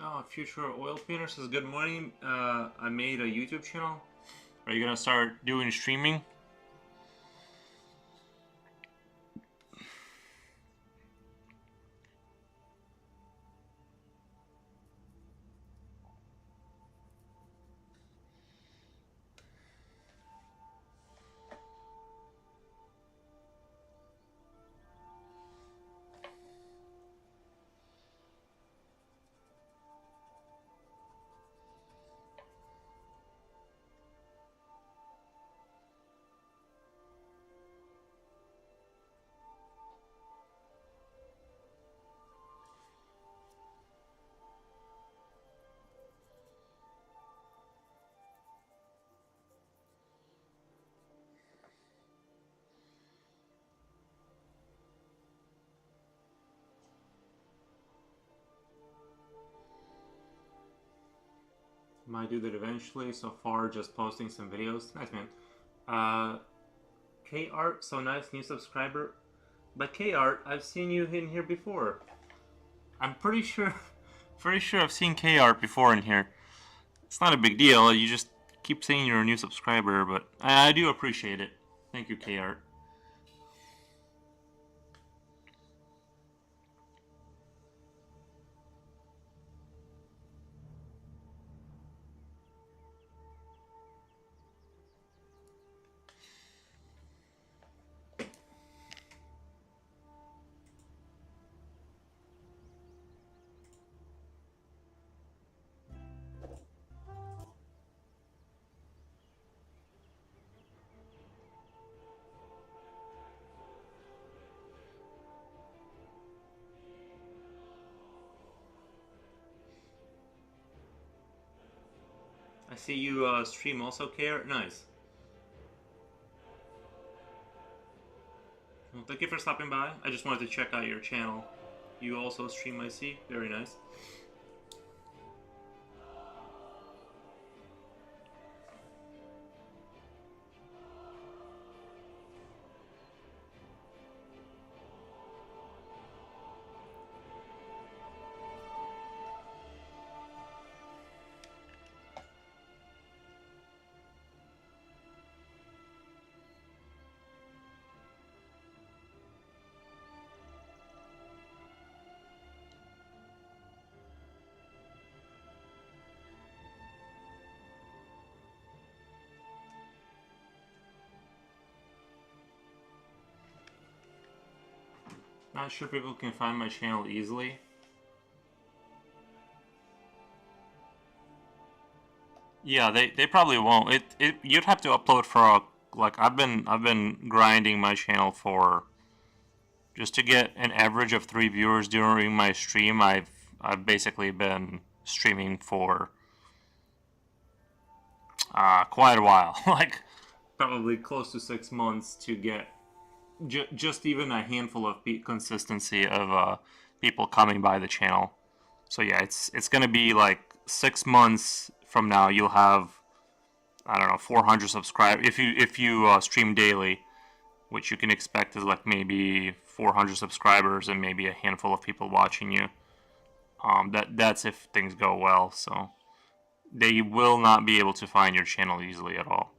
Oh, Future Oil Painter says, good morning. I made a YouTube channel. Are you gonna start doing streaming? Might do that eventually. So far, just posting some videos. Nice, man. K Art, so nice, new subscriber. But K Art, I've seen you in here before. I'm pretty sure, I've seen K Art before in here. It's not a big deal. You just keep saying you're a new subscriber, but I do appreciate it. Thank you, K Art. I see you stream also, K Art. Nice. Well, thank you for stopping by. I just wanted to check out your channel. You also stream, I see. Very nice. Not sure people can find my channel easily. Yeah, they probably won't. You'd have to upload for like I've been grinding my channel for just to get an average of 3 viewers during my stream. I've basically been streaming for quite a while, like probably close to 6 months to get just even a handful of consistency of people coming by the channel. So yeah, it's gonna be like 6 months from now. You'll have, I don't know, 400 subscribers if you stream daily, which you can expect is like maybe 400 subscribers and maybe a handful of people watching you. That's if things go well. So they will not be able to find your channel easily at all.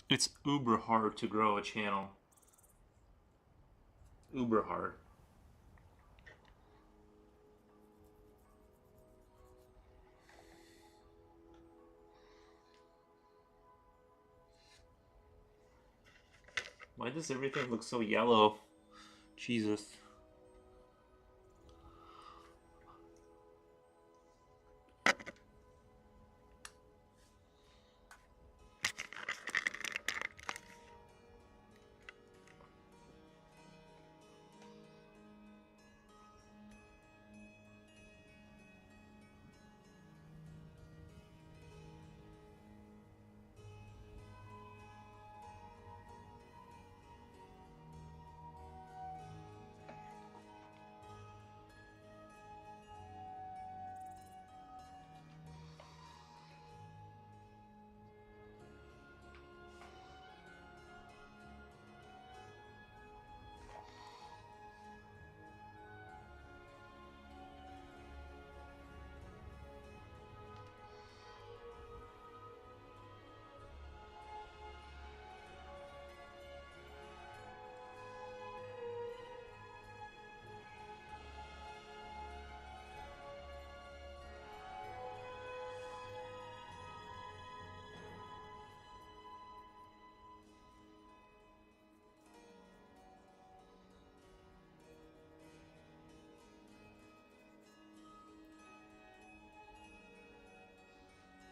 It's uber hard to grow a channel. Uber hard. Why does everything look so yellow? Jesus.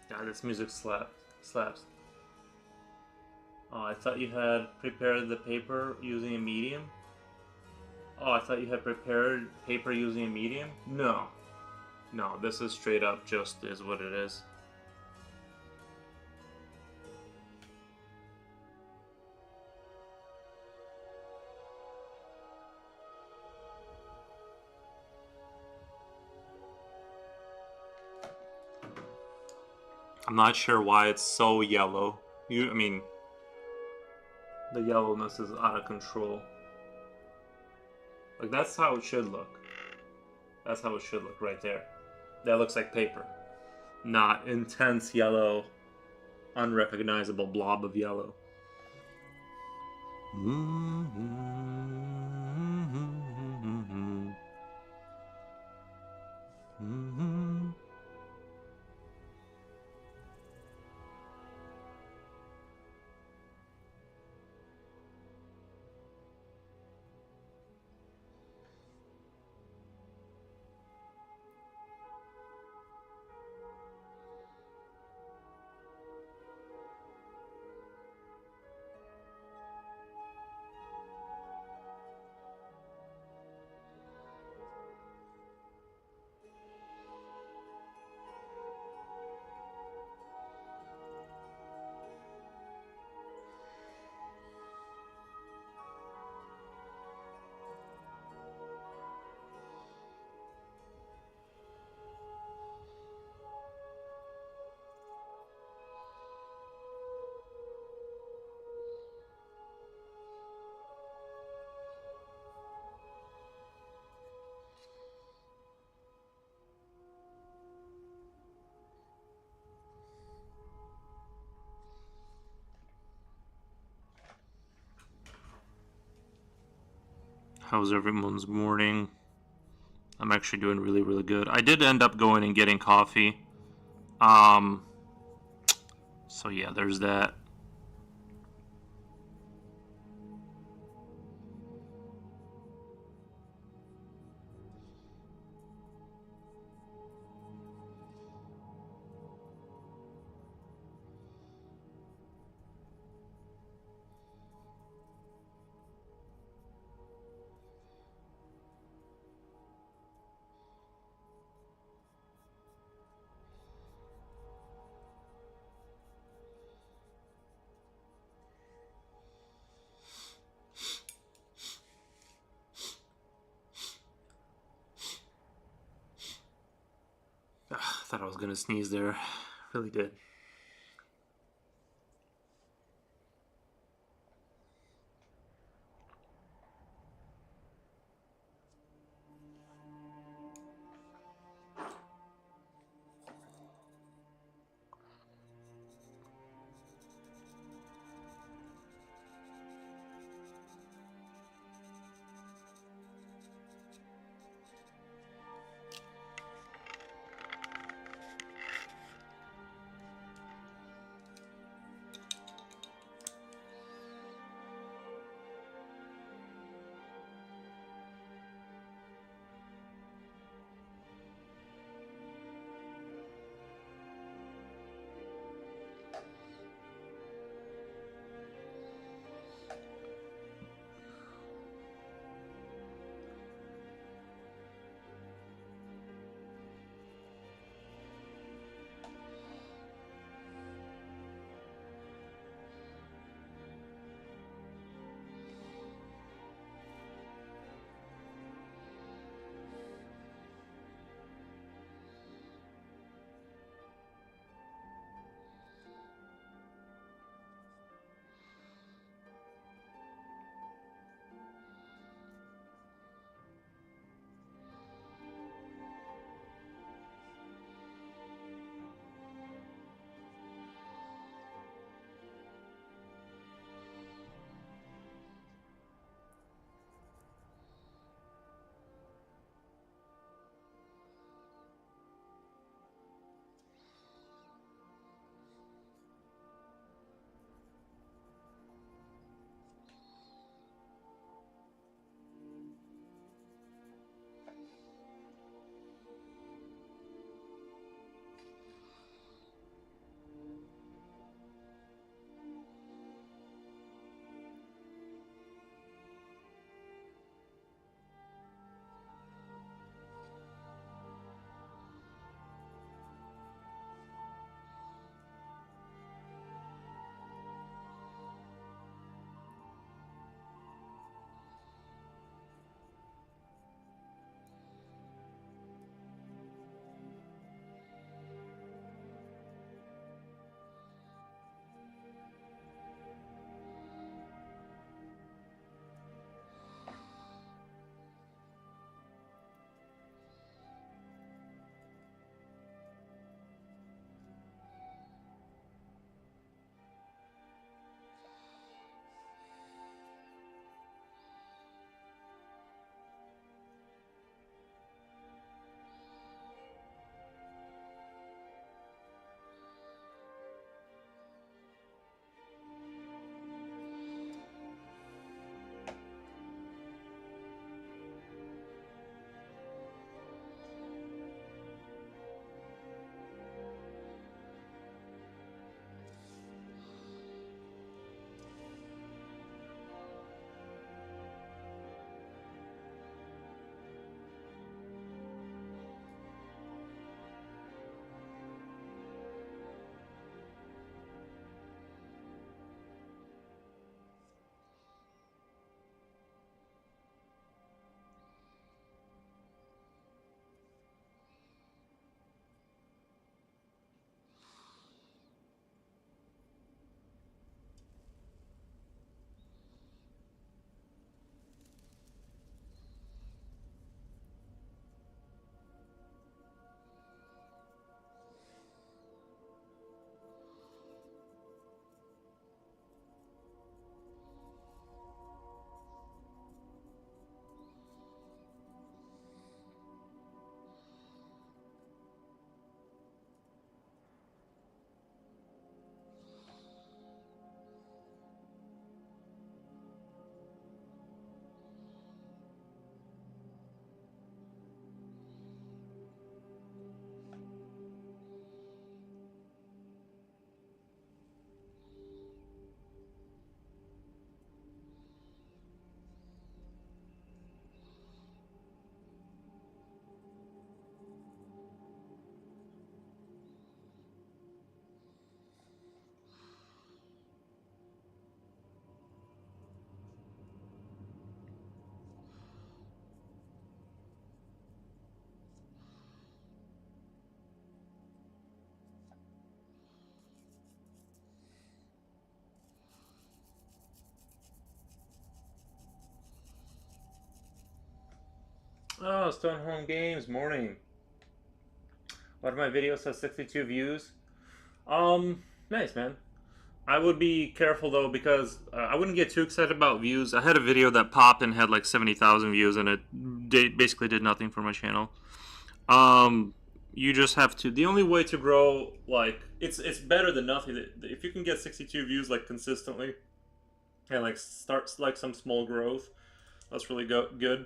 God, this music slaps. Oh, I thought you had prepared the paper using a medium. Oh, I thought you had prepared paper using a medium? No. No, this is straight up just is what it is. I'm not sure why it's so yellow. I mean, the yellowness is out of control. Like, that's how it should look. That's how it should look right there. That looks like paper. Not intense yellow, unrecognizable blob of yellow. How's everyone's morning? I'm actually doing really, really good. I did end up going and getting coffee. So yeah, there's that. I thought I was gonna sneeze there. Really did. Oh, Stone Home Games, morning. One of my videos has 62 views. Nice, man. I would be careful though because I wouldn't get too excited about views. I had a video that popped and had like 70,000 views, and it basically did nothing for my channel. Um, you just have to. The only way to grow, like, it's better than nothing. If you can get 62 views like consistently and like start like some small growth, that's really good.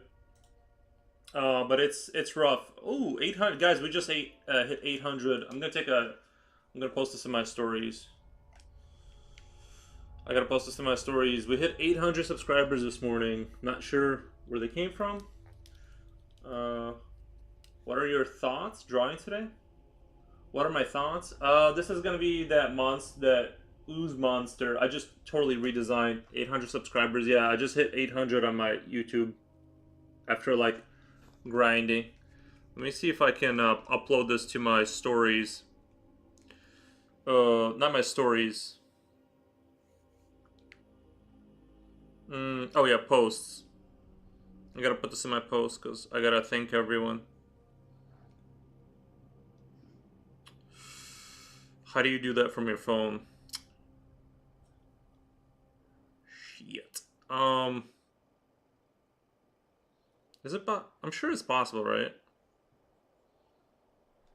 But it's rough. Ooh, 800 guys. We just hit 800. I'm gonna post this in my stories. I gotta post this in my stories. We hit 800 subscribers this morning. Not sure where they came from. What are your thoughts drawing today? What are my thoughts? This is gonna be that ooze monster. I just totally redesigned. 800 subscribers. Yeah, I just hit 800 on my YouTube after like grinding. Let me see if I can upload this to my stories. Not my stories. Oh yeah, posts. I gotta put this in my post because I gotta thank everyone. How do you do that from your phone? Shit. Is it? I'm sure it's possible, right?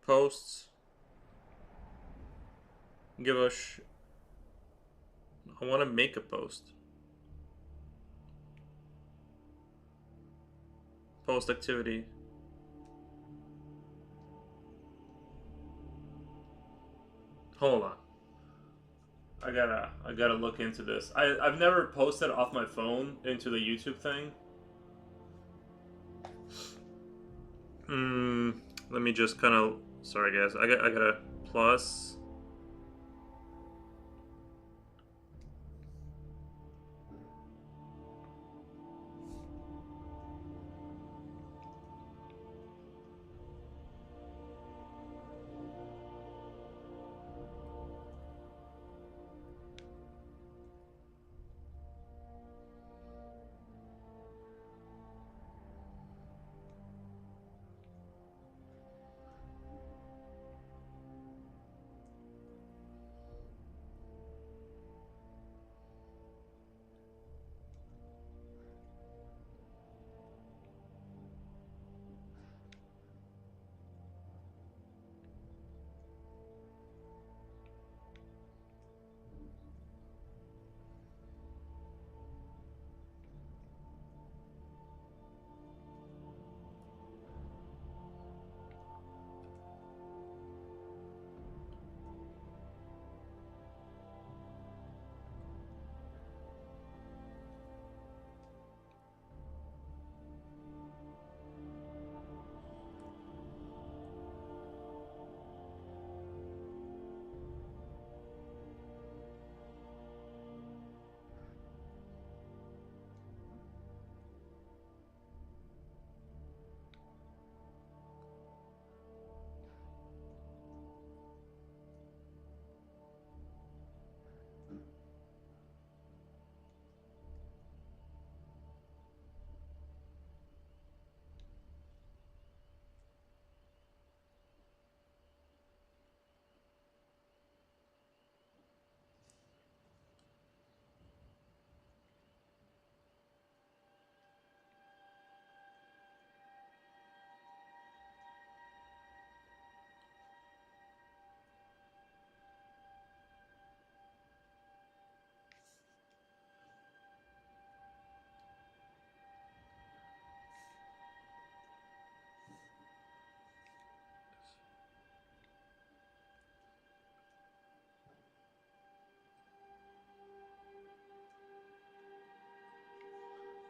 Posts. Give a I want to make a post. Post activity. Hold on. I gotta look into this. I've never posted off my phone into the YouTube thing. Let me just kind of. Sorry, guys. I got a plus.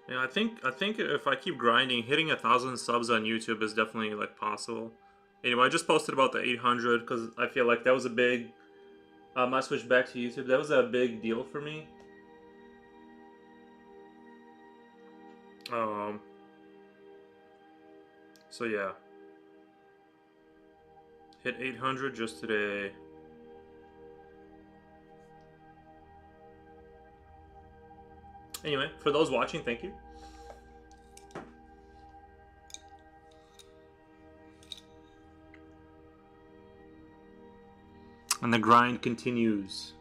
Yeah, I think if I keep grinding, hitting 1,000 subs on YouTube is definitely like possible. Anyway, I just posted about the 800 because I feel like that was a big. I switched back to YouTube. That was a big deal for me. So yeah, hit 800 just today. Anyway, for those watching, thank you. And the grind continues.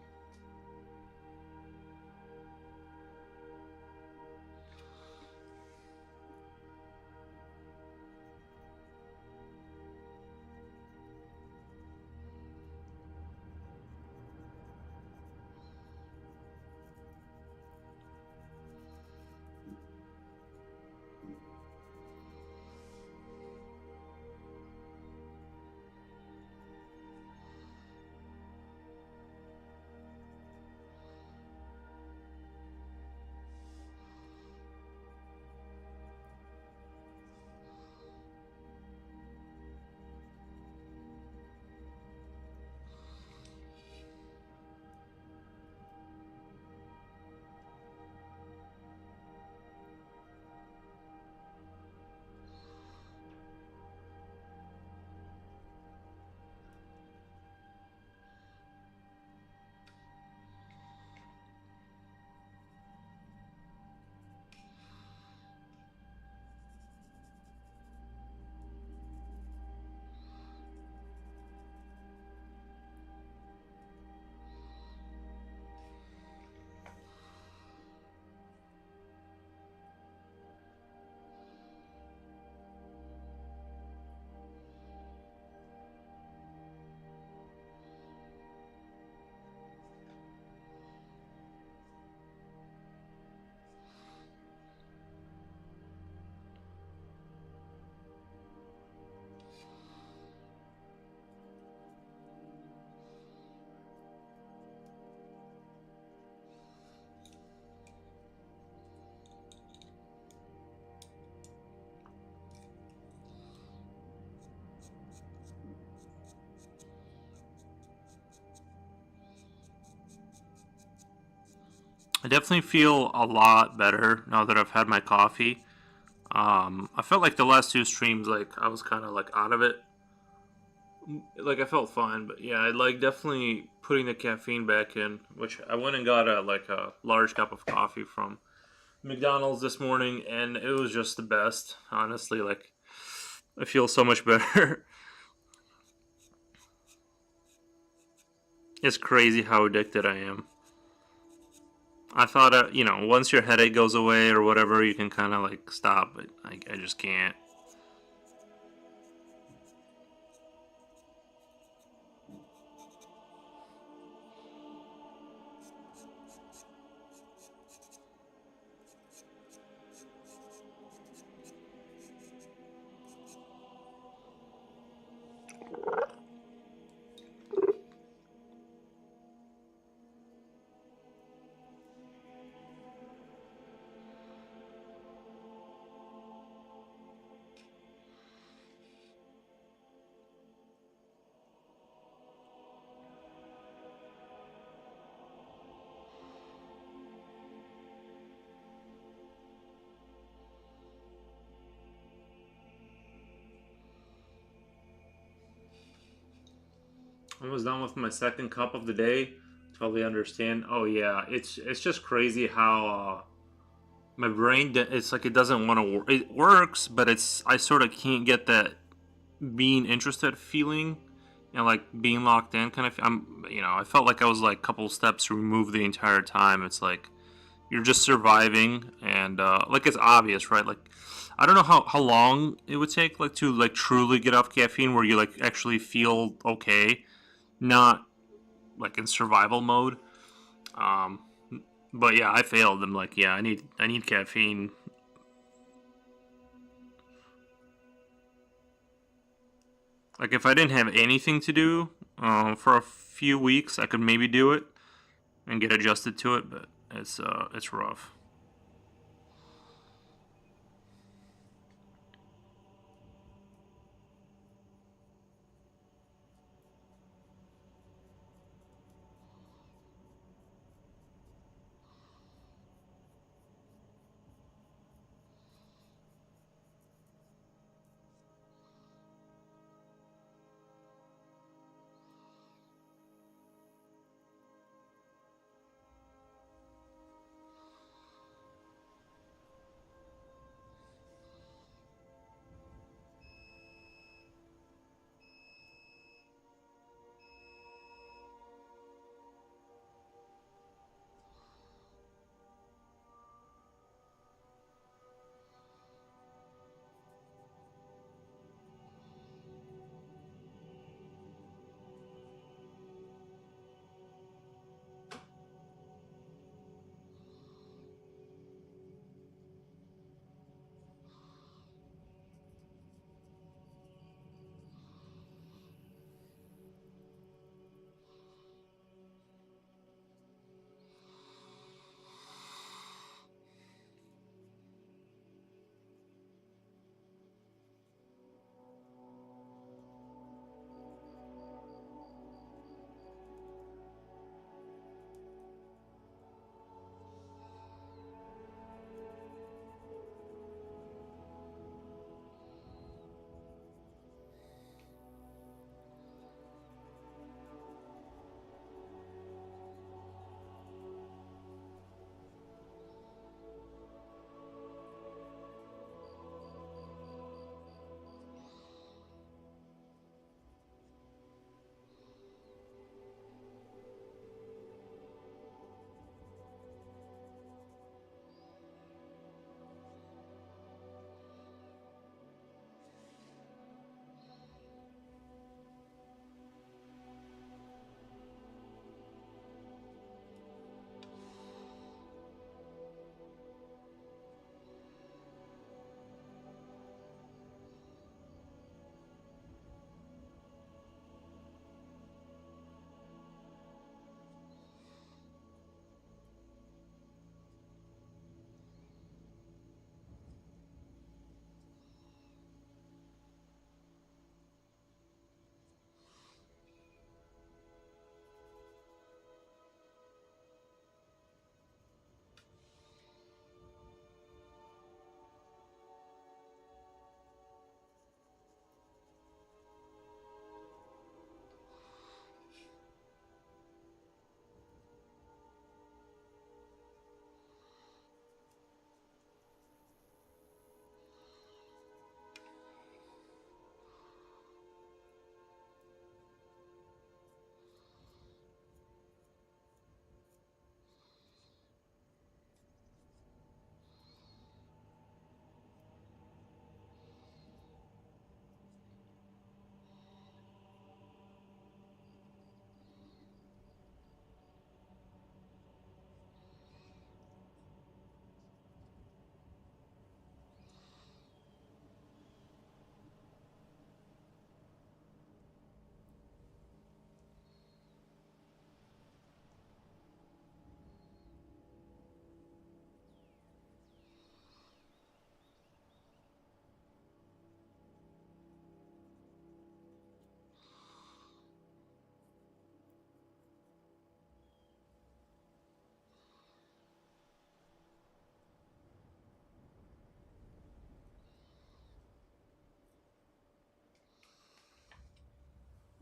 I definitely feel a lot better now that I've had my coffee. I felt like the last two streams, like I was kind of like out of it. Like I felt fine, but yeah, I like definitely putting the caffeine back in. Which I went and got a large cup of coffee from McDonald's this morning, and it was just the best. Honestly, like I feel so much better. It's crazy how addicted I am. I thought, once your headache goes away or whatever, you can kind of like stop, but I just can't. I was done with my second cup of the day. Totally understand. Oh yeah, it's just crazy how my brain. It's like it doesn't want to work. It works, but I sort of can't get that being interested feeling, like being locked in kind of. I felt like I was like a couple steps removed the entire time. It's like you're just surviving, and like it's obvious, right? Like I don't know how long it would take like to like truly get off caffeine where you like actually feel okay, not like in survival mode. Um, but yeah, I failed. I'm like, yeah, I need caffeine. Like if I didn't have anything to do for a few weeks, I could maybe do it and get adjusted to it. But it's rough.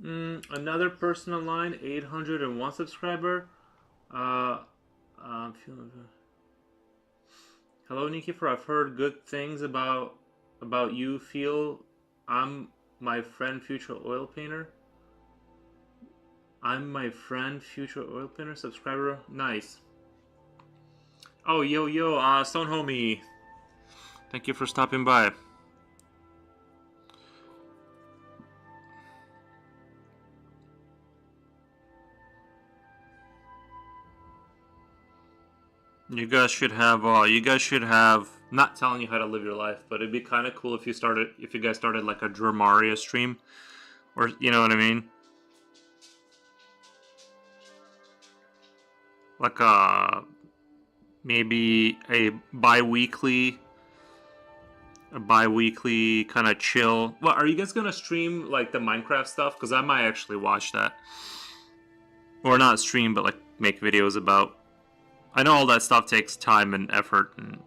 Another person online, 801 subscriber. Uh, Hello, Nikifor. I've heard good things about you. Feel I'm my friend, future oil painter. I'm my friend, future oil painter subscriber. Nice. Oh, yo, Stone Homie. Thank you for stopping by. You guys should have. Not telling you how to live your life, but it'd be kind of cool if you guys started like a Dramaria stream, or you know what I mean, like maybe a bi-weekly kind of chill. Well, are you guys gonna stream like the Minecraft stuff? Because I might actually watch that, or not stream, but like make videos about. I know all that stuff takes time and effort and.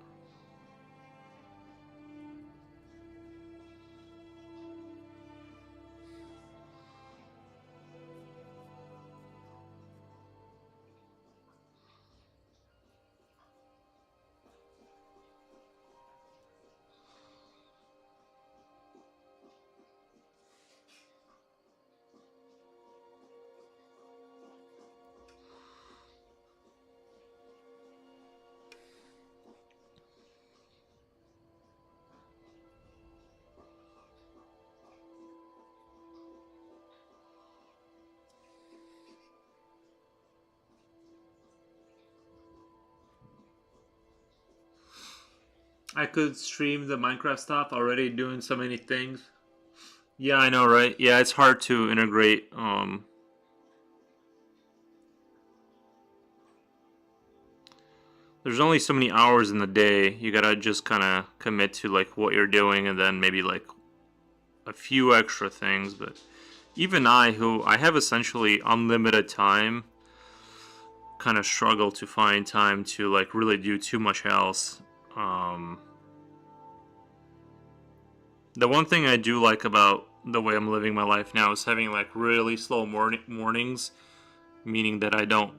I could stream the Minecraft stuff already doing so many things. Yeah, I know, right? Yeah, it's hard to integrate. There's only so many hours in the day. You gotta just kind of commit to like what you're doing, and then maybe like a few extra things. But even who I have essentially unlimited time, kind of struggle to find time to like really do too much else. The one thing I do like about the way I'm living my life now is having like really slow mornings, meaning that I don't,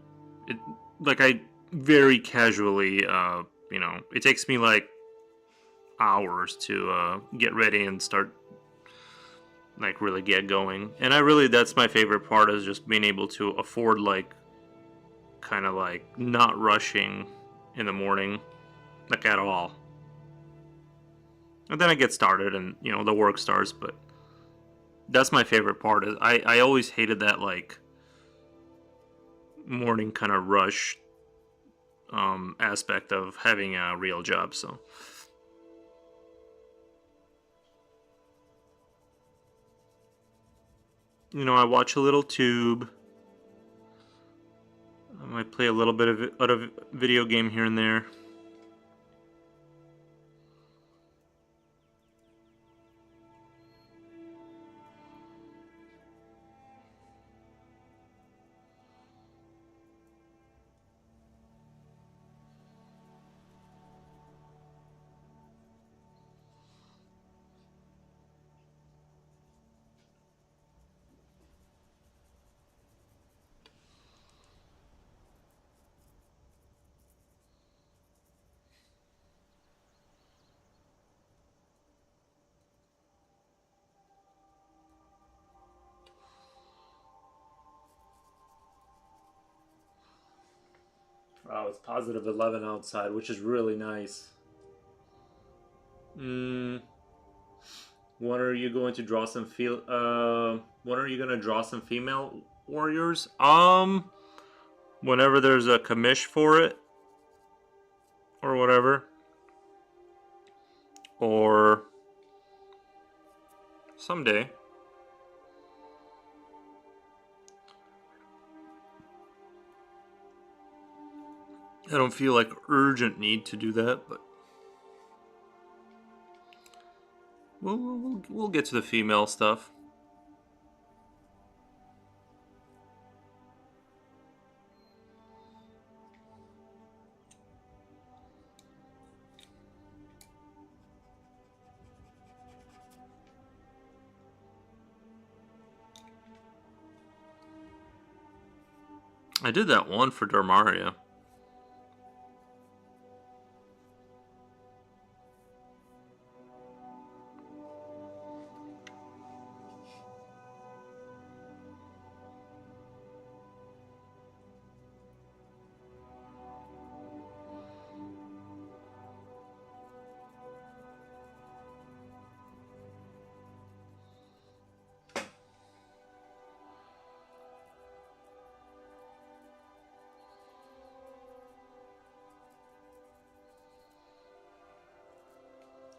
I very casually, it takes me like hours to get ready and start like really get going. And that's my favorite part, is just being able to afford like kind of like not rushing in the morning, like at all. And then I get started and, the work starts, but that's my favorite part. Is I always hated that like morning kind of rush aspect of having a real job. So I watch a little tube. I might play a little bit of a video game here and there. Wow, it's positive 11 outside, which is really nice. When are you going to draw some when are you going to draw some female warriors? Whenever there's a commish for it, or whatever, or someday. I don't feel like urgent need to do that, but we'll get to the female stuff. I did that one for Darmaria.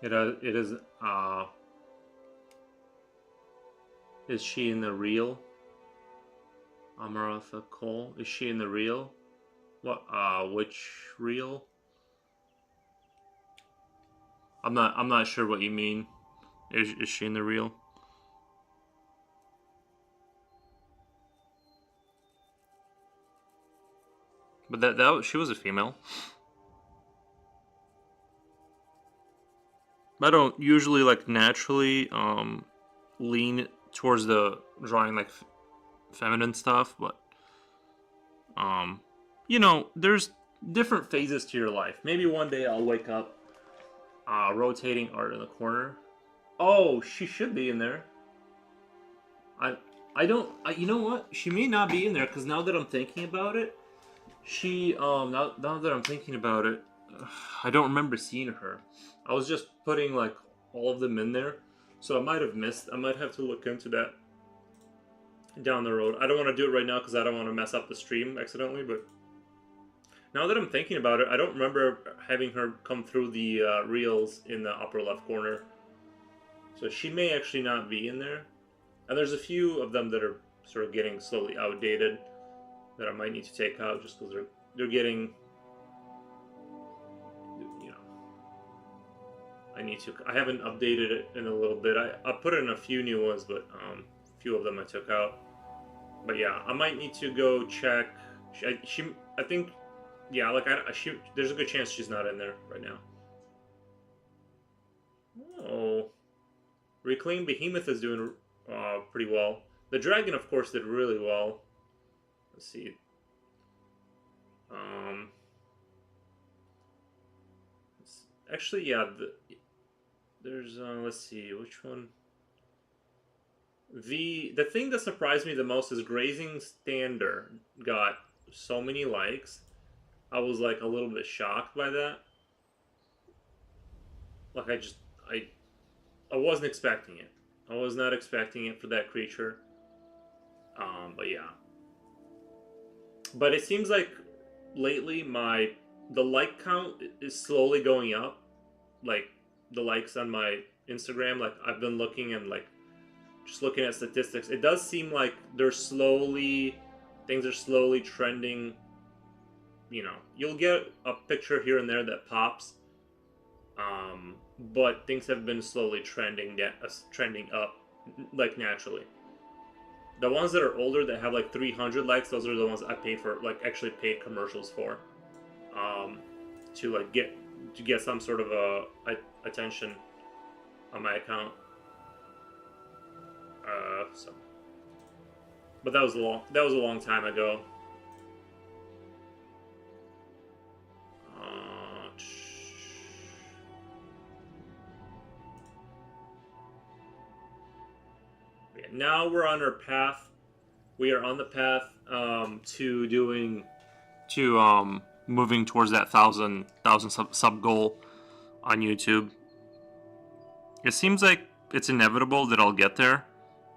It is, is she in the real? Amaratha Cole? Is she in the real? What, which reel? I'm not sure what you mean. Is she in the reel? But she was a female. I don't usually like naturally lean towards the drawing like feminine stuff, but you know, there's different phases to your life. Maybe one day I'll wake up rotating art in the corner. Oh, she should be in there. I don't. You know what? She may not be in there because now that I'm thinking about it, she now that I'm thinking about it, I don't remember seeing her. I was just putting like all of them in there, so I might have missed. I might have to look into that down the road. I don't want to do it right now because I don't want to mess up the stream accidentally. But now that I'm thinking about it, I don't remember having her come through the reels in the upper left corner. So she may actually not be in there. And there's a few of them that are sort of getting slowly outdated that I might need to take out just because they're getting, you know, I haven't updated it in a little bit. I put in a few new ones, but a few of them I took out. But yeah, I might need to go check. I think, yeah, like there's a good chance she's not in there right now. Oh, Reclaim Behemoth is doing pretty well. The dragon, of course, did really well. Let's see. Actually, yeah. There's let's see which one. The thing that surprised me the most is Grazing Stander got so many likes. I was like a little bit shocked by that. Like I wasn't expecting it. I was not expecting it for that creature. But yeah. But it seems like lately the like count is slowly going up. Like the likes on my Instagram, like I've been looking and like just looking at statistics. It does seem like things are slowly trending. You know, you'll get a picture here and there that pops. But things have been slowly trending up, like naturally. The ones that are older that have like 300 likes, those are the ones I pay for, like actually paid commercials for, to like get some sort of attention on my account. So, but that was a long time ago. Now we're on our path. We are on the path to moving towards that thousand sub goal on YouTube. It seems like it's inevitable that I'll get there,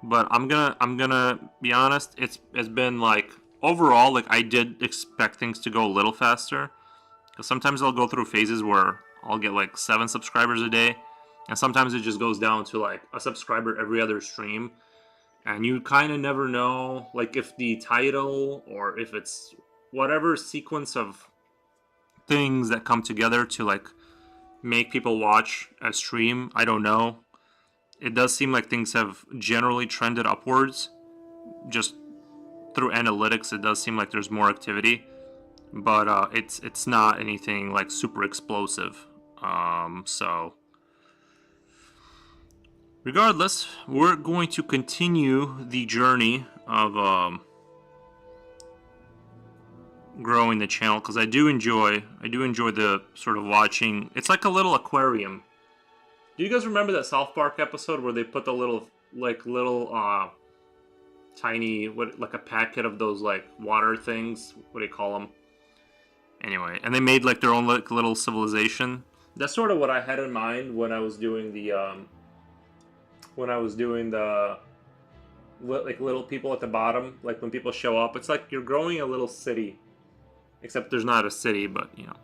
but I'm gonna be honest. It's been like overall, like I did expect things to go a little faster, because sometimes I'll go through phases where I'll get like 7 subscribers a day, and sometimes it just goes down to like a subscriber every other stream. And you kind of never know, like, if the title or if it's whatever sequence of things that come together to, like, make people watch a stream. I don't know. It does seem like things have generally trended upwards. Just through analytics, it does seem like there's more activity. But it's not anything, like, super explosive. So... regardless, we're going to continue the journey of growing the channel because I do enjoy the sort of watching. It's like a little aquarium. Do you guys remember that South Park episode where they put the little tiny like a packet of those like water things? What do you call them? Anyway, and they made like their own like little civilization. That's sort of what I had in mind when I was doing the like little people at the bottom. Like when people show up, it's like you're growing a little city, except there's not a city, but you know.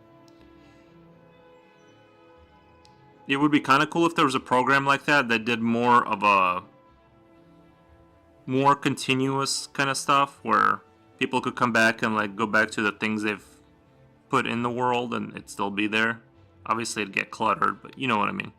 It would be kind of cool if there was a program like that that did more of a more continuous kind of stuff where people could come back and like go back to the things they've put in the world and it'd still be there. Obviously it'd get cluttered, but you know what I mean.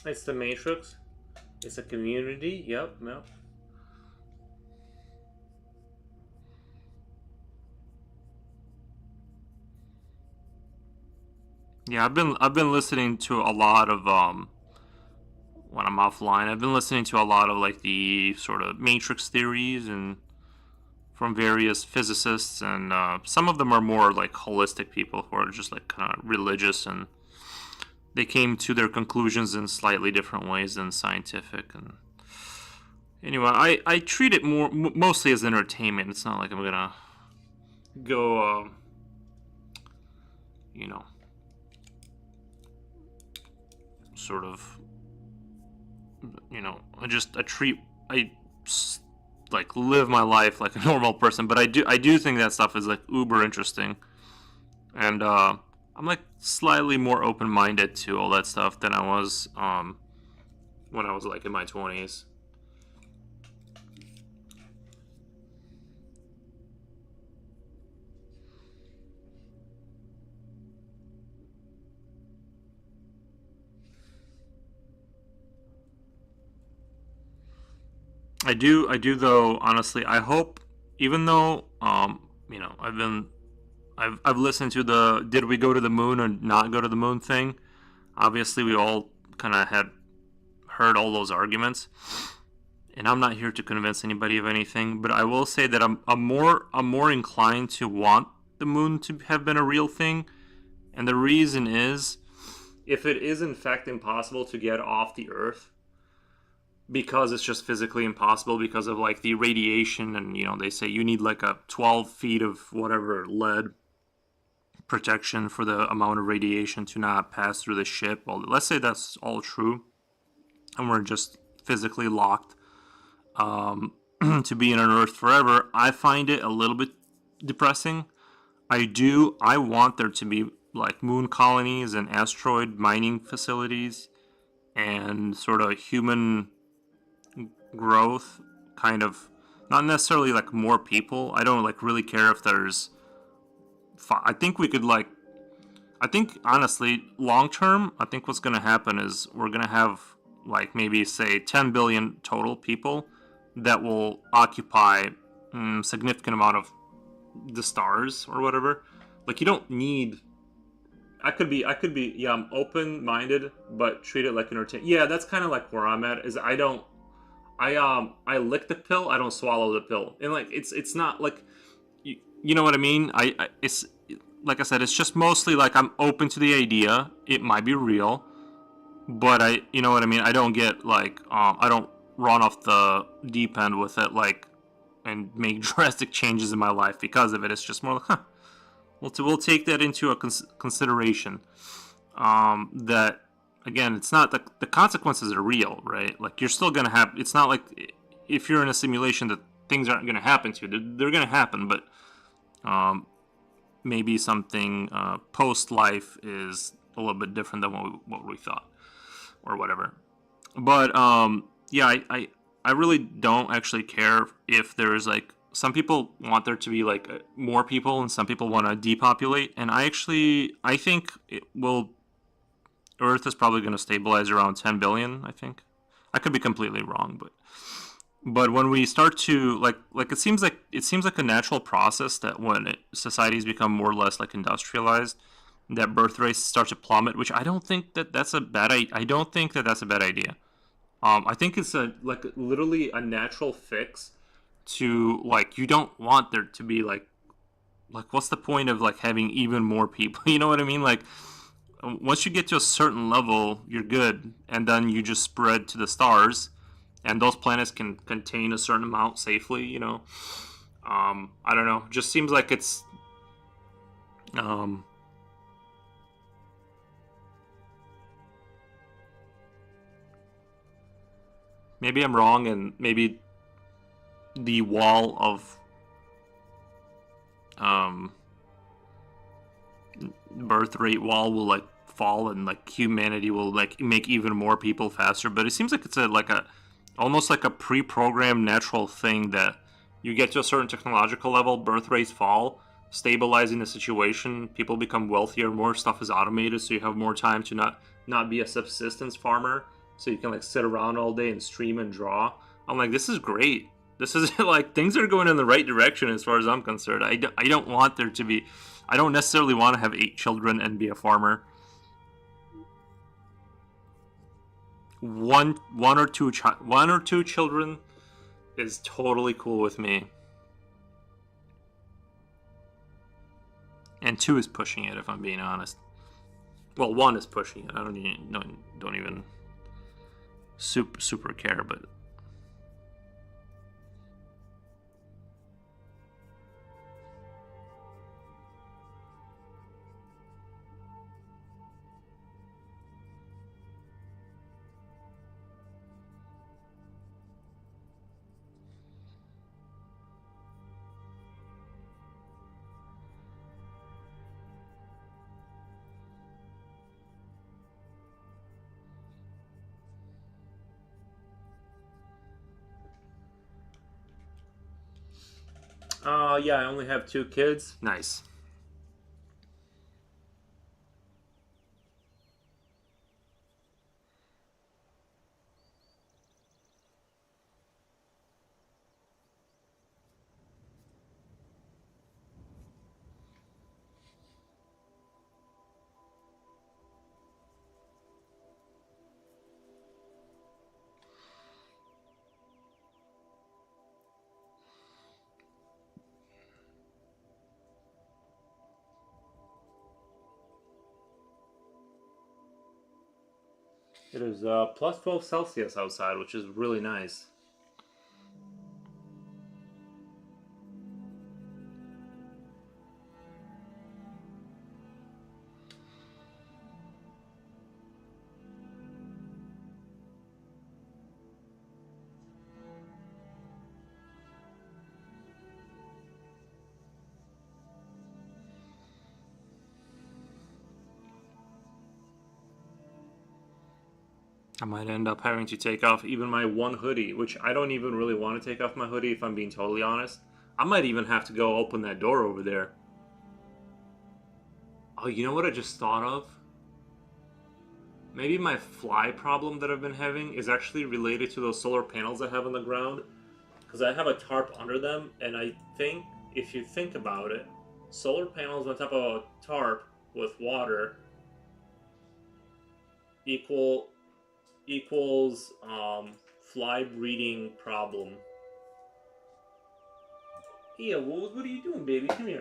It's the Matrix. It's a community. Yep. Yeah, I've been listening to a lot of when I'm offline. I've been listening to a lot of like the sort of Matrix theories and from various physicists, and some of them are more like holistic people who are just like kind of religious, and they came to their conclusions in slightly different ways than scientific. And anyway, I treat it mostly as entertainment. It's not like I'm gonna go, you know, sort of, you know, I like live my life like a normal person, but I do think that stuff is like uber interesting, and I'm like slightly more open-minded to all that stuff than I was when I was like in my 20s. I do though. Honestly, I hope, even though you know, I've listened to the did we go to the moon or not go to the moon thing. Obviously, we all kind of had heard all those arguments, and I'm not here to convince anybody of anything. But I will say that I'm more inclined to want the moon to have been a real thing, and the reason is, if it is in fact impossible to get off the Earth, because it's just physically impossible because of like the radiation, and you know they say you need like a 12 feet of whatever lead protection for the amount of radiation to not pass through the ship. Well, let's say that's all true, and we're just physically locked to be on Earth forever. I find it a little bit depressing. I want there to be like moon colonies and asteroid mining facilities and sort of human growth, kind of, not necessarily like more people. I don't like really care if there's I think we could like, I think honestly long term, I think what's going to happen is we're going to have like maybe say 10 billion total people that will occupy significant amount of the stars or whatever. Like you don't need, I could be yeah, I'm open minded, but treat it like entertainment. Yeah, that's kind of like where I'm at. Is I lick the pill, I don't swallow the pill, and like it's not like you know what I mean. I it's like I said, it's just mostly like I'm open to the idea. It might be real, but you know what I mean. I don't get like I don't run off the deep end with it like and make drastic changes in my life because of it. It's just more like, huh, we'll take that into a consideration. That again, it's not the consequences are real, right? Like you're still gonna have. It's not like if you're in a simulation that things aren't gonna happen to you. They're gonna happen, but um, maybe something post life is a little bit different than what we thought or whatever. But yeah, I really don't actually care if there's like some people want there to be like more people and some people want to depopulate, and I think it will. Earth is probably going to stabilize around 10 billion. I think I could be completely wrong, but when we start to like it seems like a natural process that when societies become more or less like industrialized, that birth rates start to plummet. Which I don't think that that's a bad. I don't think that that's a bad idea. I think it's a like literally a natural fix to like you don't want there to be like what's the point of like having even more people? You know what I mean? Like once you get to a certain level, you're good, and then you just spread to the stars, and those planets can contain a certain amount safely. You know, I don't know. Just seems like it's um, maybe I'm wrong, and maybe the wall of um, birth rate wall will like fall, and like humanity will like make even more people faster. But it seems like it's a almost like a pre-programmed natural thing that you get to a certain technological level, birth rates fall, stabilizing the situation, people become wealthier, more stuff is automated, so you have more time to not be a subsistence farmer, so you can like sit around all day and stream and draw. I'm like, this is great. This is like things are going in the right direction as far as I'm concerned. I don't want there to be. I don't necessarily want to have 8 children and be a farmer. One or two children is totally cool with me, and 2 is pushing it. If I'm being honest, well, 1 is pushing it. I don't even super care, but yeah, I only have 2 kids. Nice. It is plus 12 Celsius outside, which is really nice. I might end up having to take off even my one hoodie, which I don't even really want to take off my hoodie if I'm being totally honest. I might even have to go open that door over there. Oh, you know what I just thought of? Maybe my fly problem that I've been having is actually related to those solar panels I have on the ground. Because I have a tarp under them, and I think, if you think about it, solar panels on top of a tarp with water equal equals fly breeding problem. Yeah, Wolves, what are you doing, baby? Come here.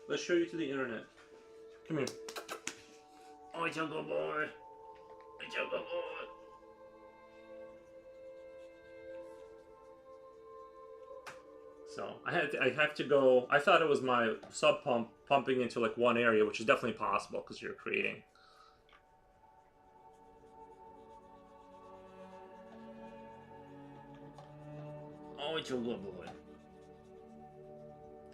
Let's show you to the internet. Come here. Oh, it's a good boy. It's a good boy. So I have to go. I thought it was my sub pump pumping into like one area, which is definitely possible because you're creating.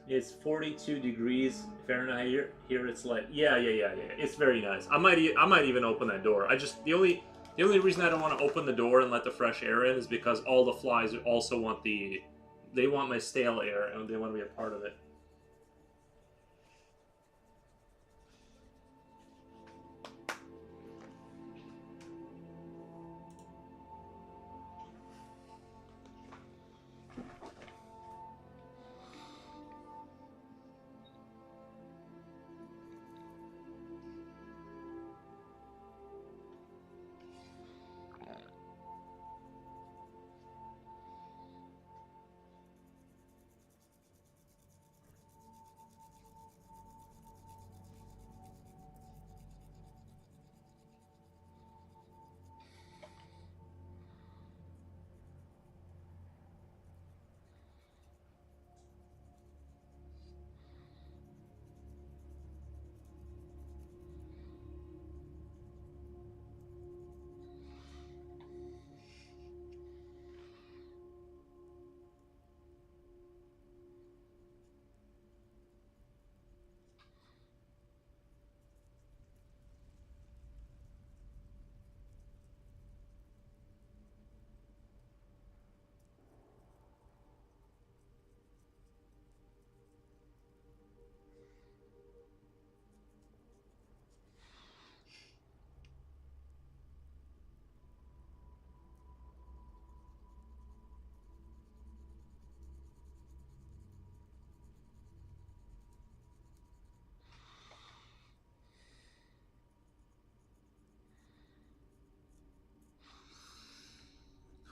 It's 42 degrees Fahrenheit here. It's like yeah. It's very nice. I might even open that door. The only reason I don't want to open the door and let the fresh air in is because all the flies also want they want my stale air and they want to be a part of it.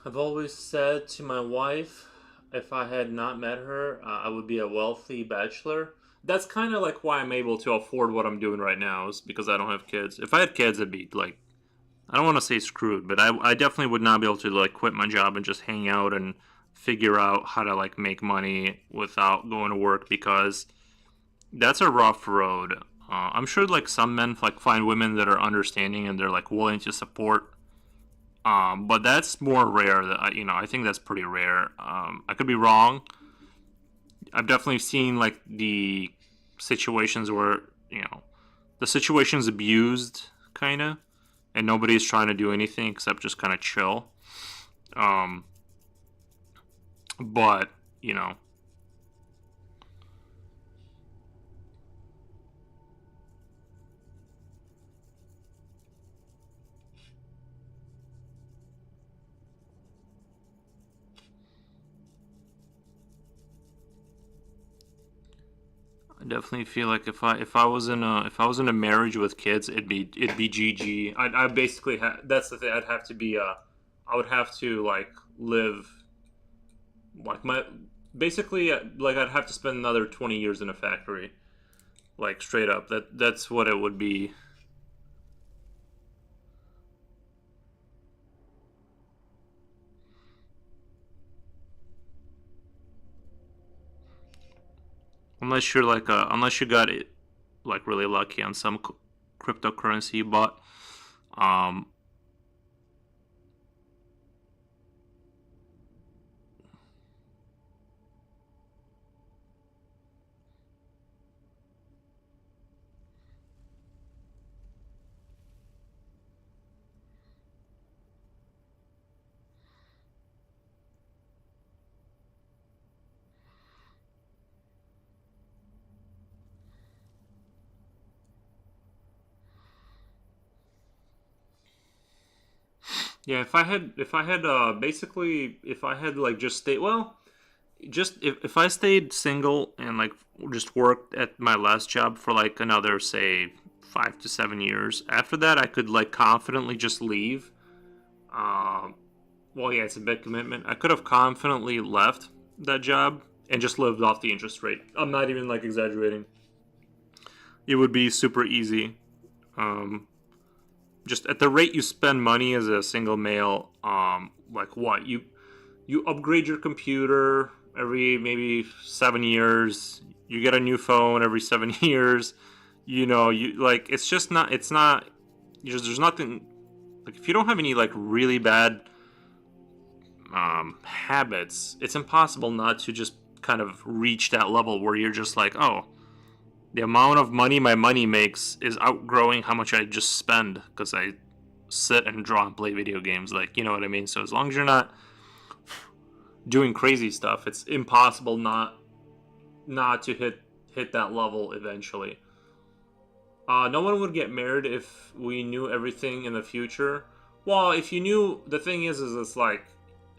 I've always said to my wife, if I had not met her, I would be a wealthy bachelor. That's kind of like why I'm able to afford what I'm doing right now, is because I don't have kids. If I had kids, it'd be like, I don't want to say screwed, but I definitely would not be able to like quit my job and just hang out and figure out how to like make money without going to work, because that's a rough road. I'm sure like some men like find women that are understanding and they're like willing to support, but that's more rare. That I think that's pretty rare. I could be wrong. I've definitely seen like the situations where the situation's abused, kind of, and nobody's trying to do anything except just kind of chill. Um, but you know, I definitely feel like if I was in a marriage with kids, it'd be GG. I basically that's the thing. I would have to like live like my basically like I'd have to spend another 20 years in a factory, like straight up. That's what it would be. Unless you got it like really lucky on some cryptocurrency, but um yeah, if I had like just stayed well, just if I stayed single and like just worked at my last job for like another say 5 to 7 years, after that I could like confidently just leave. um well, yeah, it's a big commitment. I could have confidently left that job and just lived off the interest rate. I'm not even like exaggerating. It would be super easy. um just at the rate you spend money as a single male, like what you upgrade your computer every maybe 7 years. You get a new phone every 7 years. You like it's not there's nothing like if you don't have any like really bad habits, it's impossible not to just kind of reach that level where you're just like, oh, the amount of money my money makes is outgrowing how much I just spend because I sit and draw and play video games. Like, you know what I mean? So as long as you're not doing crazy stuff, it's impossible not to hit that level eventually. No one would get married if we knew everything in the future. Well, if you knew, the thing is it's like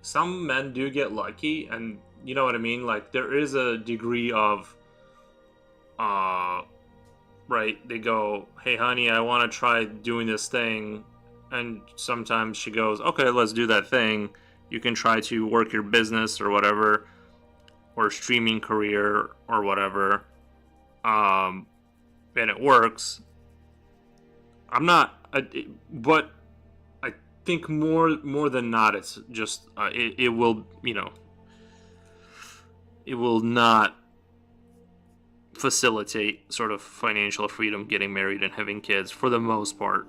some men do get lucky, and you know what I mean. Like there is a degree of, right? They go, "Hey, honey, I want to try doing this thing," and sometimes she goes, "Okay, let's do that thing." You can try to work your business or whatever, or streaming career or whatever. And it works. But I think more than not, it's just it will, it will not facilitate sort of financial freedom, getting married and having kids for the most part.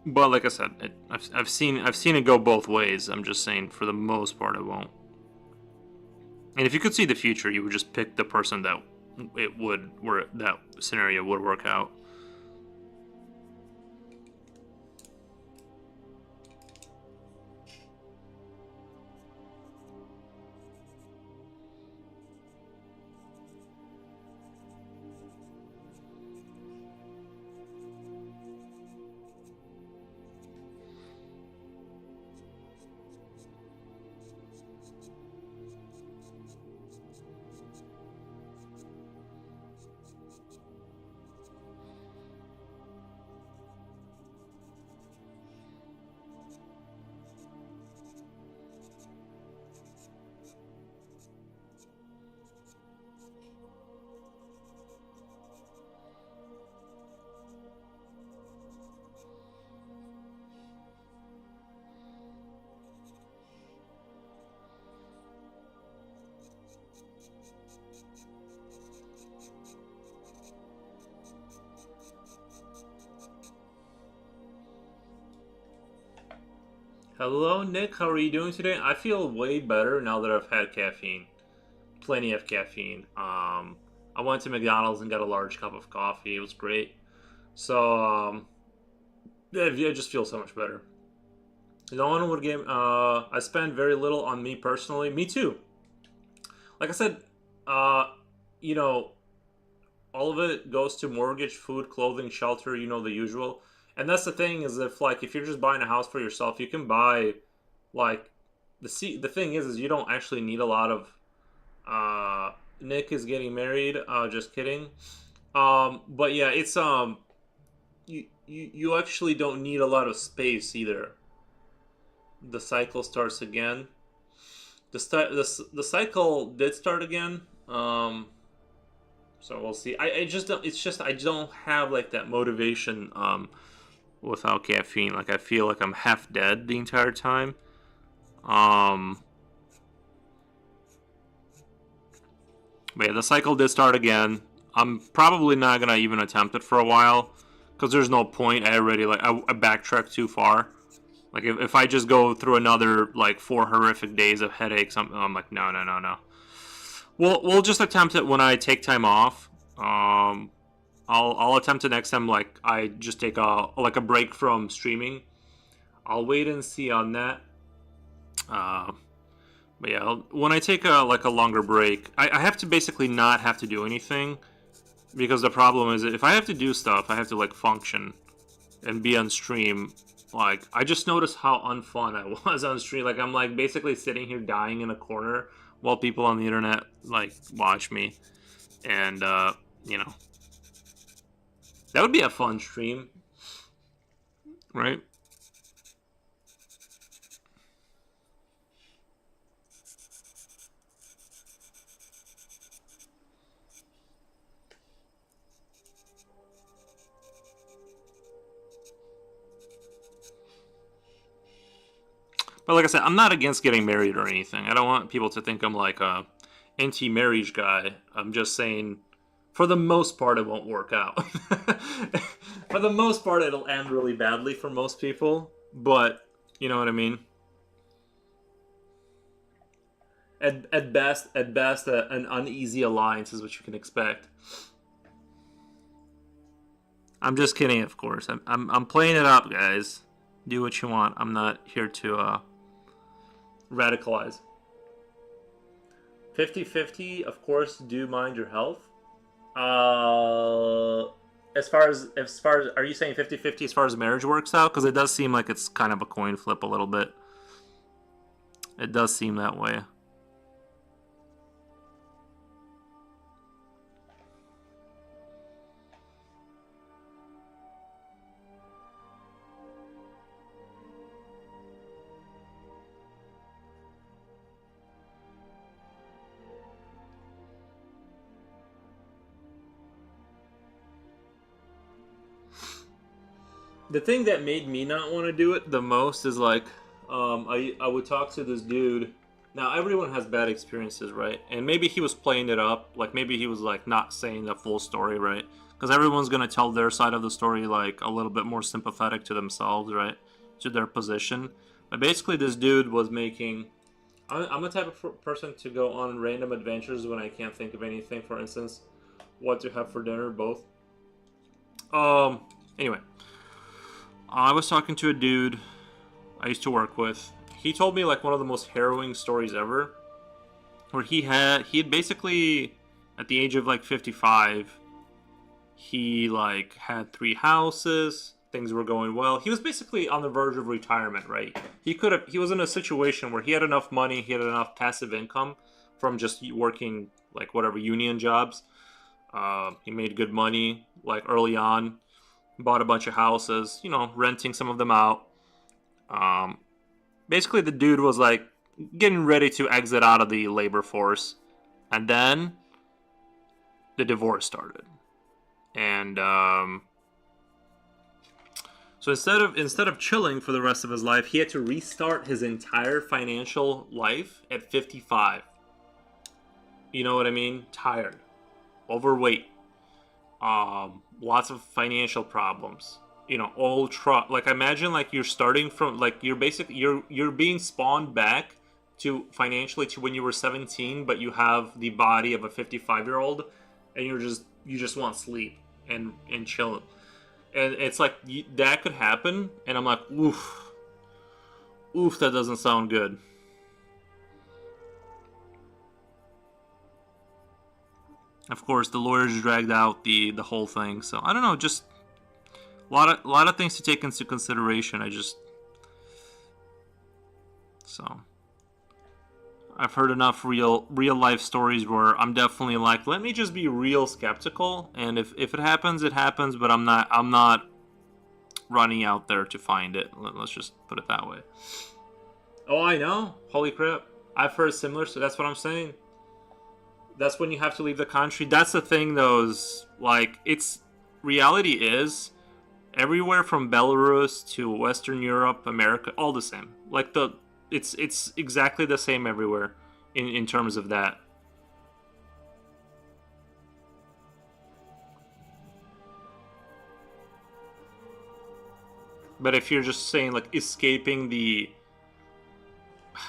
But like I said, I've seen it go both ways. I'm just saying, for the most part, it won't. And if you could see the future, you would just pick the person that where that scenario would work out. Hello, Nick. How are you doing today? I feel way better now that I've had caffeine. Plenty of caffeine. I went to McDonald's and got a large cup of coffee. It was great. So, yeah, I just feel so much better. No one would give. I spend very little on me personally. Me too. Like I said, uh, you know, all of it goes to mortgage, food, clothing, shelter. You know the usual. And that's the thing, is if you're just buying a house for yourself, you can buy like the thing is you don't actually need a lot of. Nick is getting married. Just kidding. But yeah, it's you actually don't need a lot of space either. The cycle starts again. The cycle did start again. So we'll see. I just don't. It's just I don't have like that motivation. Without caffeine, like I feel like I'm half dead the entire time. Um, but yeah, the cycle did start again. I'm probably not gonna even attempt it for a while because there's no point. I already I backtracked too far. Like if I just go through another like 4 horrific days of headaches, I'm like no no no no. We'll just attempt it when I take time off. I'll attempt it next time. Like I just take a break from streaming. I'll wait and see on that. Uh, but yeah, when I take a longer break, I have to basically not have to do anything, because the problem is if I have to do stuff, I have to like function and be on stream. Like I just noticed how unfun I was on stream. Like I'm like basically sitting here dying in a corner while people on the internet like watch me, and you know. That would be a fun stream, right? But like I said, I'm not against getting married or anything. I don't want people to think I'm like a anti-marriage guy. I'm just saying, for the most part, it won't work out. For the most part, it'll end really badly for most people. but you know what I mean. At best, an uneasy alliance is what you can expect. I'm just kidding, of course. I'm playing it up, guys. Do what you want. I'm not here to radicalize. 50-50, of course, do mind your health. As far as are you saying 50-50 as far as marriage works out? Because it does seem like it's kind of a coin flip a little bit. It does seem that way. The thing that made me not want to do it the most is like, I would talk to this dude. Now everyone has bad experiences, right? And maybe he was playing it up, like maybe he was like not saying the full story, right? Because everyone's gonna tell their side of the story like a little bit more sympathetic to themselves, right? To their position. But basically, this dude was making. I'm the type of person to go on random adventures when I can't think of anything. For instance, what to have for dinner, both. Anyway, I was talking to a dude I used to work with. He told me like one of the most harrowing stories ever, where he had basically at the age of like 55, he like had 3 houses. Things were going well. He was basically on the verge of retirement, right? He was in a situation where he had enough money, he had enough passive income from just working like whatever union jobs. He made good money like early on, bought a bunch of houses, renting some of them out. Um, Basically, the dude was like getting ready to exit out of the labor force, and then the divorce started. And so instead of chilling for the rest of his life, he had to restart his entire financial life at 55. You know what I mean? Tired, overweight, lots of financial problems. Old truck. Like imagine like you're starting from like you're being spawned back to financially to when you were 17, but you have the body of a 55-year-old, and you just want sleep and chill. And it's like that could happen, and I'm like, oof, that doesn't sound good. Of course, the lawyers dragged out the whole thing, so I don't know, just a lot of things to take into consideration. So I've heard enough real life stories where I'm definitely like, let me just be real skeptical, and if it happens, it happens, but I'm not running out there to find it. Let's just put it that way. Oh, I know. Holy crap. I've heard similar, so that's what I'm saying. That's when you have to leave the country. That's the thing, though, is like reality is everywhere from Belarus to Western Europe, America, all the same. Like it's exactly the same everywhere in terms of that. But if you're just saying like escaping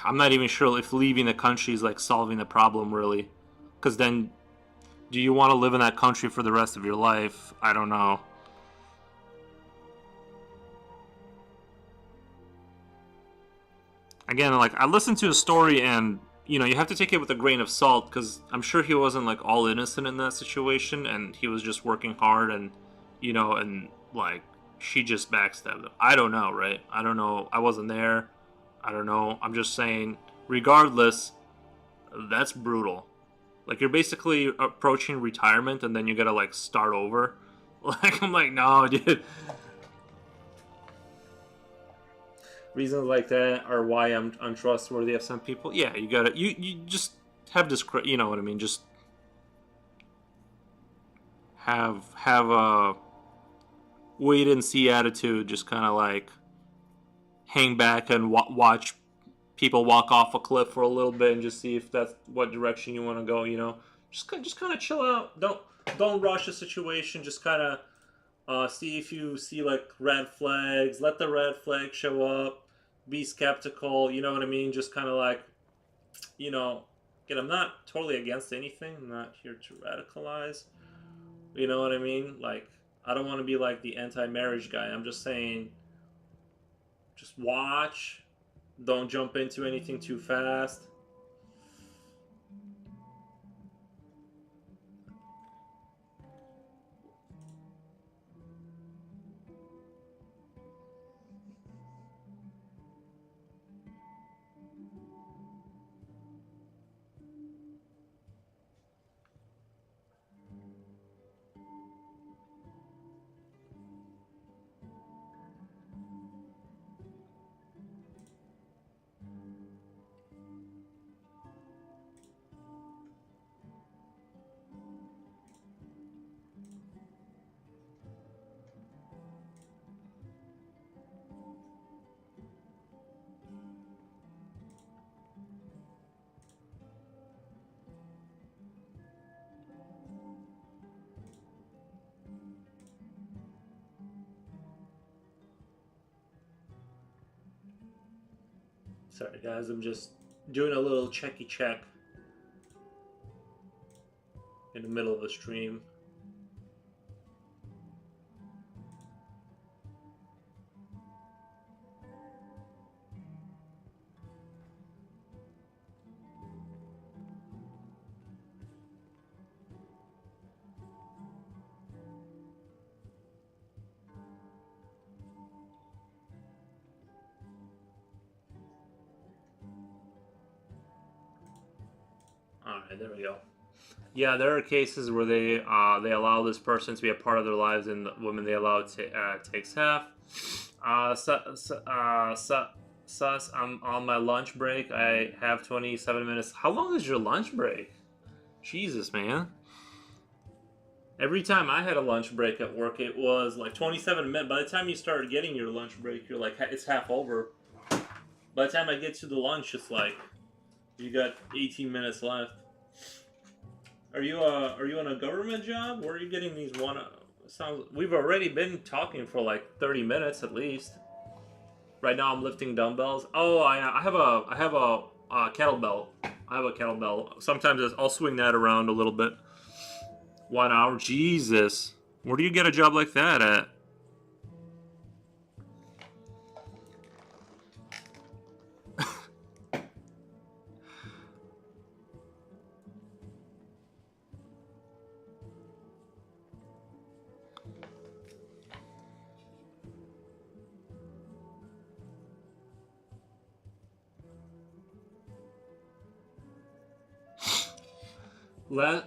I'm not even sure if leaving the country is like solving the problem really, because then do you want to live in that country for the rest of your life? I don't know. Again, like I listened to a story, and you have to take it with a grain of salt, because I'm sure he wasn't like all innocent in that situation, and he was just working hard, and and like she just backstabbed him. I don't know, right? I don't know. I wasn't there. I don't know. I'm just saying, regardless, that's brutal. Like you're basically approaching retirement, and then you gotta like start over. Like I'm like, no, dude. Reasons like that are why I'm untrustworthy of some people. Yeah, you gotta you just have this. You know what I mean? Just have a wait and see attitude. Just kind of like hang back and watch people walk off a cliff for a little bit, and just see if that's what direction you want to go. Just kind of chill out. Don't rush the situation. Just kind of See if you see like red flags. Let the red flag show up. Be skeptical. You know what I mean? Just kind of like, you know, again, I'm not totally against anything. I'm not here to radicalize. You know what I mean? Like, I don't want to be like the anti-marriage guy. I'm just saying, just watch. Don't jump into anything too fast. Sorry, guys. I'm just doing a little checky check in the middle of the stream. All right, there we go. Yeah, there are cases where they allow this person to be a part of their lives, and the women they allow takes half. Sus, I'm on my lunch break. I have 27 minutes. How long is your lunch break? Jesus, man. Every time I had a lunch break at work, it was like 27 minutes. By the time you started getting your lunch break, you're like, it's half over. By the time I get to the lunch, it's like, you got 18 minutes left. Are you in a government job? Where are you getting these one? Sounds we've already been talking for like 30 minutes at least. Right now I'm lifting dumbbells. Oh, I have a kettlebell. I have a kettlebell. Sometimes I'll swing that around a little bit. 1 hour. Jesus, where do you get a job like that at?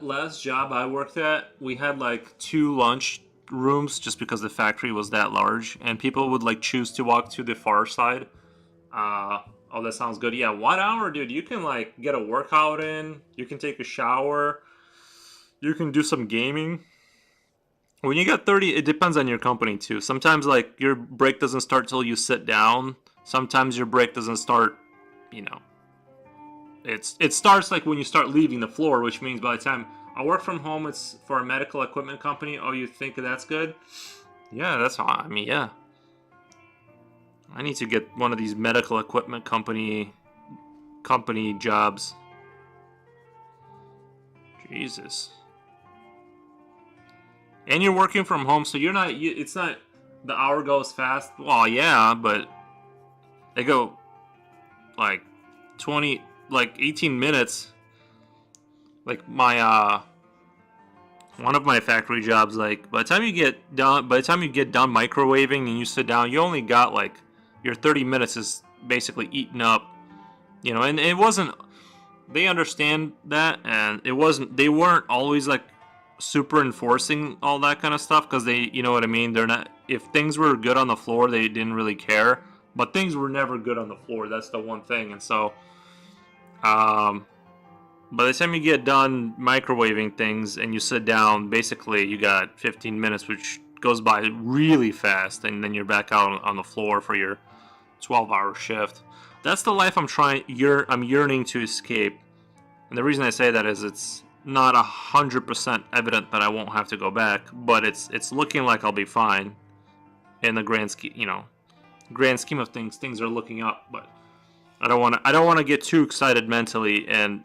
Last job I worked at, we had like 2 lunch rooms just because the factory was that large, and people would like choose to walk to the far side. Oh, that sounds good. Yeah, 1 hour, dude. You can like get a workout in. You can take a shower. You can do some gaming. When you got 30, it depends on your company too. Sometimes like your break doesn't start till you sit down. Sometimes your break doesn't start, you know, it starts like when you start leaving the floor, which means by the time I work from home, it's for a medical equipment company. Oh, you think that's good? Yeah, that's how I mean, yeah. I need to get one of these medical equipment company jobs. Jesus. And you're working from home, so you're not. It's not the hour goes fast. Well, yeah, but they go like 20, like 18 minutes. Like my one of my factory jobs, like by the time you get done microwaving and you sit down, you only got like your 30 minutes is basically eaten up, you know. And it wasn't, they understand that, and it wasn't, they weren't always like super enforcing all that kind of stuff, because they, you know what I mean, they're not, if things were good on the floor they didn't really care, but things were never good on the floor. That's the one thing. And so by the time you get done microwaving things and you sit down, basically you got 15 minutes, which goes by really fast, and then you're back out on the floor for your 12-hour shift. That's the life I'm yearning to escape. And the reason I say that is it's not 100% evident that I won't have to go back, but it's looking like I'll be fine in the grand scheme, grand scheme of things. Things are looking up, but I don't want to get too excited mentally and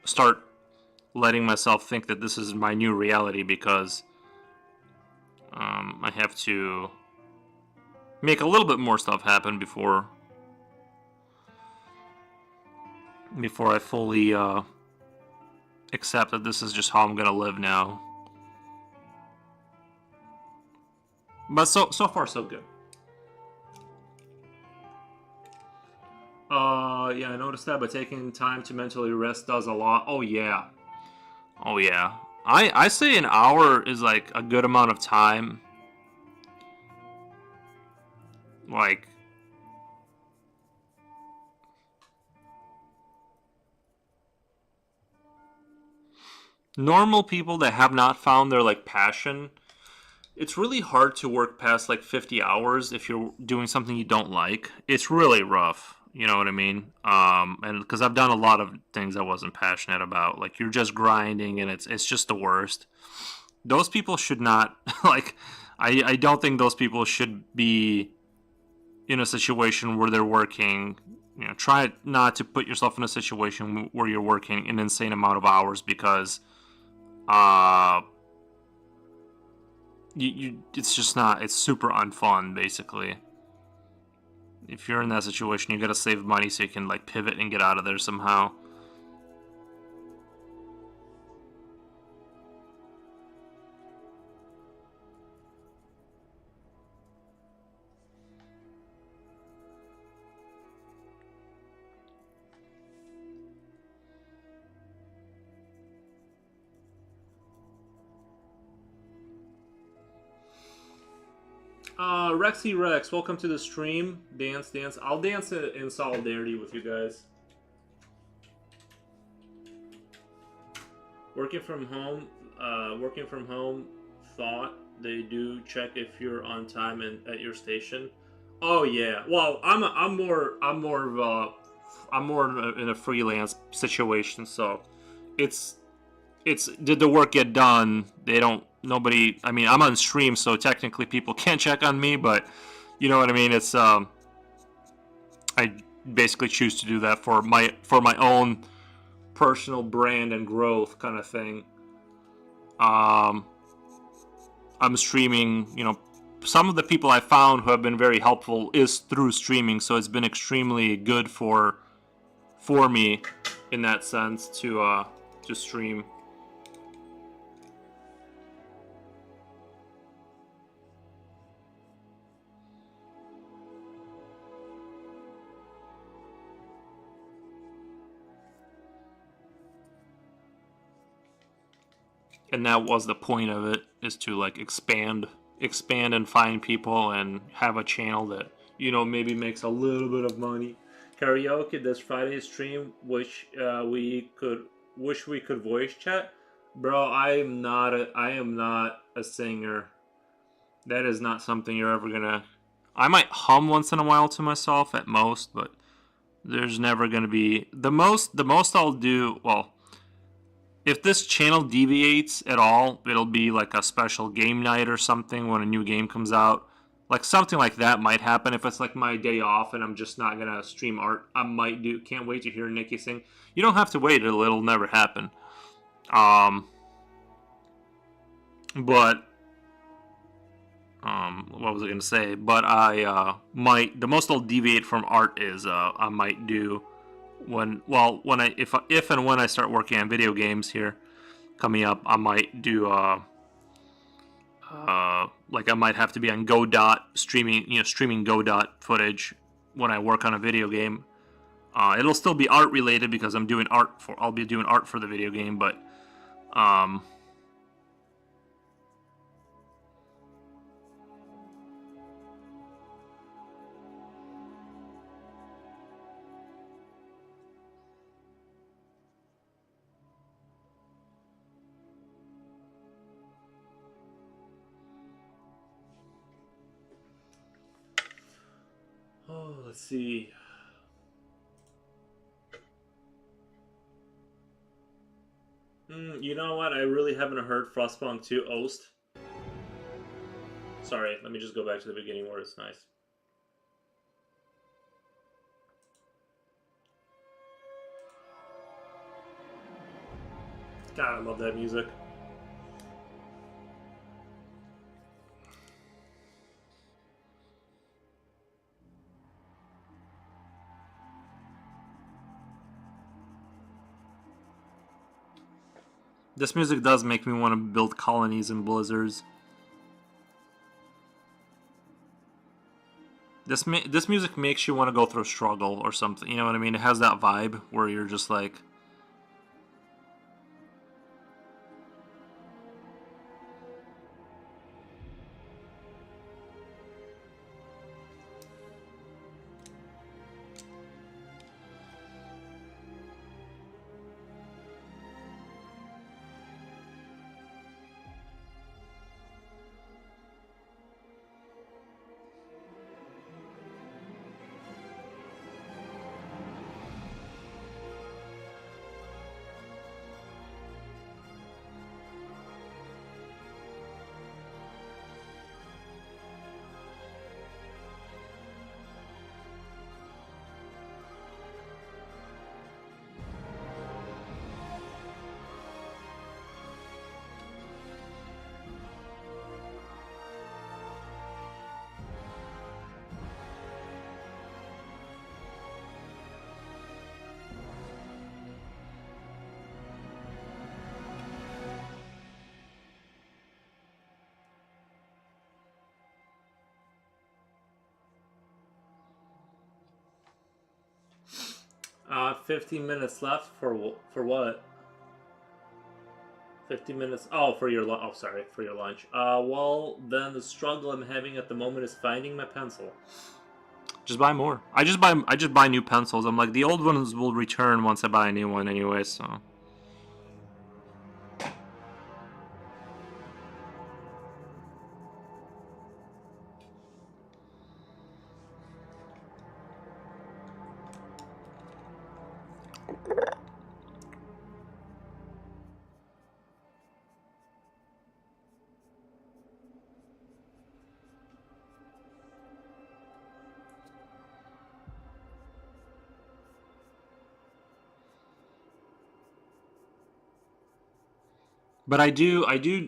start letting myself think that this is my new reality, because I have to make a little bit more stuff happen before I fully accept that this is just how I'm gonna live now. But so far so good. Yeah, I noticed that, but taking time to mentally rest does a lot. Oh yeah. Oh yeah. I say an hour is like a good amount of time. Like, normal people that have not found their like passion, it's really hard to work past like 50 hours if you're doing something you don't like. It's really rough. You know what I mean? And because I've done a lot of things I wasn't passionate about, like you're just grinding and it's just the worst. Those people should not like. I don't think those people should be in a situation where they're working. Try not to put yourself in a situation where you're working an insane amount of hours, because uh it's just not, it's super unfun basically. If you're in that situation, you gotta save money so you can like pivot and get out of there somehow. Rexy Rex, welcome to the stream. Dance. I'll dance in solidarity with you guys. Working from home, thought they do check if you're on time and at your station. Oh yeah. Well, I'm more in a freelance situation, so it's did the work get done? They don't. Nobody. I mean, I'm on stream, so technically people can't check on me, but you know what I mean. It's I basically choose to do that for my own personal brand and growth kind of thing. I'm streaming. Some of the people I found who have been very helpful is through streaming, so it's been extremely good for me in that sense to stream. And that was the point of it, is to like expand and find people and have a channel that maybe makes a little bit of money. Karaoke this Friday stream, which we could voice chat. Bro, I am not a singer. That is not something you're ever gonna. I might hum once in a while to myself at most, but there's never gonna be the most I'll do. Well, if this channel deviates at all, it'll be like a special game night or something when a new game comes out. Like something like that might happen if it's like my day off and I'm just not gonna stream art. I might do. Can't wait to hear Nikki sing. You don't have to wait; it'll never happen. But what was I gonna say? But I might. The most I'll deviate from art is I might do if and when I start working on video games here coming up, I might do like I might have to be on Godot streaming Godot footage when I work on a video game. It'll still be art related because I'll be doing art for the video game, but let's see. You know what? I really haven't heard Frostpunk 2 Ost. Sorry, let me just go back to the beginning where it's nice. God, I love that music. This music does make me want to build colonies and blizzards. This music makes you want to go through a struggle or something. You know what I mean? It has that vibe where you're just like... Uh, 15 minutes left for what? 15 minutes. Oh, for your oh, sorry, for your lunch. Well, then the struggle I'm having at the moment is finding my pencil. Just buy more. I just buy new pencils. I'm like, the old ones will return once I buy a new one anyway, so. But I do,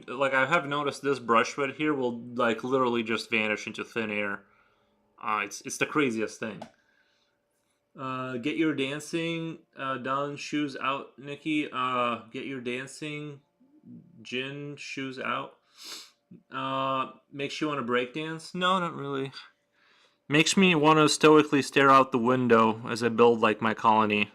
like, I have noticed this brushwood here will, like, literally just vanish into thin air. It's the craziest thing. Get your dancing done, shoes out, Nikki. Get your dancing, gin, shoes out. Makes you want to break dance? No, not really. Makes me want to stoically stare out the window as I build, like, my colony.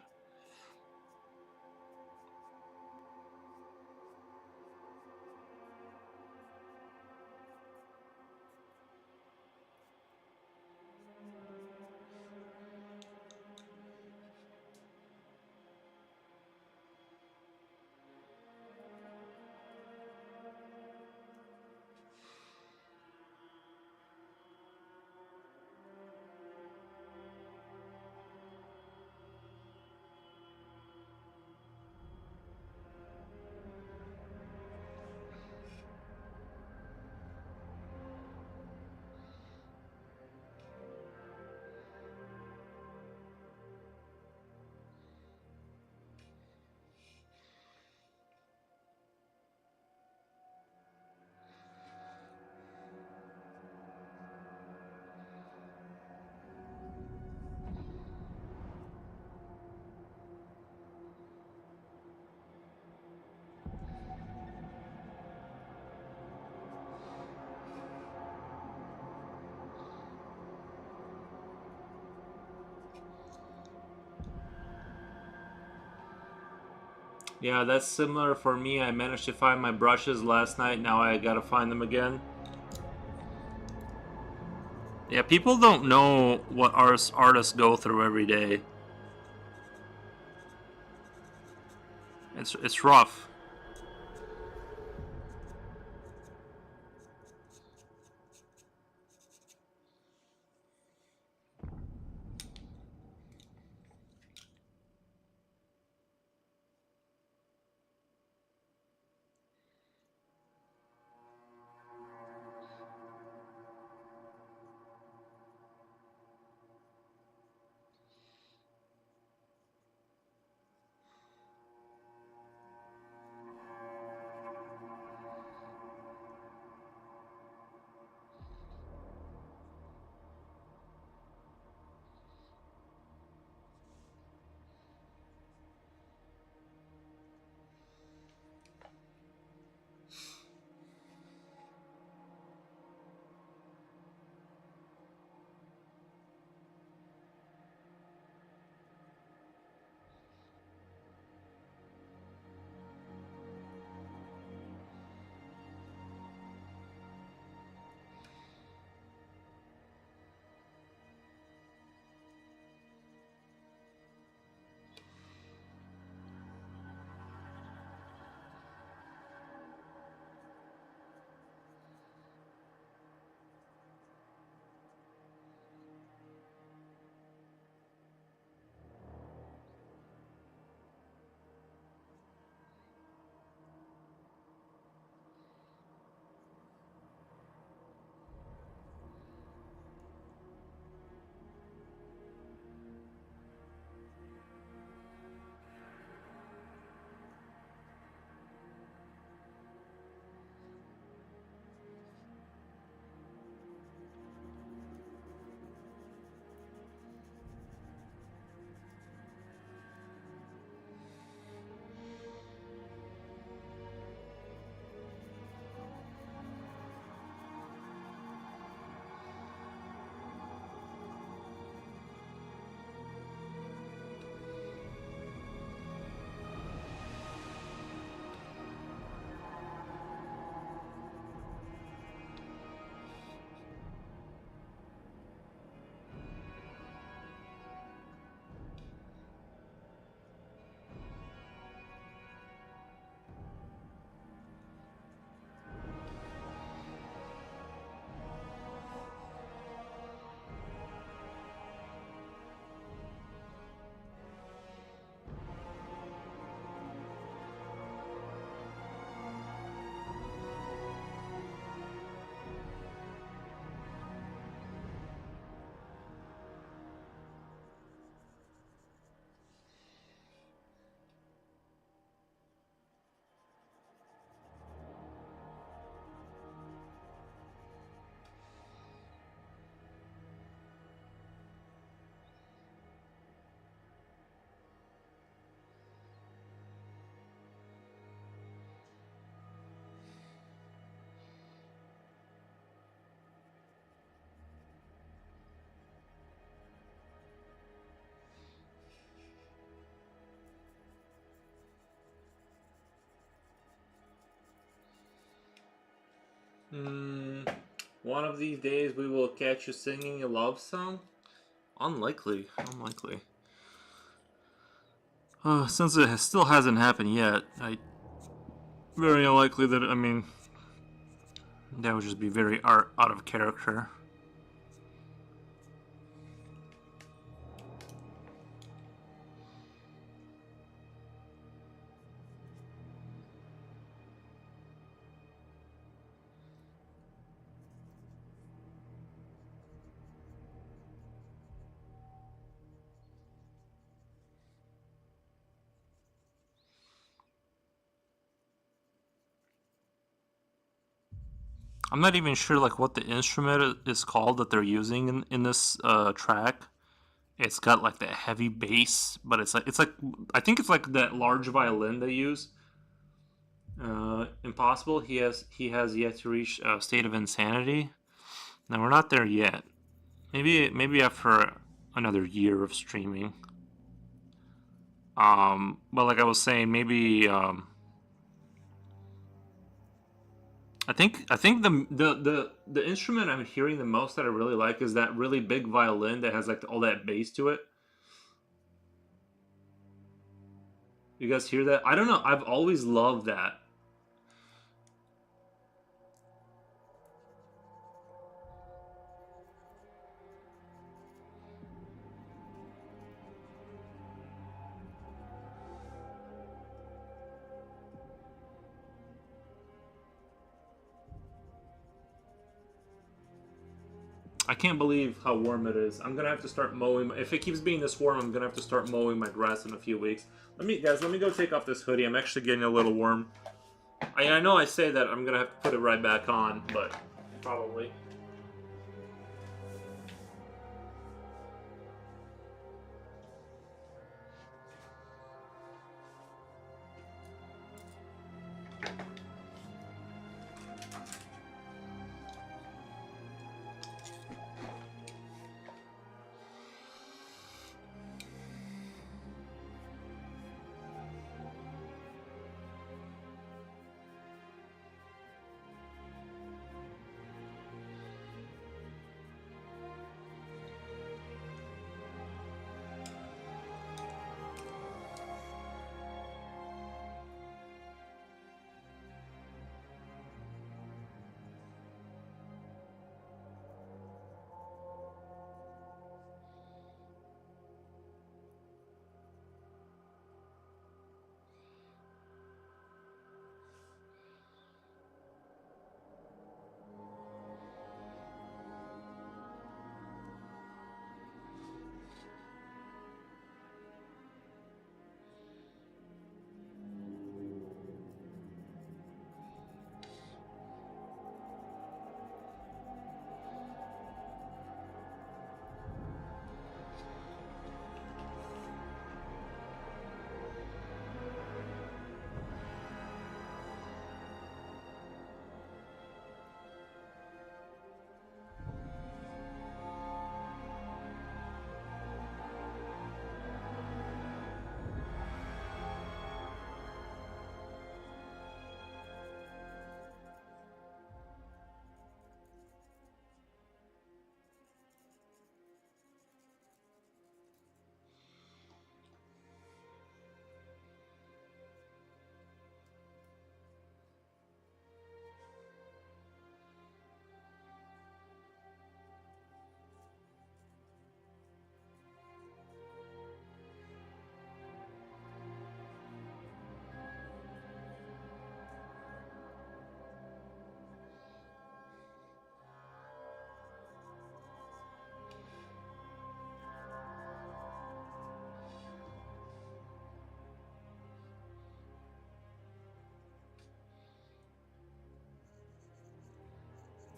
Yeah, that's similar for me. I managed to find my brushes last night. Now I gotta find them again. Yeah, people don't know what artists go through every day. It's rough. Mm, one of these days we will catch you singing a love song? Unlikely. Unlikely. Since it still hasn't happened yet, very unlikely that, I mean, that would just be very out of character. I'm not even sure like what the instrument is called that they're using in this track. It's got like that heavy bass, but it's like I think it's like that large violin they use. Impossible. He has yet to reach a state of insanity. Now we're not there yet. Maybe after another year of streaming. But like I was saying, maybe I think the instrument I'm hearing the most that I really like is that really big violin that has like all that bass to it. You guys hear that? I don't know. I've always loved that. I can't believe how warm it is. I'm gonna have to start mowing. If it keeps being this warm, I'm gonna have to start mowing my grass in a few weeks. Let me go take off this hoodie. I'm actually getting a little warm. I know I say that I'm gonna have to put it right back on, but probably.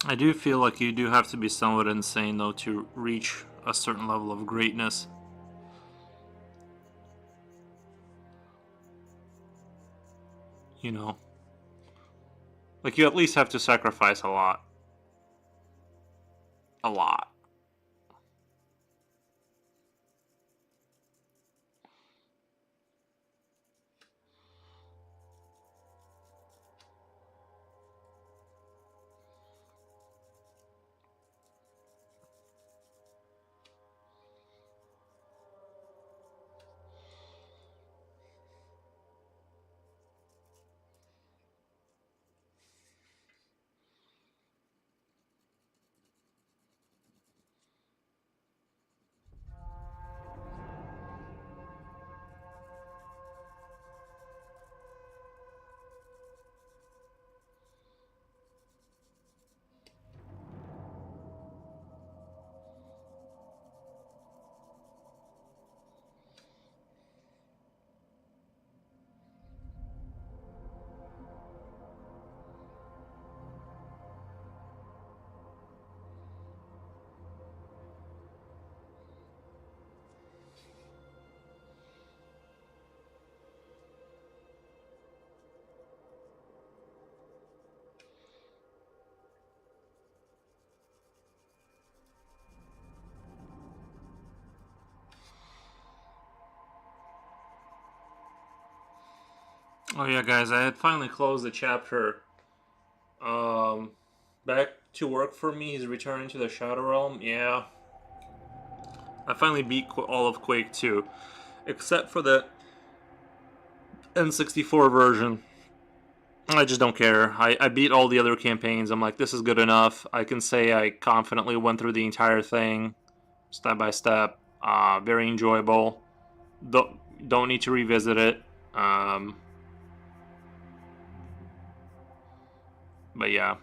I do feel like you do have to be somewhat insane though to reach a certain level of greatness. You know, like you at least have to sacrifice a lot, a lot. Oh yeah, guys, I had finally closed the chapter. Um, Back to work for me. He's returning to the Shadow Realm. Yeah, I finally beat all of Quake 2, except for the N64 version. I just don't care. I beat all the other campaigns. I'm like, this is good enough. I can say I confidently went through the entire thing, step by step. Very enjoyable. Don't need to revisit it. Um, but yeah,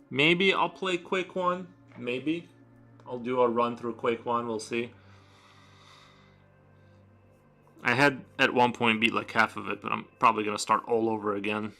maybe I'll play Quake 1. Maybe I'll do a run through Quake 1. We'll see. I had at one point beat like half of it, but I'm probably gonna start all over again.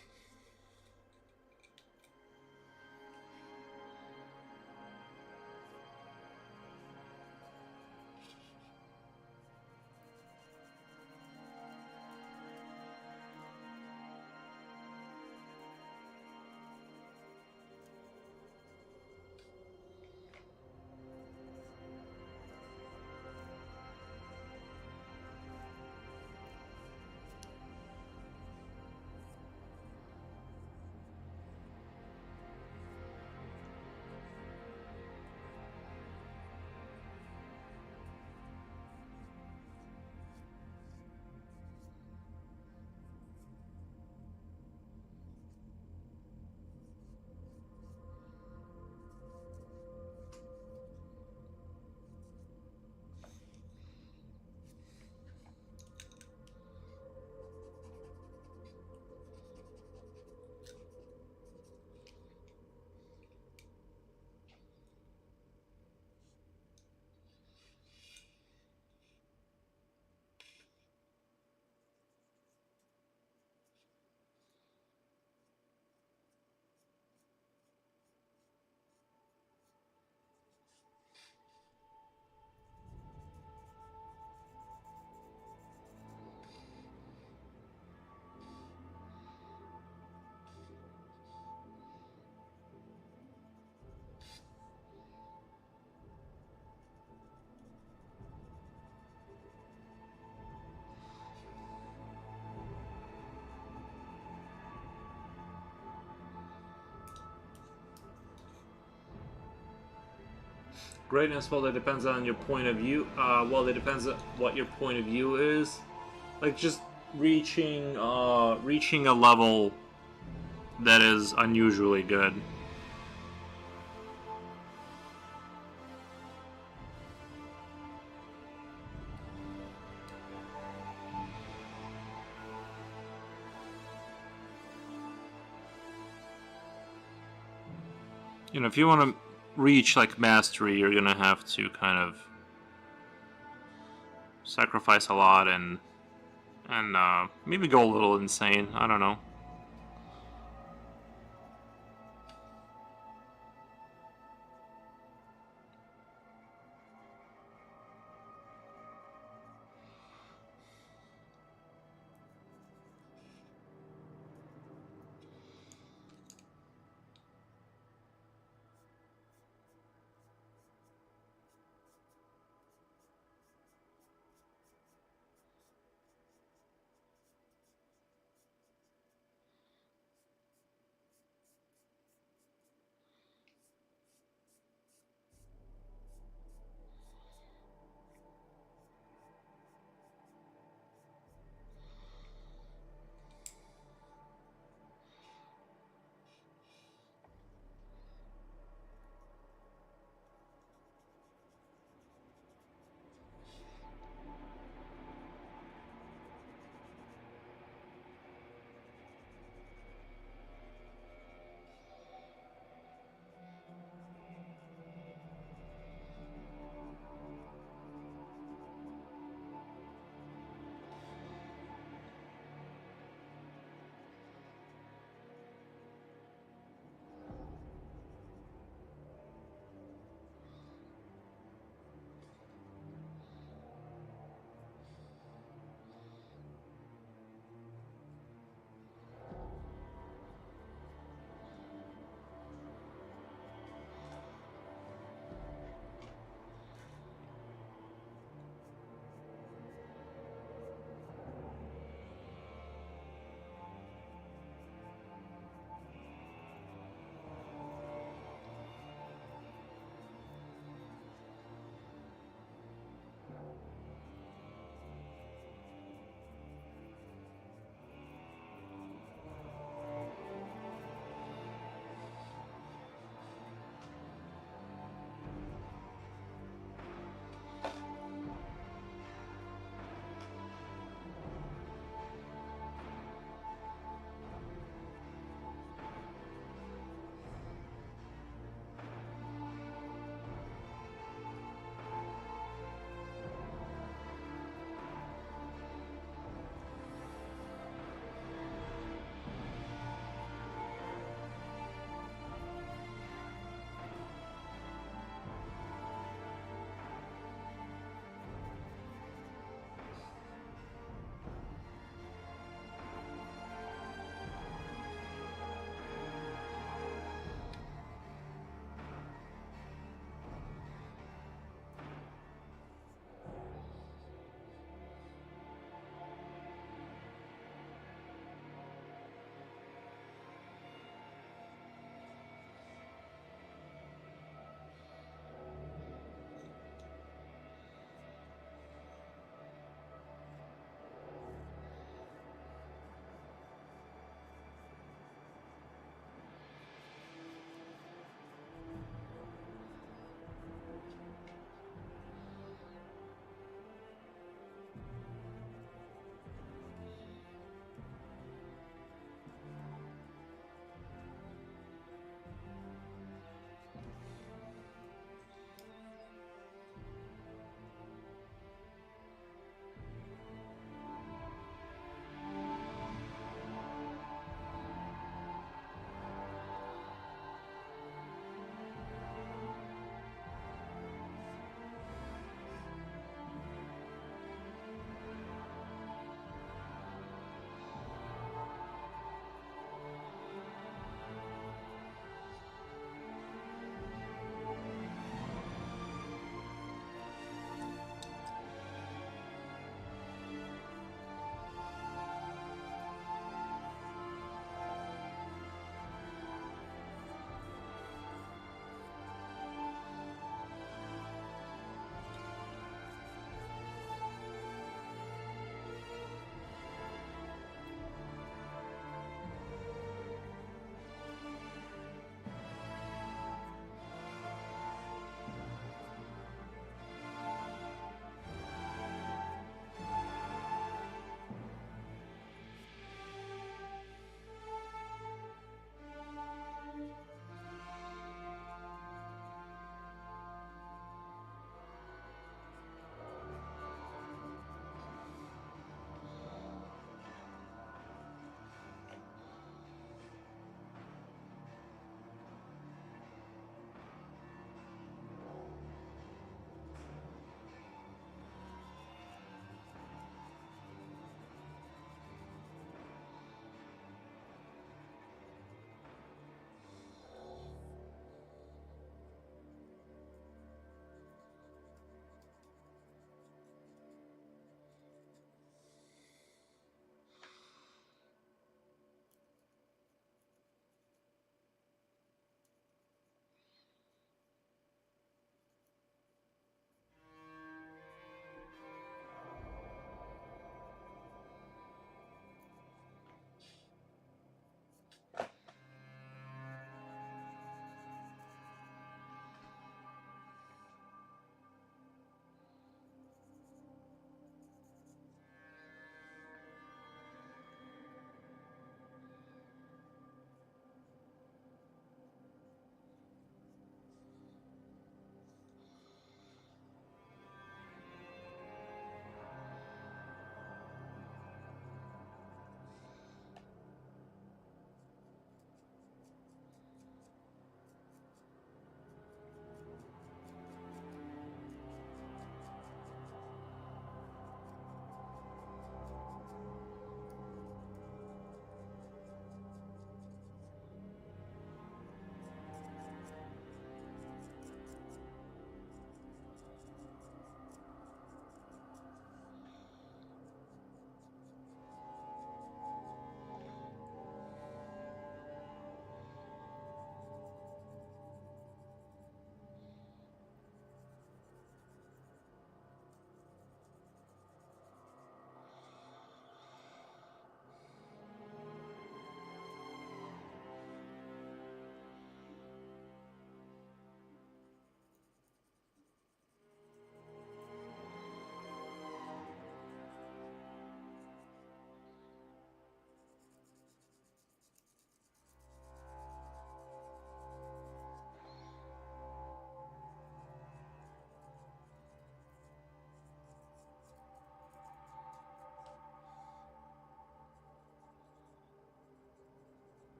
Greatness, well, it depends on your point of view. Well, it depends on what your point of view is. Like just reaching a level that is unusually good. You know, if you want to reach like mastery, you're gonna have to kind of sacrifice a lot and maybe go a little insane. I don't know.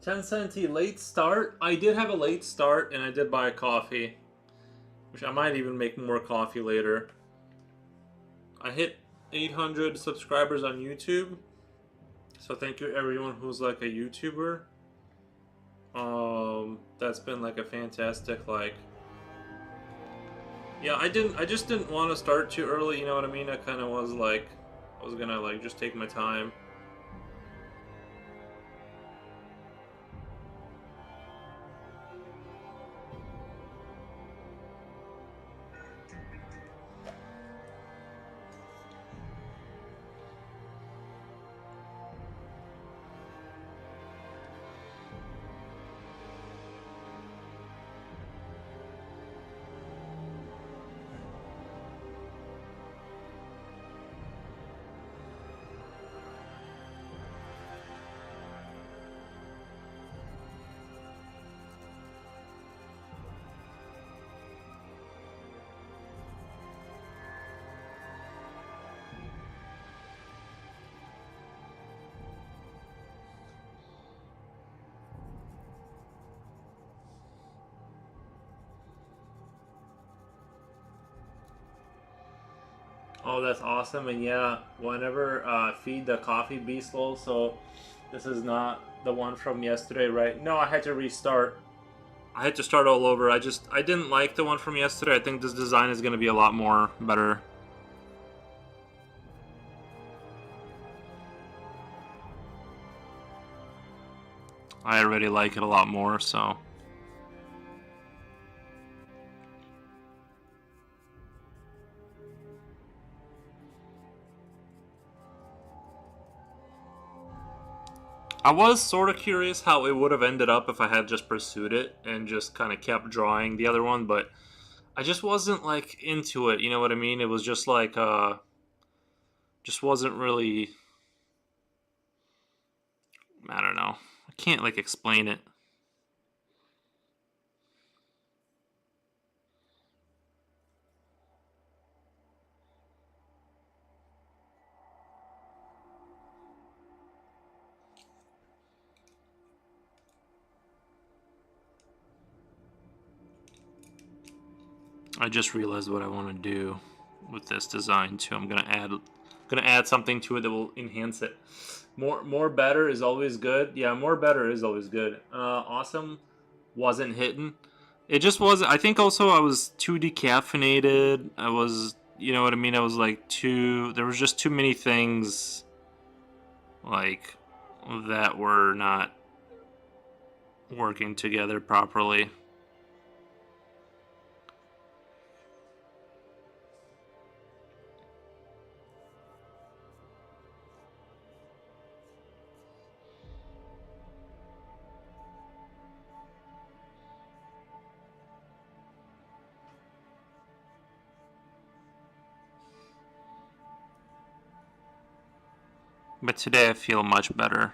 10 cent tea, late start. I did have a late start, and I did buy a coffee, which I might even make more coffee later. I hit 800 subscribers on YouTube, so thank you everyone who's like a YouTuber. That's been like a fantastic, like, yeah, I just didn't want to start too early, you know what I mean? I kind of was like, I was gonna like just take my time. Oh, that's awesome. And yeah, whenever feed the coffee be slow. So this is not the one from yesterday, right? No, I had to restart. I had to start all over. I didn't like the one from yesterday. I think this design is going to be a lot more better. I already like it a lot more, so. I was sort of curious how it would have ended up if I had just pursued it and just kind of kept drawing the other one, but I just wasn't like into it, you know what I mean? It was just like just wasn't really, I don't know. I can't like explain it. I just realized what I want to do with this design too. I'm gonna add something to it that will enhance it. More better is always good. Yeah, more better is always good. Awesome wasn't hitting. It just wasn't. I think also I was too decaffeinated. I was, you know what I mean. I was like too. There was just too many things like that were not working together properly. But today I feel much better.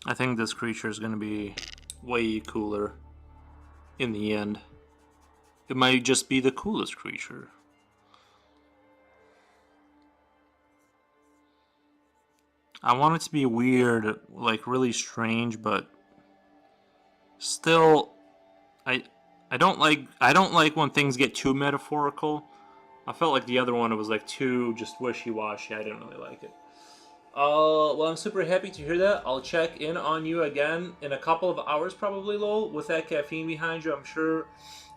I think this creature is going to be way cooler in the end. It might just be the coolest creature. I want it to be weird, like really strange, but still, I I don't like when things get too metaphorical. I felt like the other one, it was like too just wishy washy. I didn't really like it. Well, I'm super happy to hear that. I'll check in on you again in a couple of hours, probably, Lowell. With that caffeine behind you, I'm sure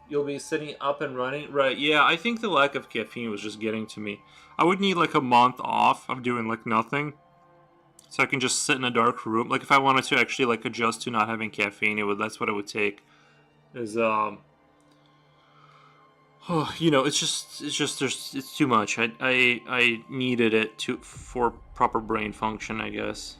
you'll be sitting up and running. Right, yeah, I think the lack of caffeine was just getting to me. I would need like a month off of doing like nothing. So I can just sit in a dark room. Like if I wanted to actually like adjust to not having caffeine, that's what it would take. Is it's too much. I needed it to for proper brain function, I guess.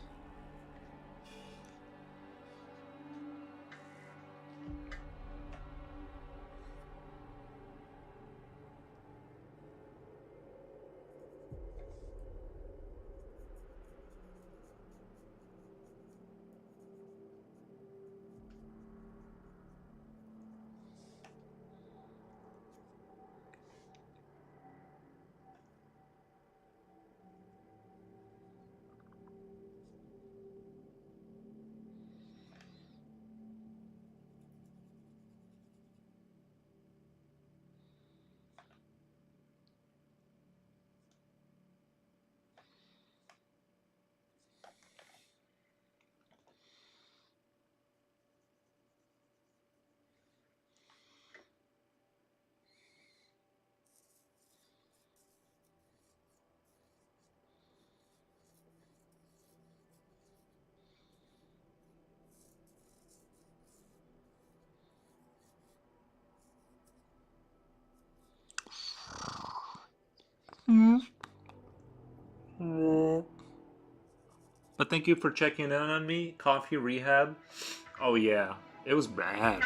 But thank you for checking in on me. Coffee rehab. Oh yeah, it was bad.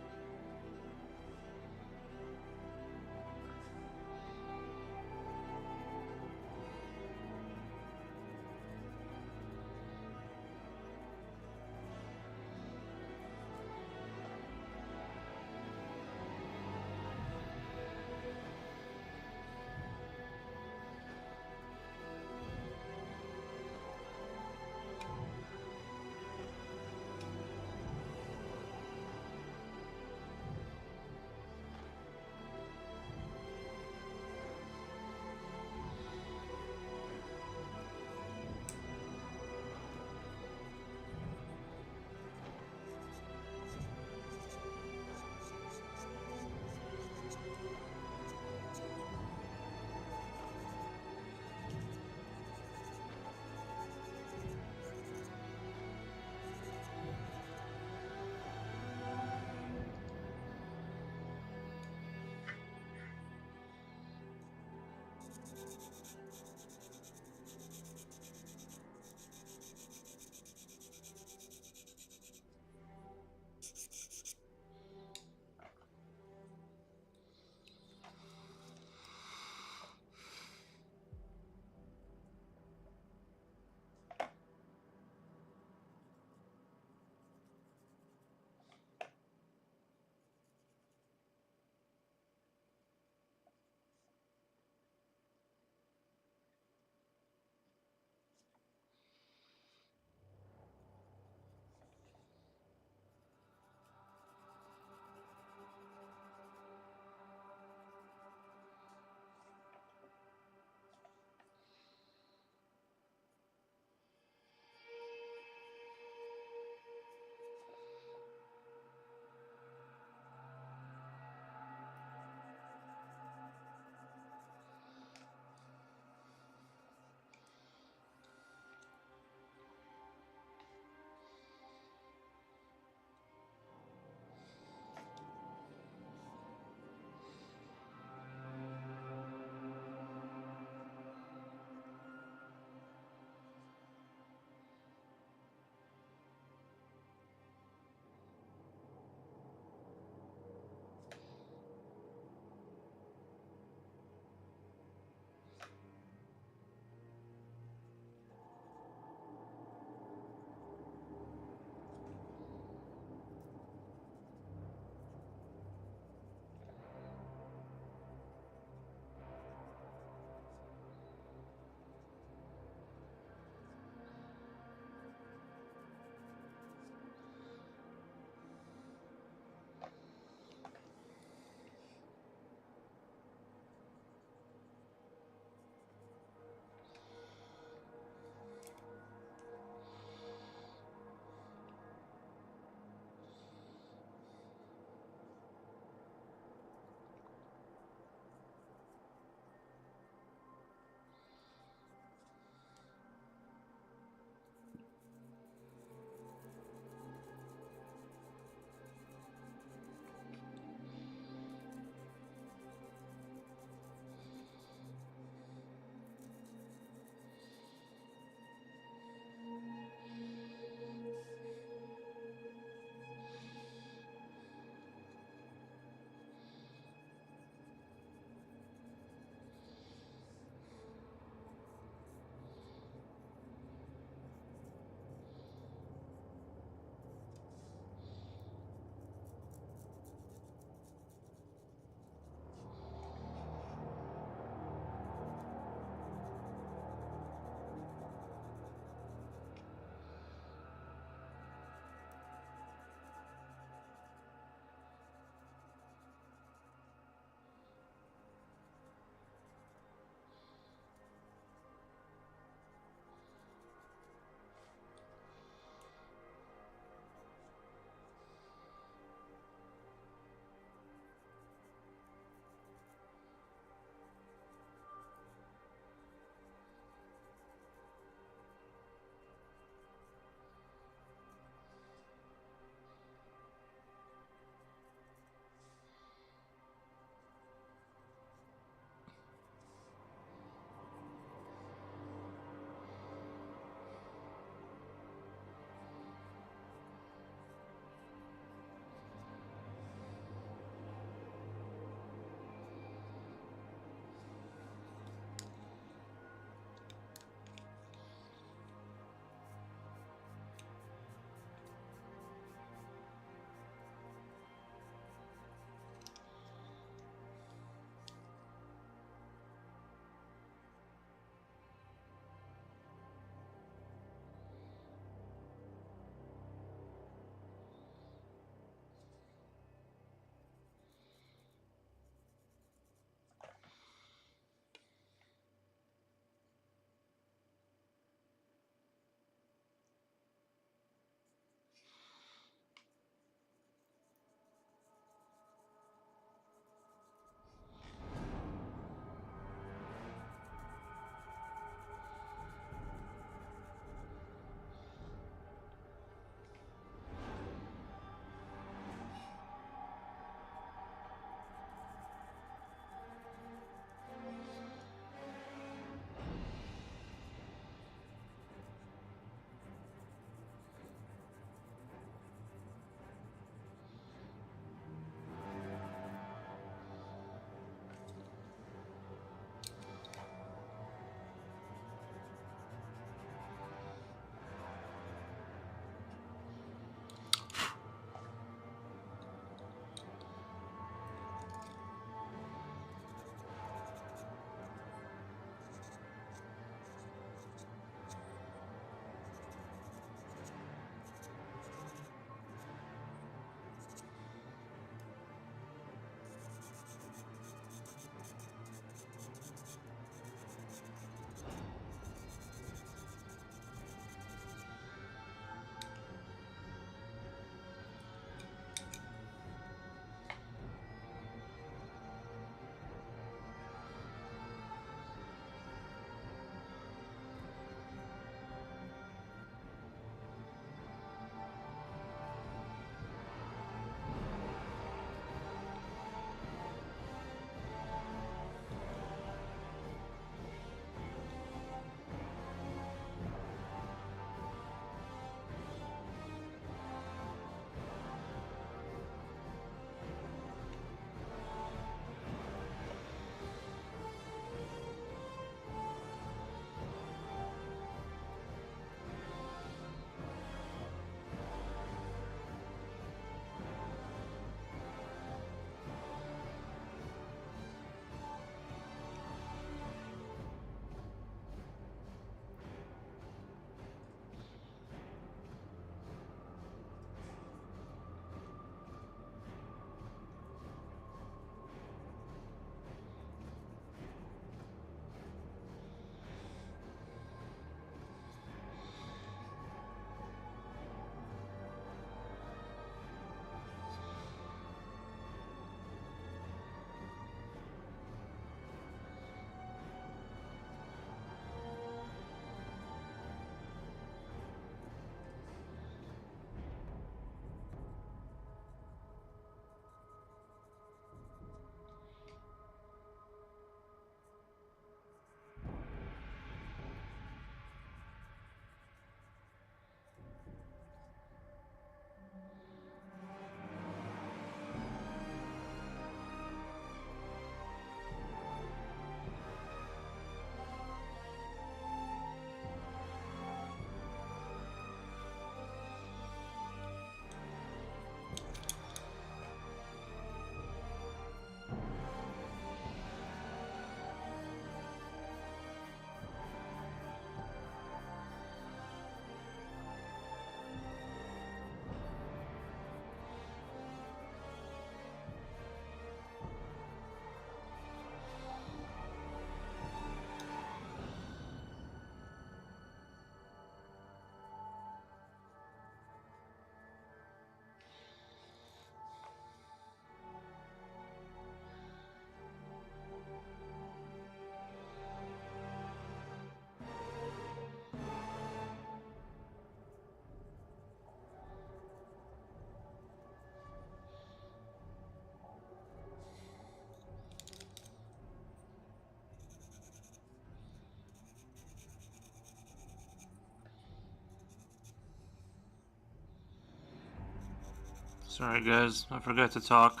Sorry guys, I forgot to talk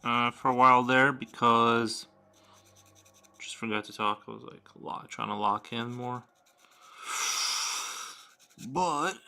for a while there because just forgot to talk. I was like trying to lock in more. But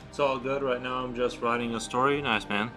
it's all good right now. I'm just writing a story. Nice, man.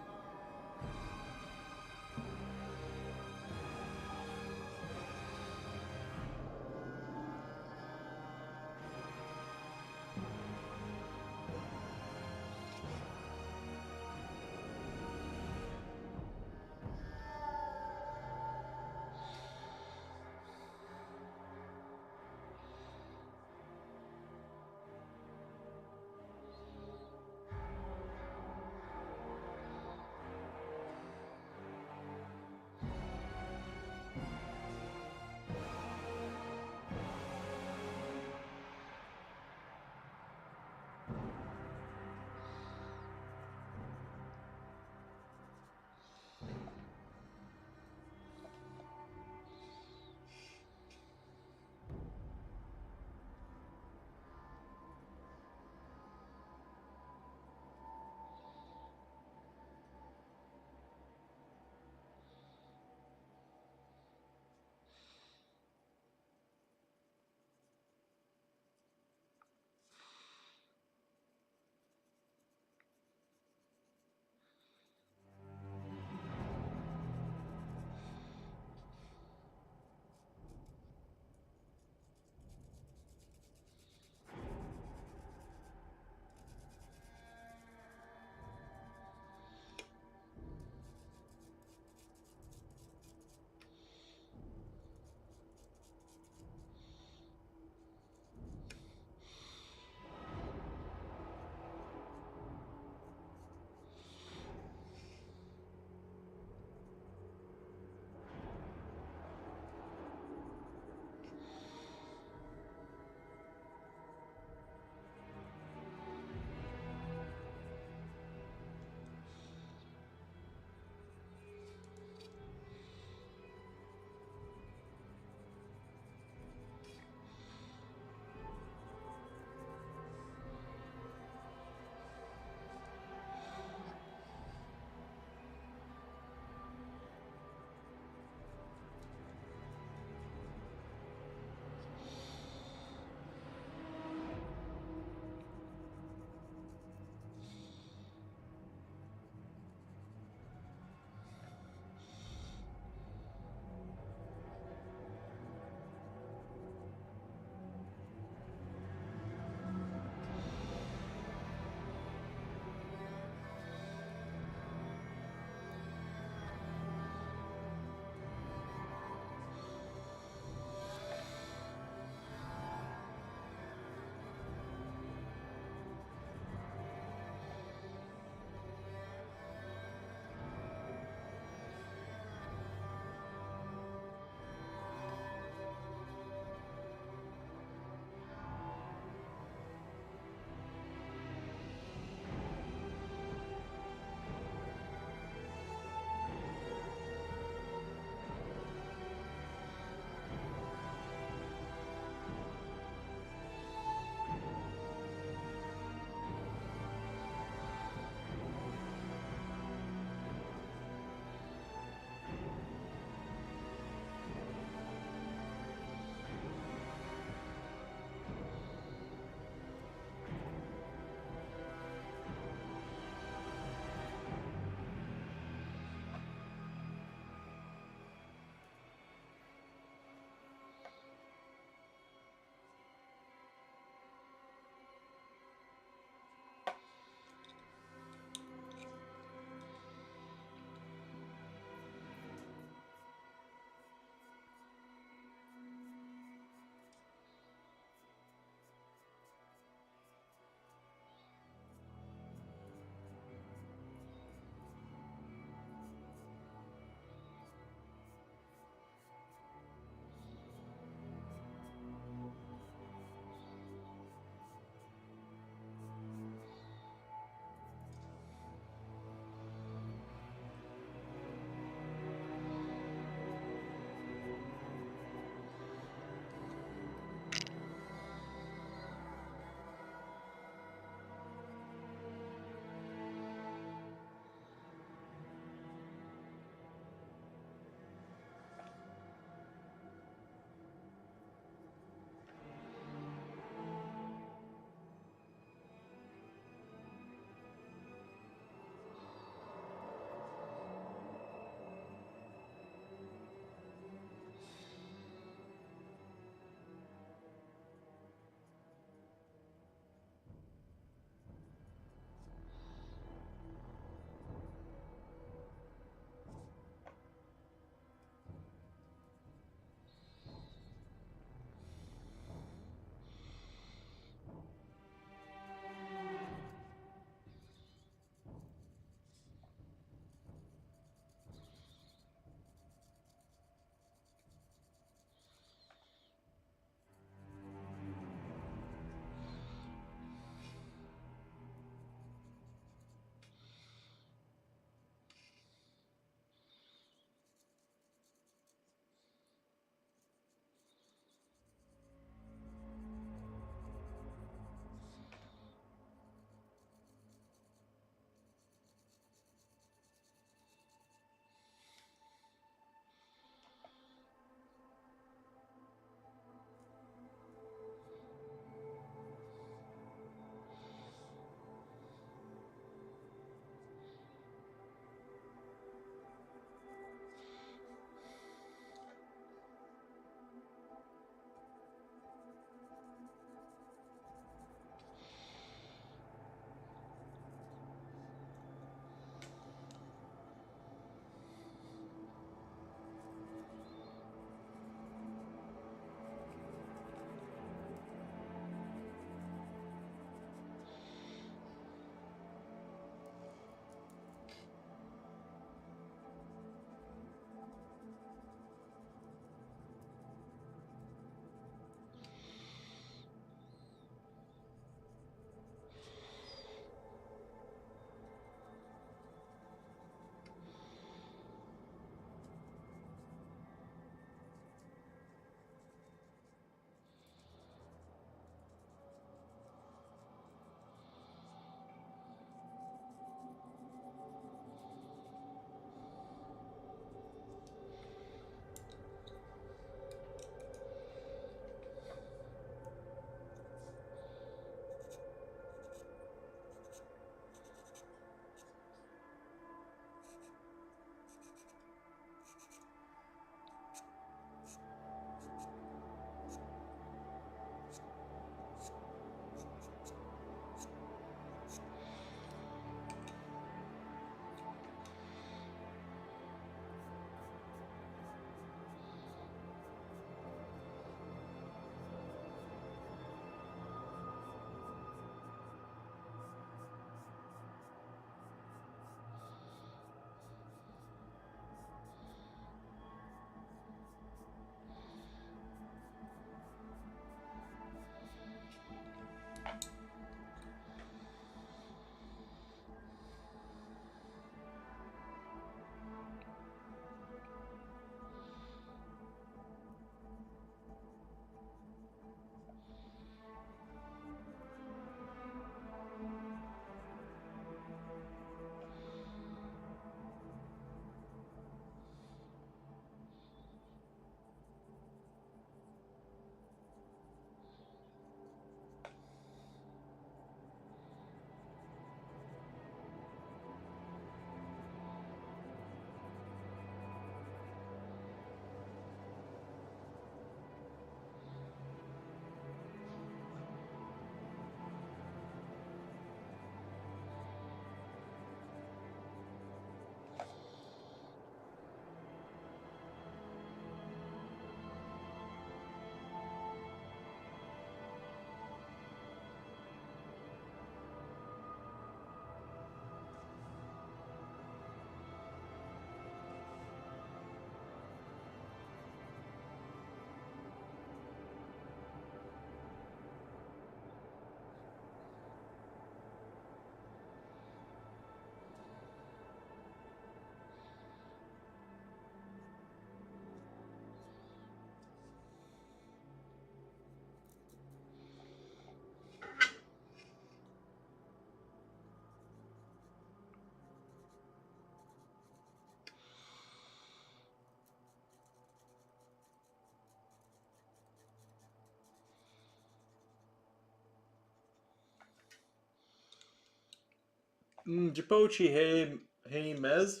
Japochi, hey, Mez.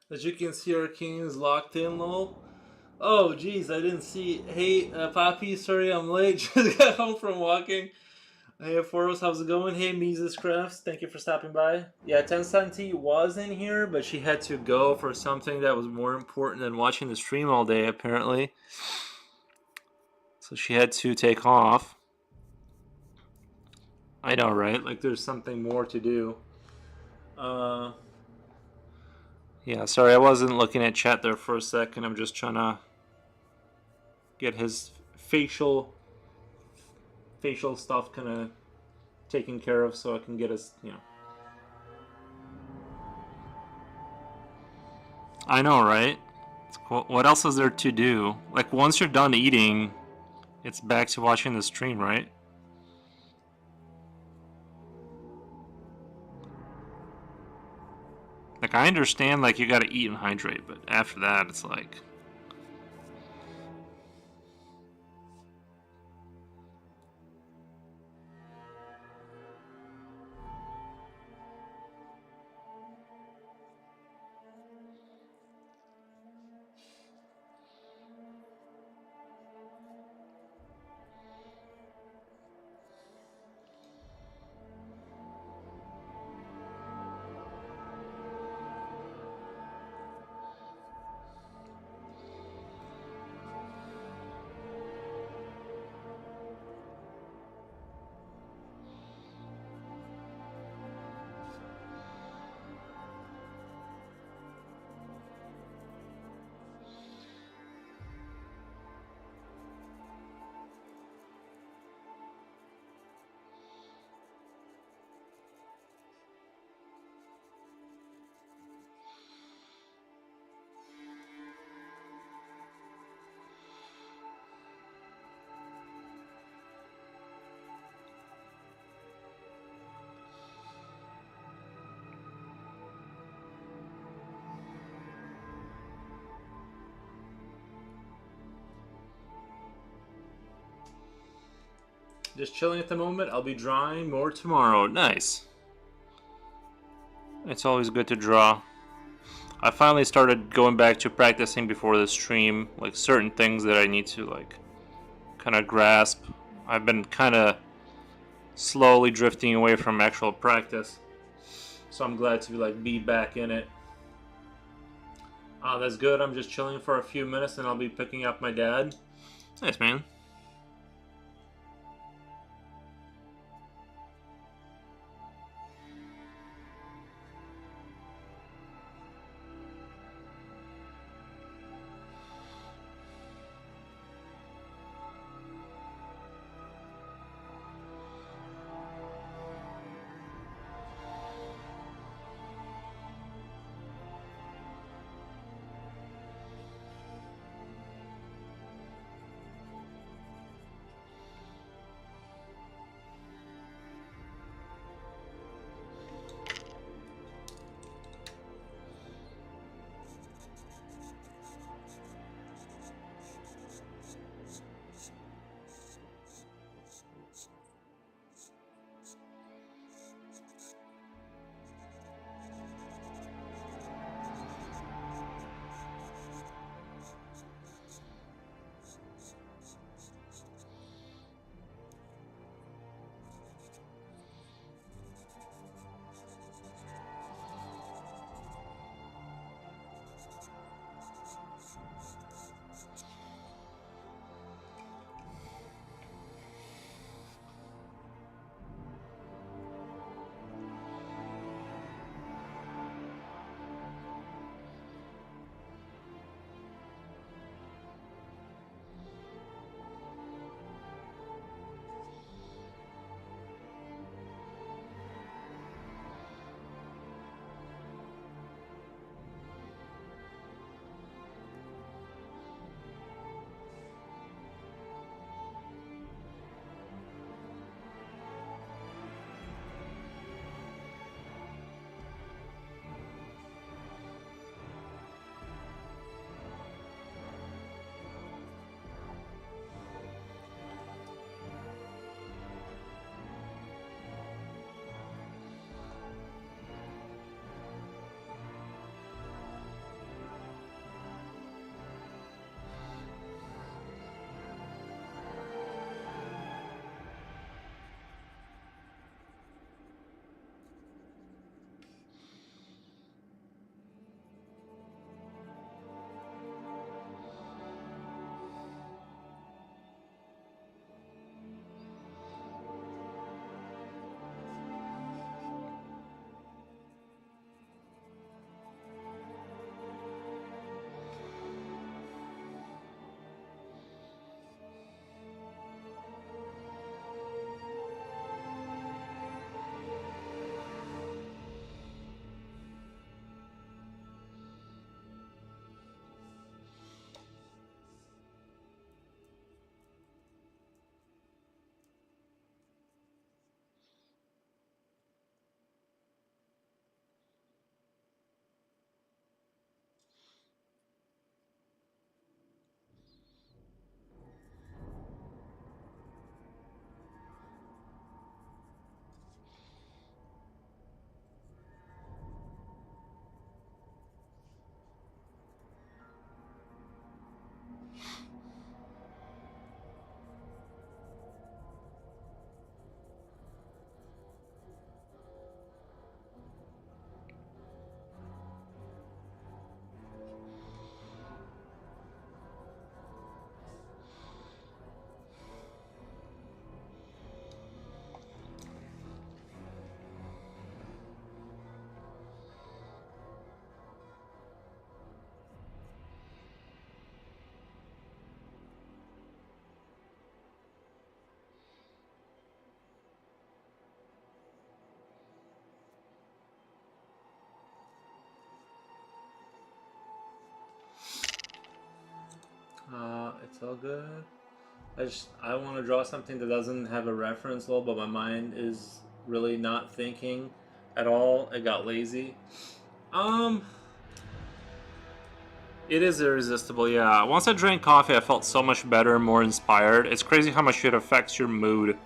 As you can see, our king is locked in, lol. Oh, geez, I didn't see. Hey, Poppy, sorry I'm late. Just got home from walking. Hey, Foros, how's it going? Hey, Mises Crafts, thank you for stopping by. Yeah, Tensanti was in here, but she had to go for something that was more important than watching the stream all day, apparently. So she had to take off. I know, right? Like, there's something more to do. Yeah, sorry, I wasn't looking at chat there for a second. I'm just trying to get his facial stuff kind of taken care of so I can get his, I know, right? What else is there to do? Like, once you're done eating, it's back to watching the stream, right? Like, I understand, like, you gotta eat and hydrate, but after that, it's like... Just chilling at the moment. I'll be drawing more tomorrow. Nice. It's always good to draw. I finally started going back to practicing before the stream, like certain things that I need to like kind of grasp. I've been kind of slowly drifting away from actual practice, so I'm glad to like be back in it. That's good. I'm just chilling for a few minutes and I'll be picking up my dad. Nice, man. It's all good. I want to draw something that doesn't have a reference low, but my mind is really not thinking at all. It got lazy. Um, it is irresistible, yeah. Once I drank coffee, I felt so much better, more inspired. It's crazy how much it affects your mood.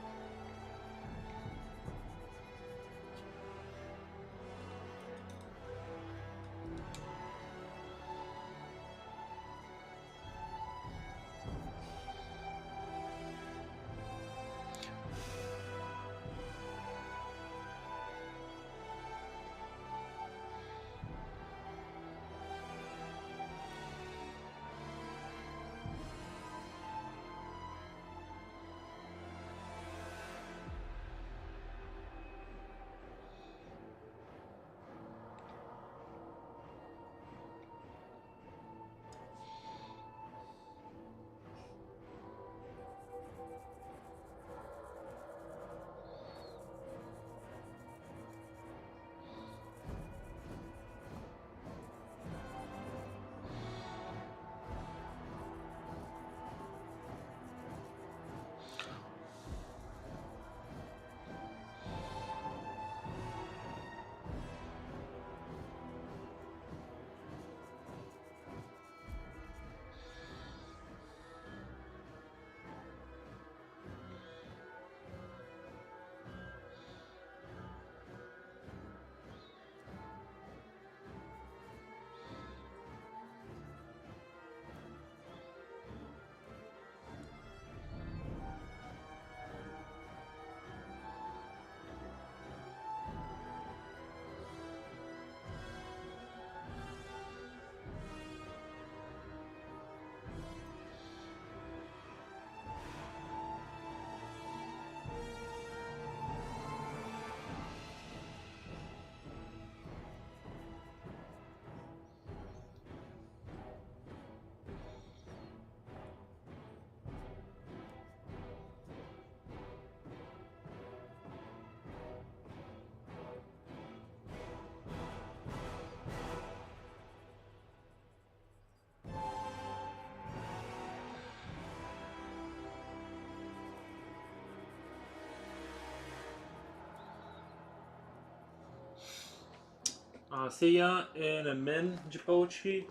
See ya in a min, Jipochi.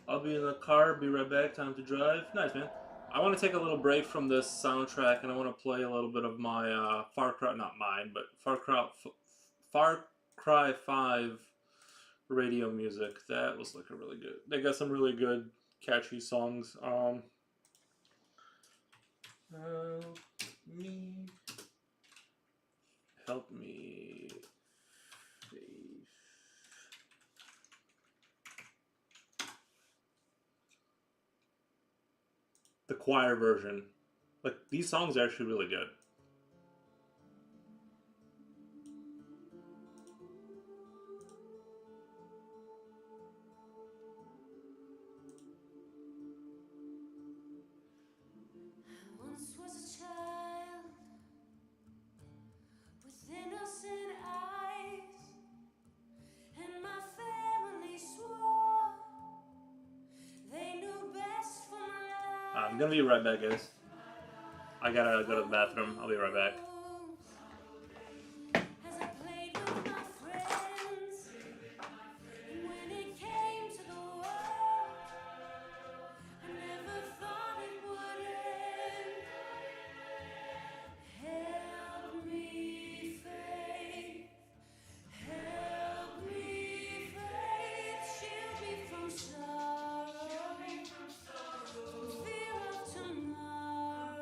I'll be in the car, be right back, time to drive. Nice, man. I want to take a little break from this soundtrack and I want to play a little bit of my Far Cry, not mine, but Far Cry 5 radio music. That was like a really good. They got some really good, catchy songs. Help me. Help me. Faith. The choir version. Like, these songs are actually really good. Once was a child with innocent eyes, and my family swore they knew best for my life. I'm gonna be right back, guys. I gotta go to the bathroom. I'll be right back. As I played with my friends, and when it came to the war, I never thought it would end. Help me, faith. Help me, faith. Shield me from sorrow, from fear of tomorrow.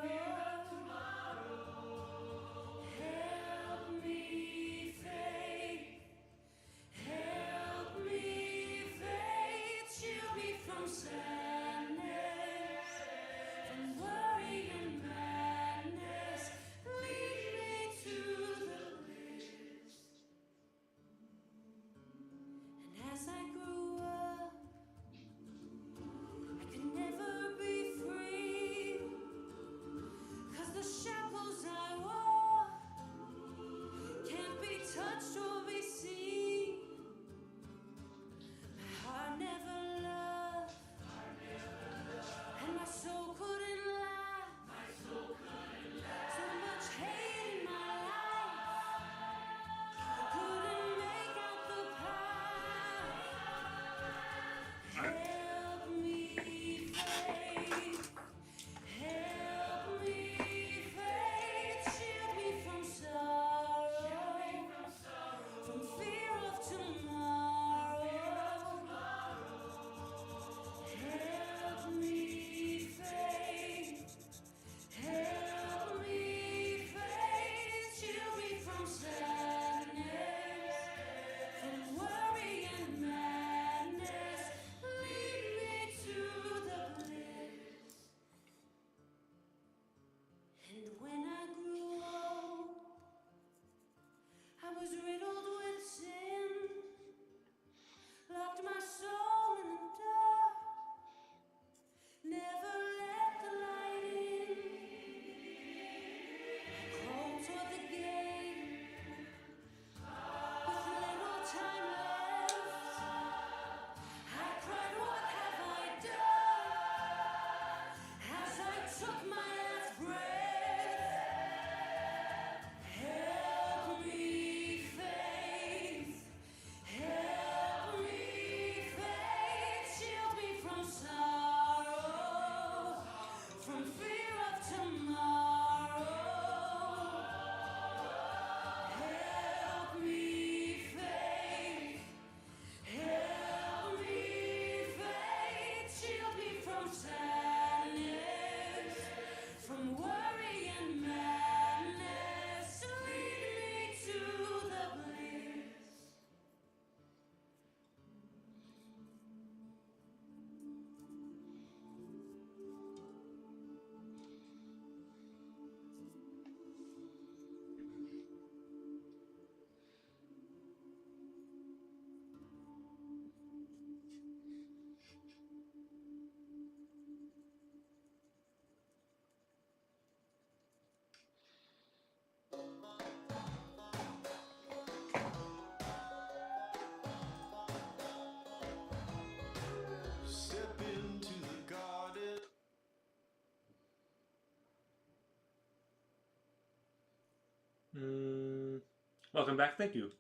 Welcome back. Thank you.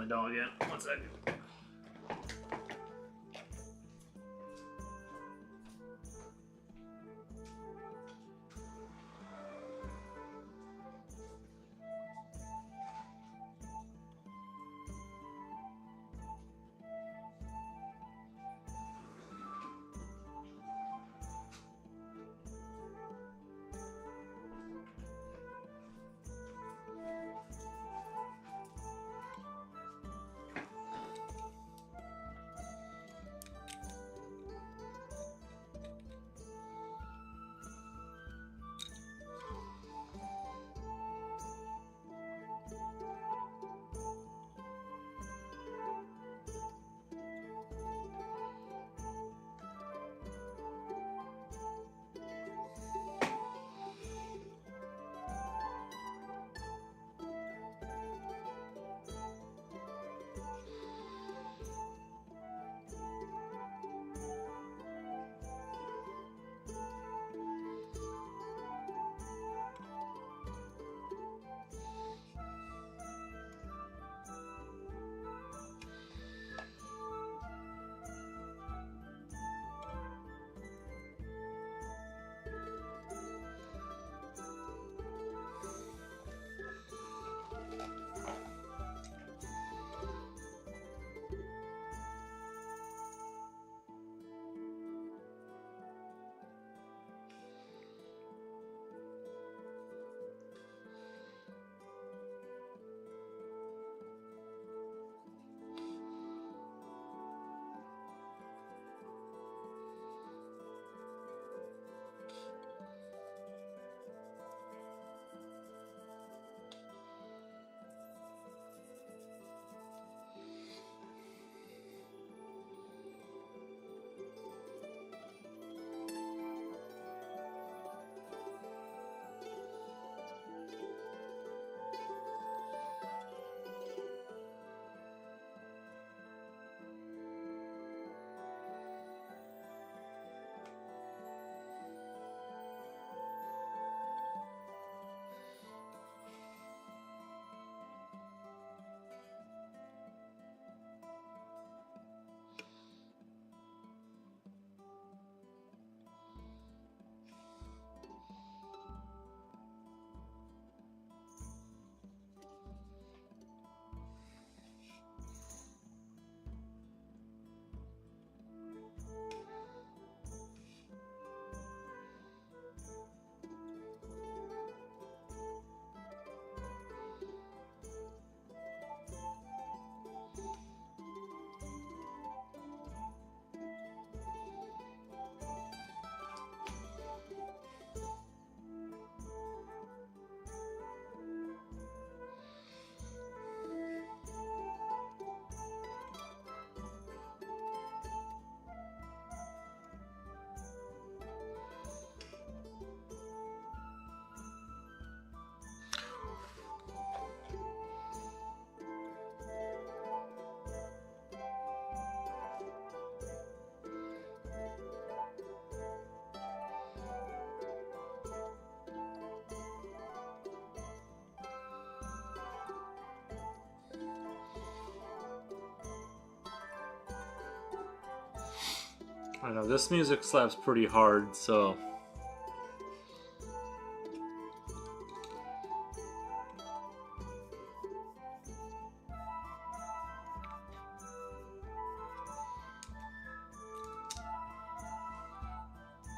dog yet. One second. I know this music slaps pretty hard, so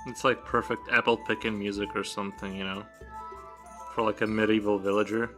it's like perfect apple picking music or something, you know, for like a medieval villager.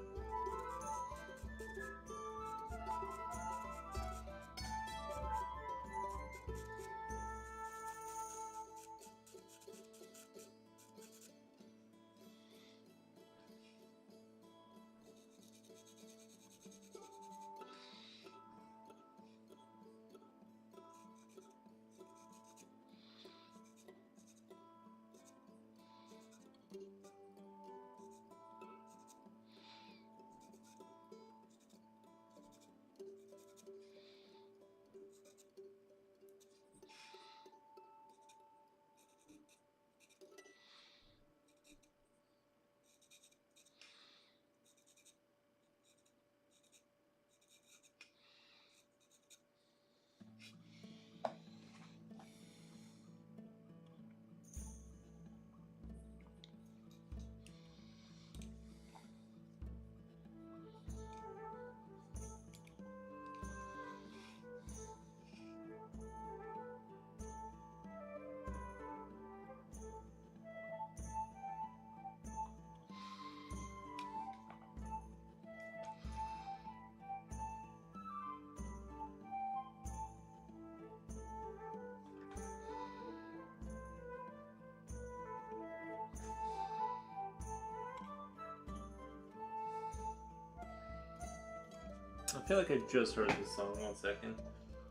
I feel like I just heard this song. 1 second.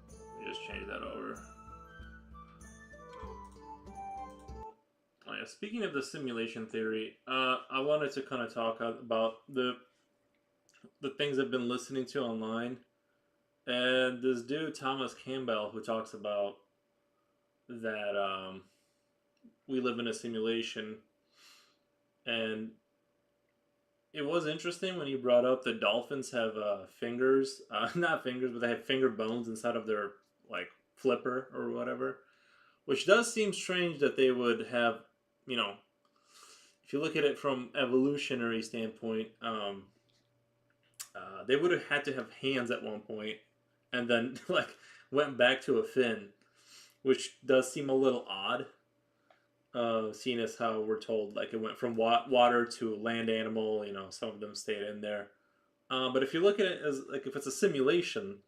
Let me just change that over. Oh yeah, speaking of the simulation theory, I wanted to kind of talk about the things I've been listening to online, and this dude Thomas Campbell who talks about that we live in a simulation, and it was interesting when you brought up that dolphins have fingers, not fingers, but they have finger bones inside of their like flipper or whatever, which does seem strange that they would have, you know, if you look at it from evolutionary standpoint, they would have had to have hands at one point, and then like went back to a fin, which does seem a little odd. Seeing as how we're told like it went from water to land animal, you know, some of them stayed in there. But if you look at it as like if it's a simulation,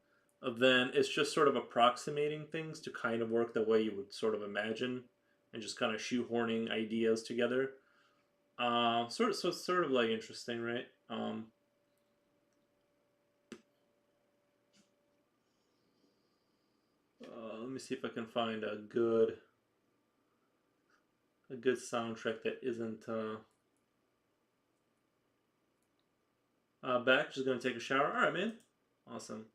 then it's just sort of approximating things to kind of work the way you would sort of imagine, and just kind of shoehorning ideas together. Sort of like interesting, right? Let me see if I can find a good soundtrack that isn't back. Just gonna take a shower. All right, man. Awesome.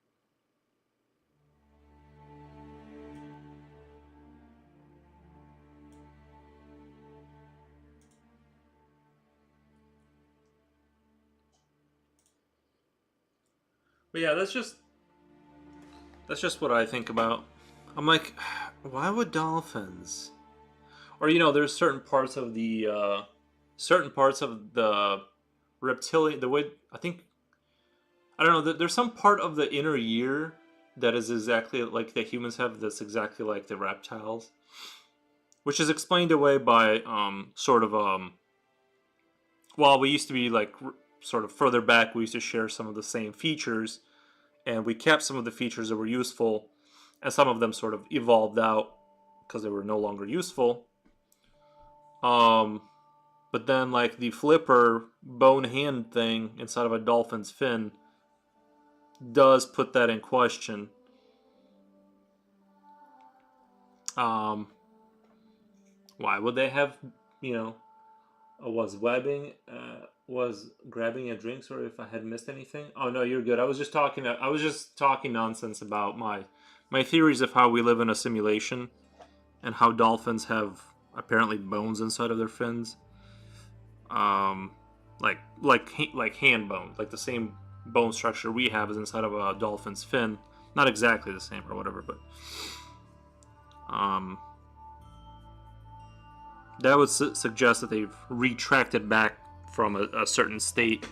But yeah, that's just what I think about. I'm like, why would dolphins? Or you know, there's certain parts of the reptilian. The way I think, I don't know. There's some part of the inner ear that is exactly like that humans have. That's exactly like the reptiles, which is explained away by well, we used to be like sort of further back. We used to share some of the same features, and we kept some of the features that were useful, and some of them sort of evolved out because they were no longer useful. But then like the flipper bone hand thing inside of a dolphin's fin does put that in question. Why would they have, you know, was webbing, was grabbing at drinks, or if I had missed anything? Oh no, you're good. I was just talking nonsense about my theories of how we live in a simulation, and how dolphins have apparently bones inside of their fins. Like hand bone, like the same bone structure we have is inside of a dolphin's fin. Not exactly the same or whatever, but that would suggest that they've retracted back from a certain state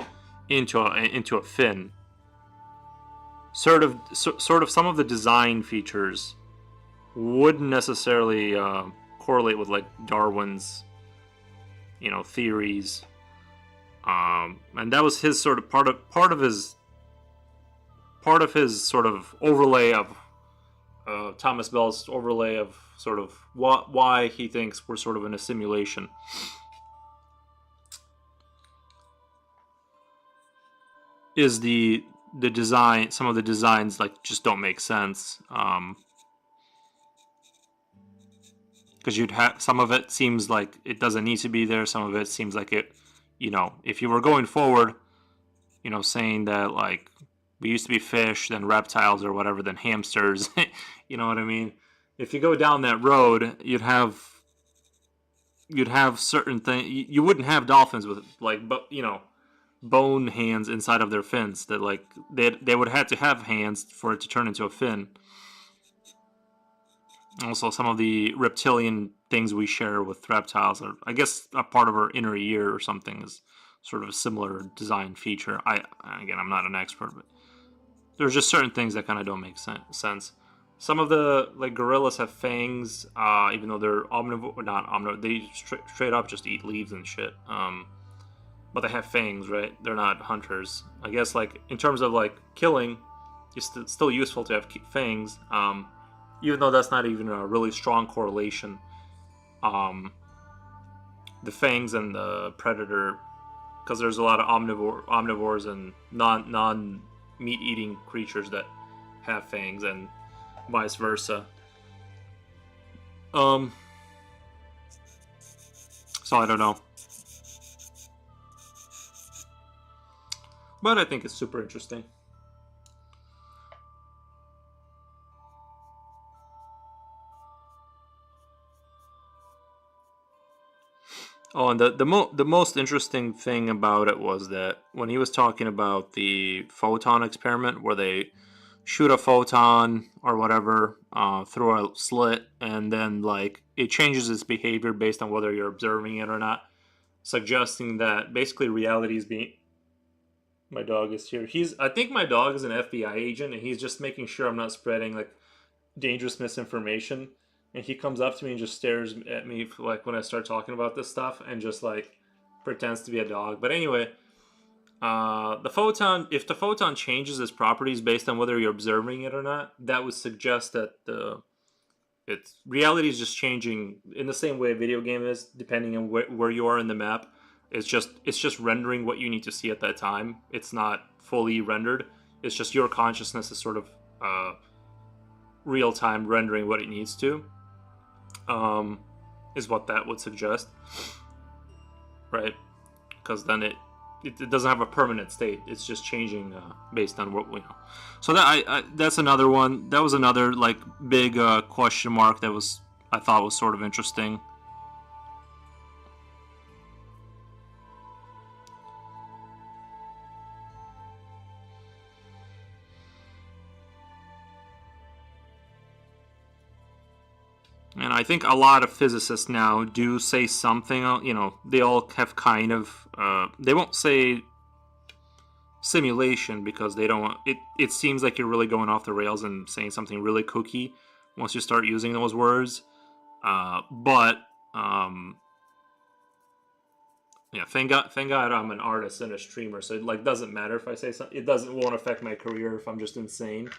into a fin. Sort of some of the design features wouldn't necessarily correlate with like Darwin's, you know, theories, and that was his sort of part of his sort of overlay of Thomas Bell's overlay of sort of why he thinks we're sort of in a simulation. Is the design, some of the designs like just don't make sense. Because you'd have some of it seems like it doesn't need to be there. Some of it seems like it, you know, if you were going forward, you know, saying that like we used to be fish, then reptiles or whatever, then hamsters. You know what I mean? If you go down that road, you'd have certain things. You wouldn't have dolphins with like, you know, bone hands inside of their fins. That like they would have to have hands for it to turn into a fin. Also, some of the reptilian things we share with reptiles are, I guess, a part of our inner ear or something is sort of a similar design feature. I'm not an expert, but there's just certain things that kind of don't make sense. Some of the like gorillas have fangs, even though they're omnivore, not omnivore. They straight up just eat leaves and shit. But they have fangs, right? They're not hunters. I guess like in terms of like killing, it's still useful to have fangs. Even though that's not even a really strong correlation. The fangs and the predator, because there's a lot of omnivores and non meat-eating creatures that have fangs, and vice versa. Um, so I don't know, but I think it's super interesting. Oh, and the most interesting thing about it was that when he was talking about the photon experiment, where they shoot a photon or whatever through a slit, and then like it changes its behavior based on whether you're observing it or not, suggesting that basically reality is being. My dog is here. I think my dog is an FBI agent, and he's just making sure I'm not spreading like dangerous misinformation. And he comes up to me and just stares at me like when I start talking about this stuff, and just like pretends to be a dog. But anyway, the photon, if the photon changes its properties based on whether you're observing it or not, that would suggest that the it's reality is just changing in the same way a video game is, depending on where you are in the map. It's just rendering what you need to see at that time. It's not fully rendered. It's just your consciousness is sort of real time rendering what it needs to. Is what that would suggest, right? Because then it doesn't have a permanent state. It's just changing based on what we know. So that's another one. That was another like big question mark that was I thought was sort of interesting. And I think a lot of physicists now do say something. They all have kind of. They won't say simulation because they don't. It seems like you're really going off the rails and saying something really kooky once you start using those words. But yeah, thank God I'm an artist and a streamer, so it like doesn't matter if I say something. Won't affect my career if I'm just insane.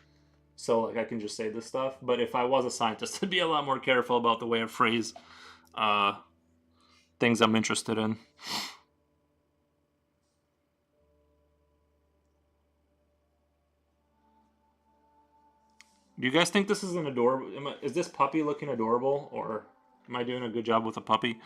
So like I can just say this stuff. But if I was a scientist, I'd be a lot more careful about the way I phrase uh, things I'm interested in. Do you guys think this is an adorable? Is this puppy looking adorable, or am I doing a good job with a puppy?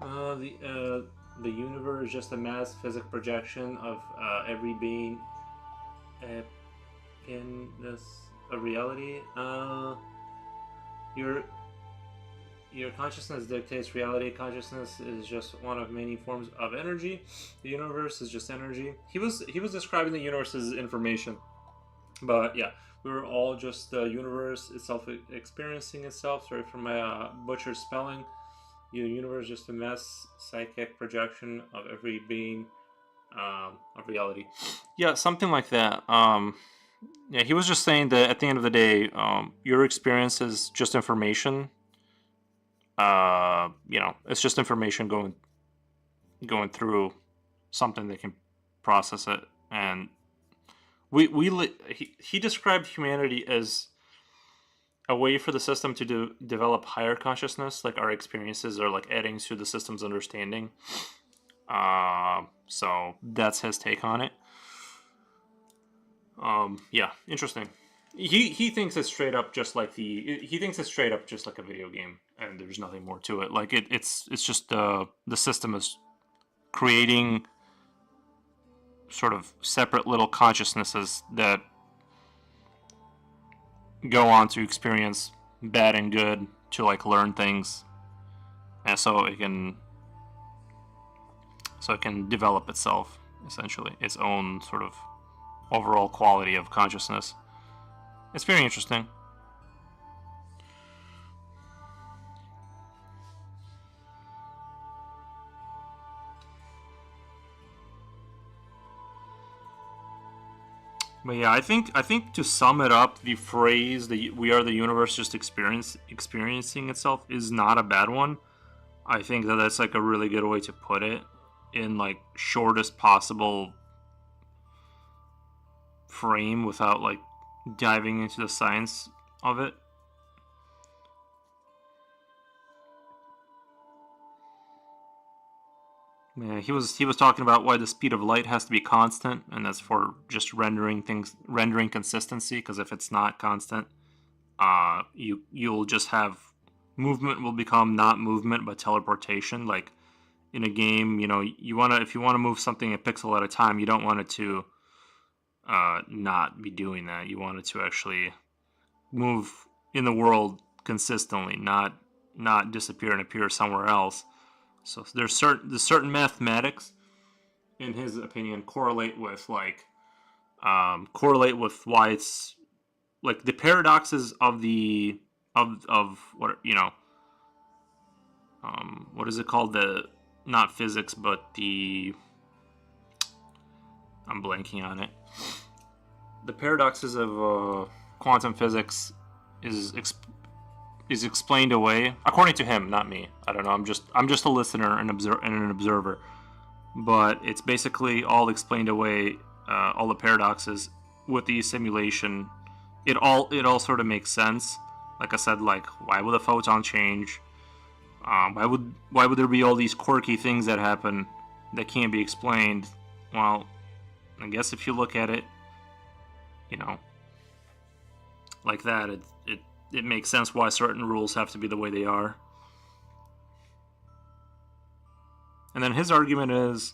The universe is just a mass physics projection of every being in this a reality. Your your consciousness dictates reality. Consciousness is just one of many forms of energy. The universe is just energy. He was describing the universe as information, but yeah, we were all just the universe itself experiencing itself. Sorry for my butcher spelling. The universe is just a mass psychic projection of every being of reality. Yeah, something like that. Yeah, he was just saying that at the end of the day, your experience is just information. It's just information going through something that can process it. And he described humanity as a way for the system to develop higher consciousness, like our experiences are like adding to the system's understanding. So that's his take on it. Yeah, interesting. He thinks it's straight up just like he thinks it's straight up just like a video game, and there's nothing more to it. Like it's just the system is creating sort of separate little consciousnesses that go on to experience bad and good to like learn things, and so it can develop itself essentially its own sort of overall quality of consciousness. It's very interesting. But yeah, I think to sum it up, the phrase that we are the universe just experiencing itself is not a bad one. I think that that's like a really good way to put it in like shortest possible frame without like diving into the science of it. Yeah, he was talking about why the speed of light has to be constant, and that's for just rendering consistency. Because if it's not constant, you'll just have movement will become not movement but teleportation. Like in a game, if you wanna move something a pixel at a time, you don't want it to not be doing that. You want it to actually move in the world consistently, not disappear and appear somewhere else. So there's certain mathematics, in his opinion, correlate with why it's like the paradoxes of the of what is it called, the not physics but the I'm blanking on it, the paradoxes of quantum physics is is explained away according to him, not me. I don't know. I'm just a listener and an observer. But it's basically all explained away. All the paradoxes with the simulation. It all sort of makes sense. Like I said, like why would a photon change? Why would there be all these quirky things that happen that can't be explained? Well, I guess if you look at it, you know, like that, it makes sense why certain rules have to be the way they are. And then his argument is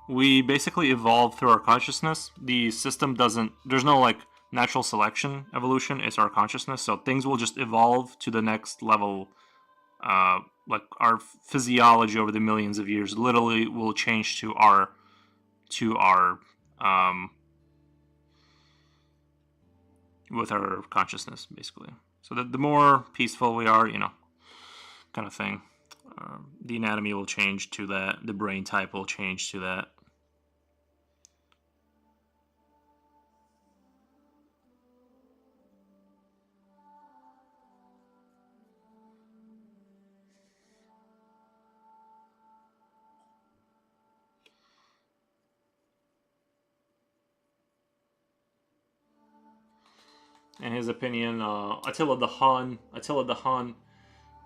we basically evolve through our consciousness. The system doesn't, there's no like natural selection evolution, it's our consciousness. So things will just evolve to the next level. Like our physiology over the millions of years literally will change to our with our consciousness, basically. So the more peaceful we are, kind of thing. The anatomy will change to that. The brain type will change to that. In his opinion, Attila the Hun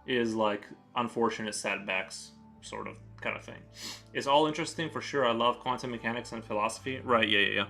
is like unfortunate setbacks, sort of kind of thing. It's all interesting for sure. I love quantum mechanics and philosophy. Right? Yeah, yeah, yeah.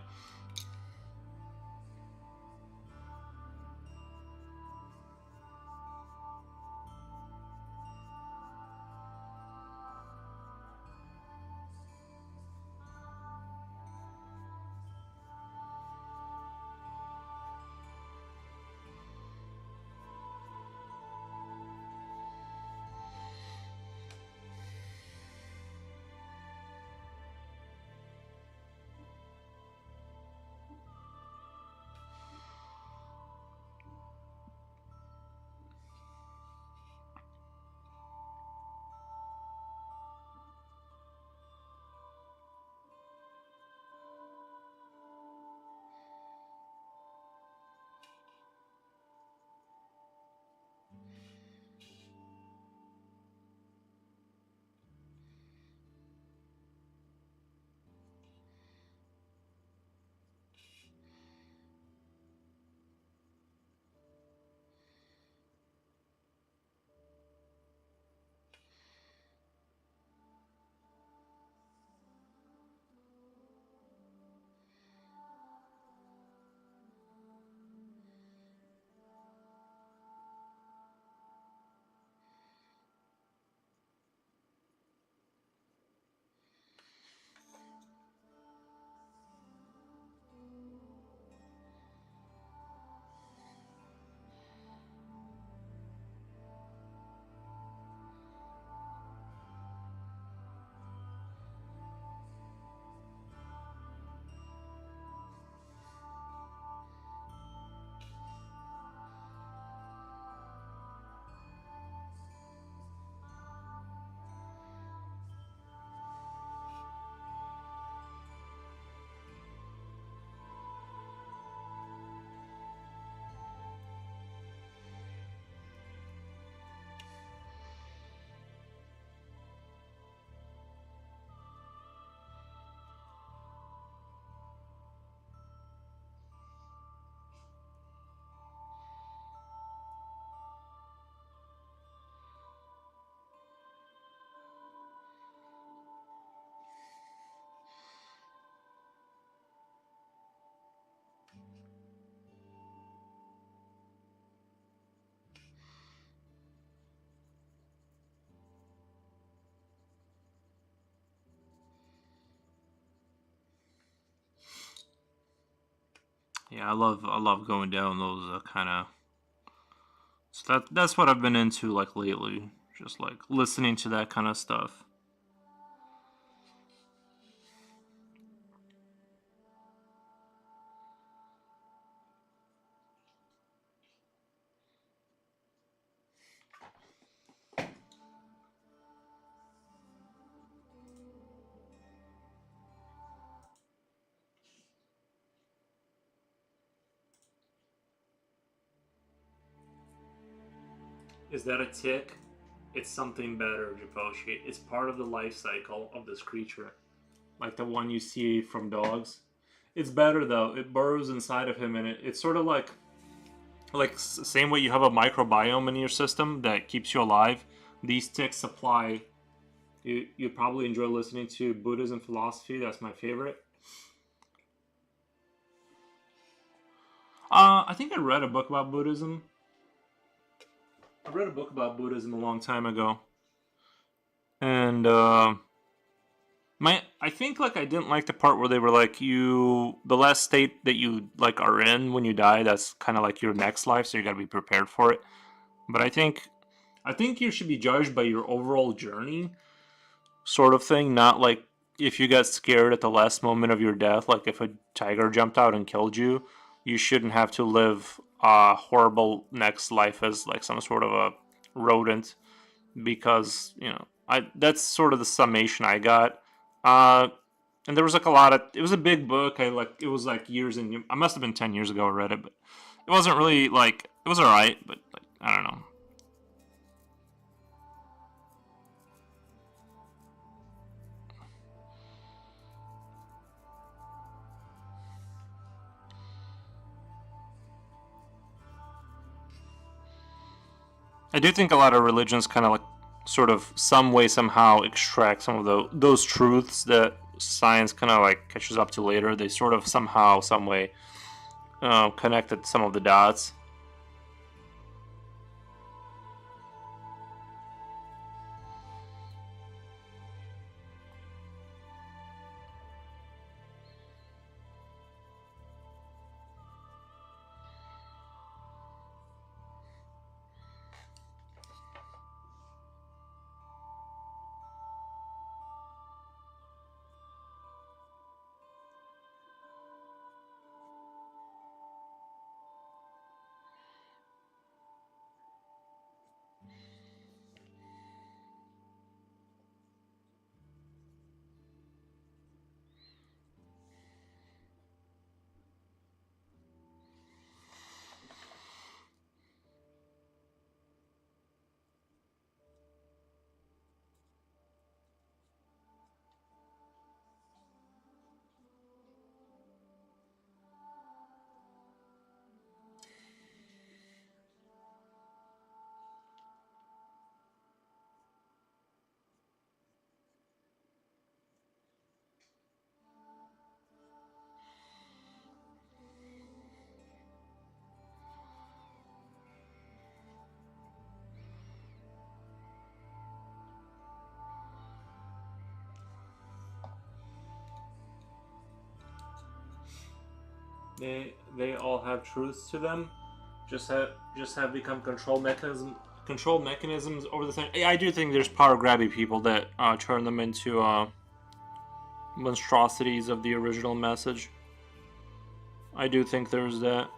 Yeah, I love going down those kind of. So that's what I've been into like lately, just like listening to that kind of stuff. Is that a tick? It's something better, Japoshi. It's part of the life cycle of this creature, like the one you see from dogs. It's better though. It burrows inside of him, and it's sort of like same way you have a microbiome in your system that keeps you alive. These ticks supply. You probably enjoy listening to Buddhism philosophy. That's my favorite. I think I read a book about Buddhism. I read a book about Buddhism a long time ago, and I think like I didn't like the part where they were like the last state that you like are in when you die. That's kind of like your next life, so you got to be prepared for it. But I think you should be judged by your overall journey, sort of thing. Not like if you got scared at the last moment of your death, like if a tiger jumped out and killed you, you shouldn't have to live a horrible next life as like some sort of a rodent because I that's sort of the summation I got. Uh, and there was like a lot of it was a big book. It was like years and I must have been 10 years ago I read it, but it wasn't really like it was all right, but like, I don't know. I do think a lot of religions kind of like sort of some way somehow extract some of those truths that science kind of like catches up to later. They sort of somehow some way connected some of the dots. They all have truths to them. Just have become control mechanisms over the time. Yeah, I do think there's power grabby people that turn them into monstrosities of the original message. I do think there's that.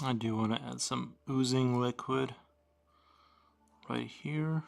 I do want to add some oozing liquid right here.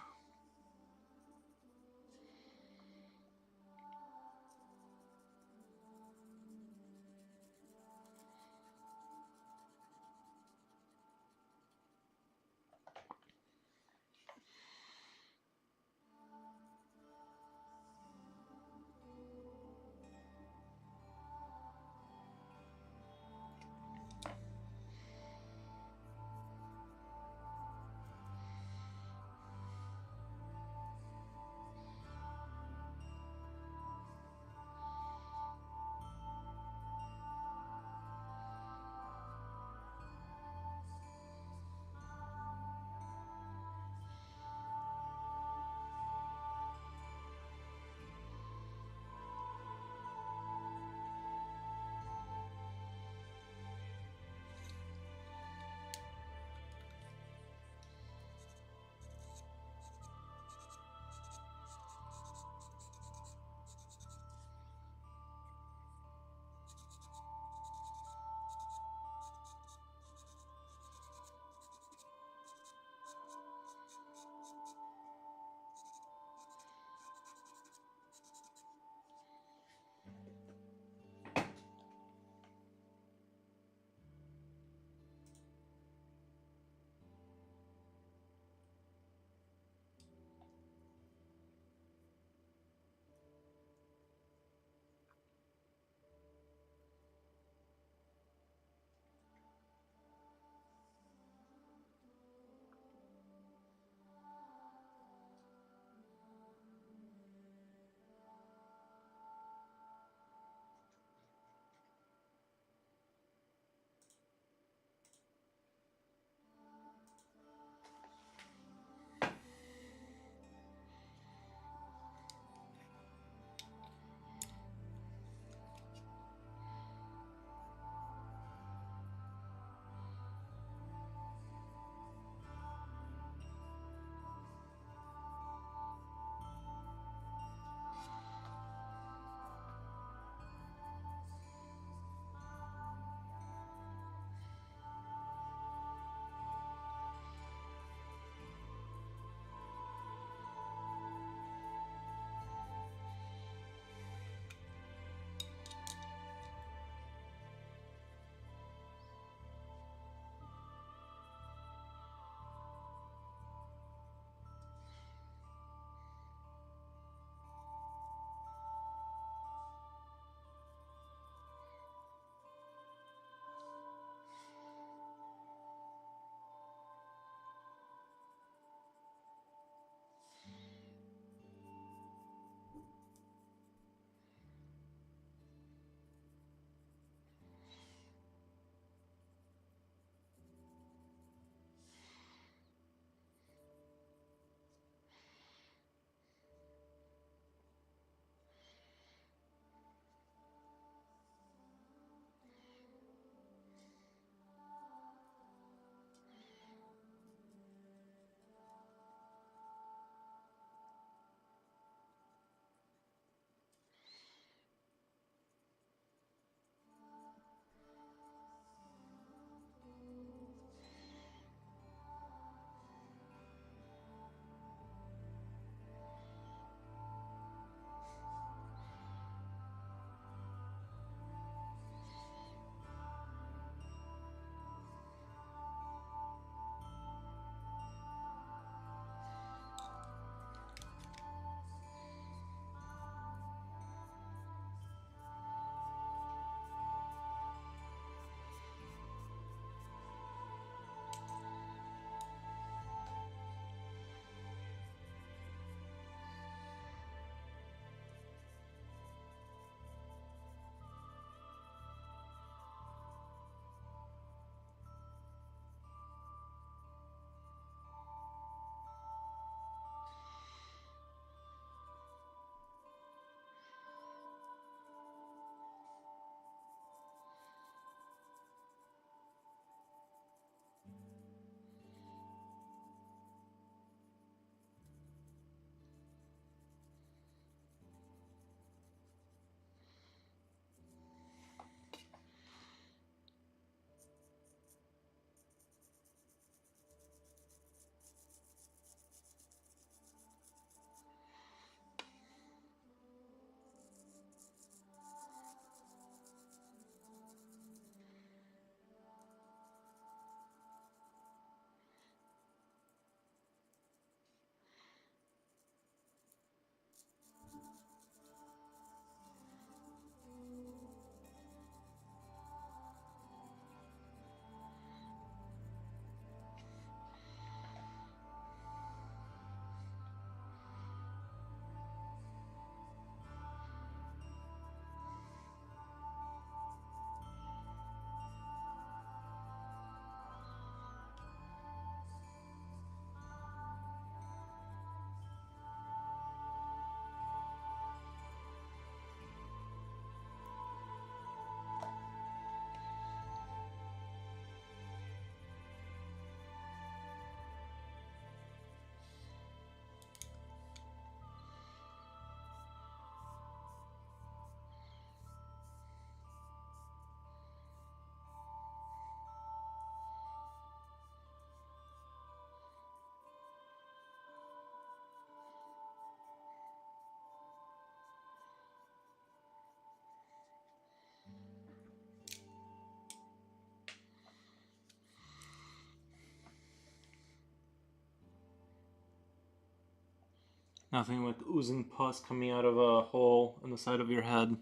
Nothing like oozing pus coming out of a hole in the side of your head.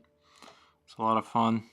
It's a lot of fun.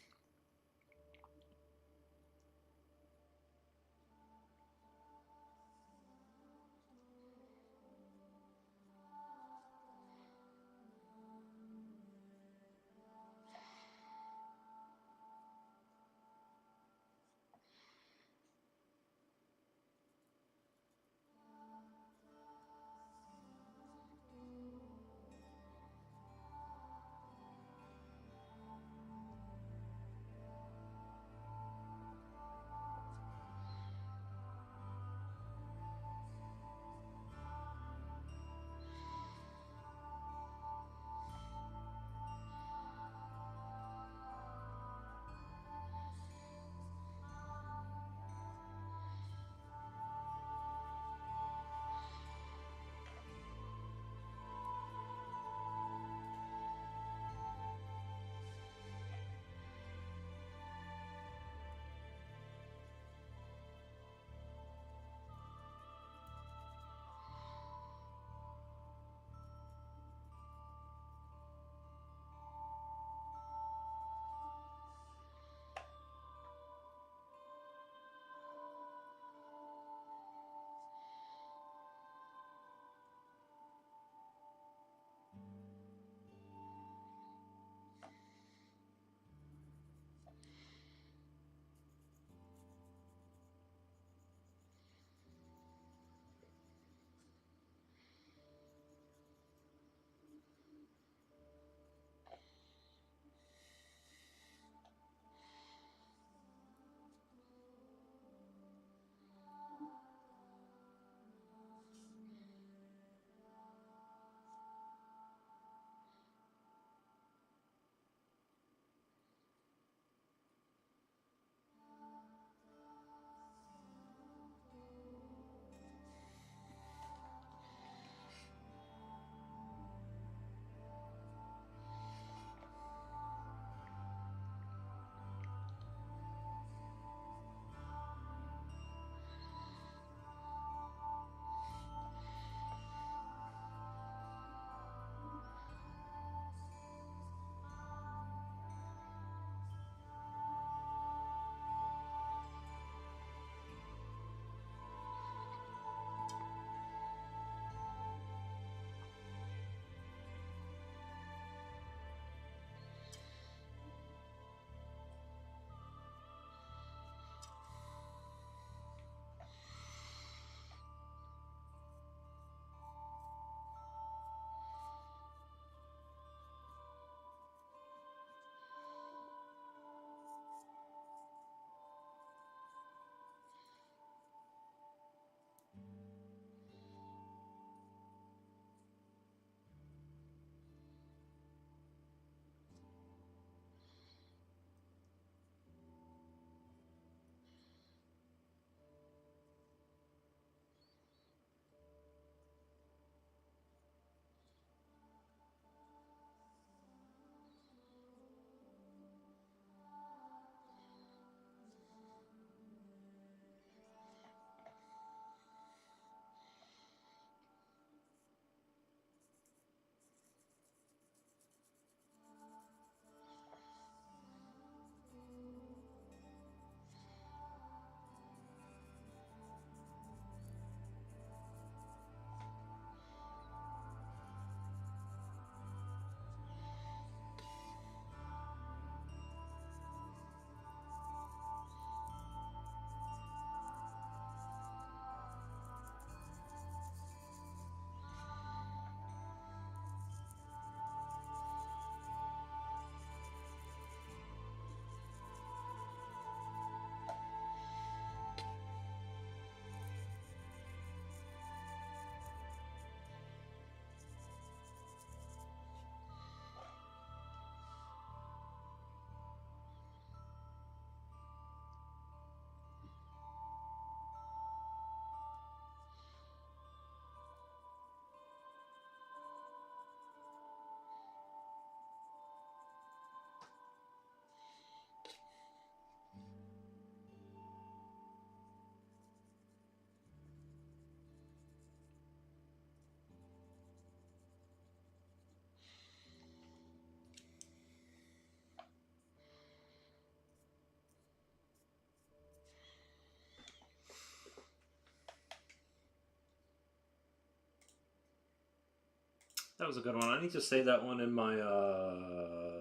That was a good one. I need to save that one in my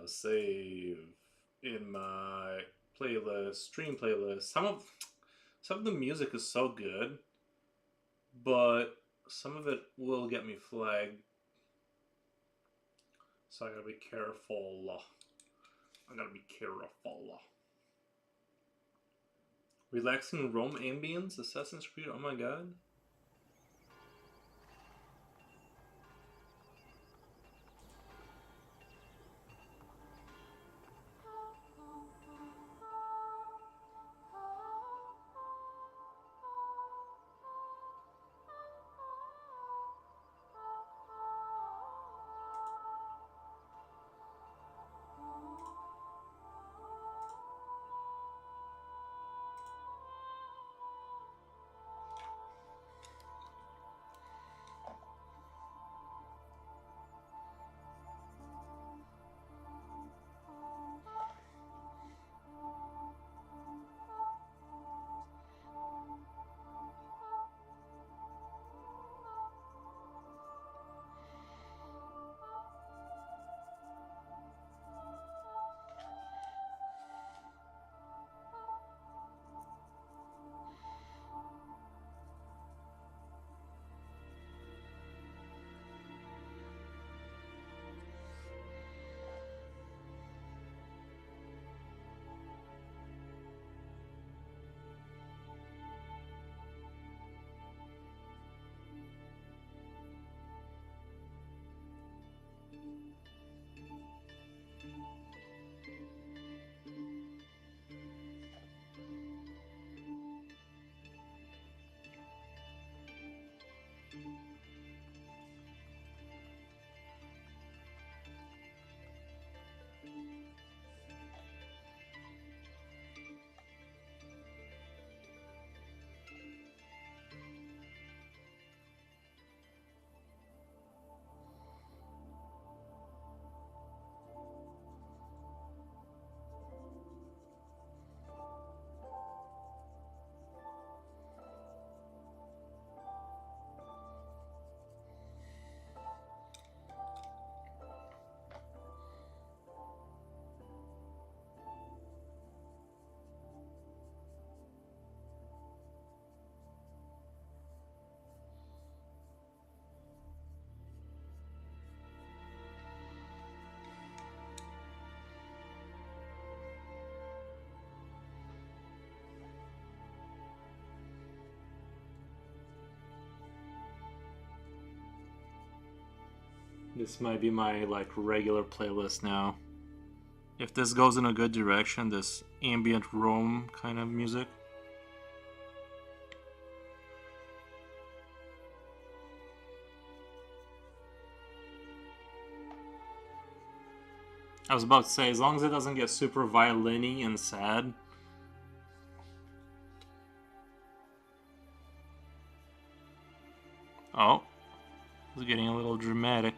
save in my playlist, stream playlist. Some of the music is so good, but some of it will get me flagged. So I gotta be careful. I gotta be careful. Relaxing Rome ambience, Assassin's Creed. Oh my god. This might be my like regular playlist now. If this goes in a good direction, this ambient Rome kind of music. I was about to say, as long as it doesn't get super violin-y and sad. Oh, it's getting a little dramatic.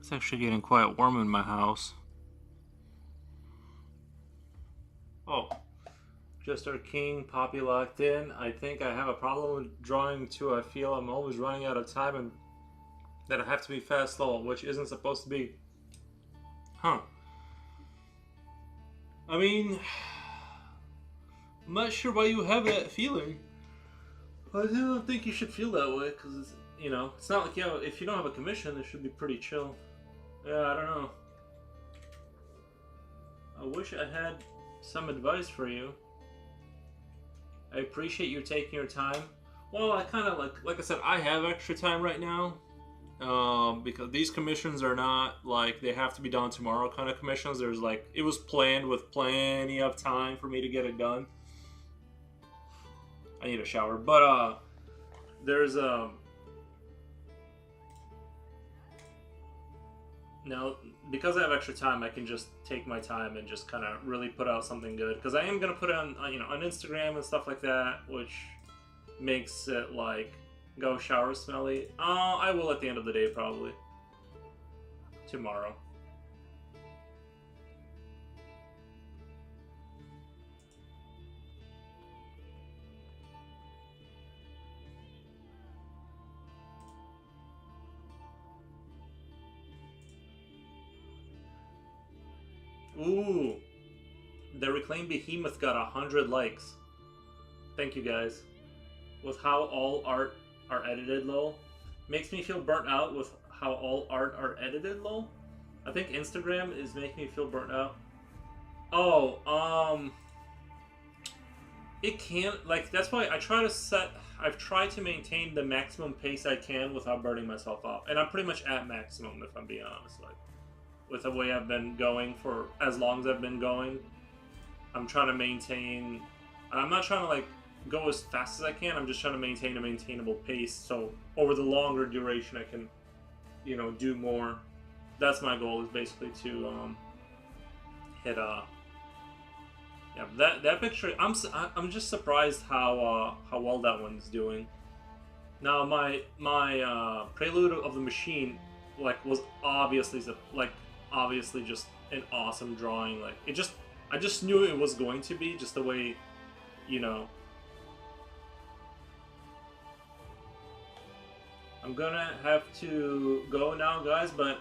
It's actually getting quite warm in my house. Oh, just our king, Poppy locked in. I think I have a problem with drawing too. I feel I'm always running out of time and that I have to be fast slow, which isn't supposed to be. Huh. I mean, I'm not sure why you have that feeling. I don't think you should feel that way, because it's, you know, it's not like if you don't have a commission, it should be pretty chill. Yeah, I don't know. I wish I had some advice for you. I appreciate you taking your time. Well, I kind of like I said, I have extra time right now. Because these commissions are not like they have to be done tomorrow kind of commissions. There's like, it was planned with plenty of time for me to get it done. I need a shower, but there's now because I have extra time, I can just take my time and just kind of really put out something good. Because I am gonna put it on on Instagram and stuff like that, which makes it like go shower smelly. I will at the end of the day probably tomorrow. Ooh, the Reclaimed Behemoth got 100 likes. Thank you guys. With how all art are edited, lol. Makes me feel burnt out with how all art are edited, lol. I think Instagram is making me feel burnt out. Oh, it can't, like, that's why I've tried to maintain the maximum pace I can without burning myself out. And I'm pretty much at maximum, if I'm being honest. Like, with the way I've been going for as long as I've been going, I'm trying to maintain. I'm not trying to like go as fast as I can. I'm just trying to maintain a maintainable pace. So over the longer duration, I can, do more. That's my goal. Is basically to hit yeah, that picture. I'm just surprised how well that one's doing. Now my Prelude of the Machine was obviously just an awesome drawing. Like I just knew it was going to be just the way, I'm gonna have to go now, guys. But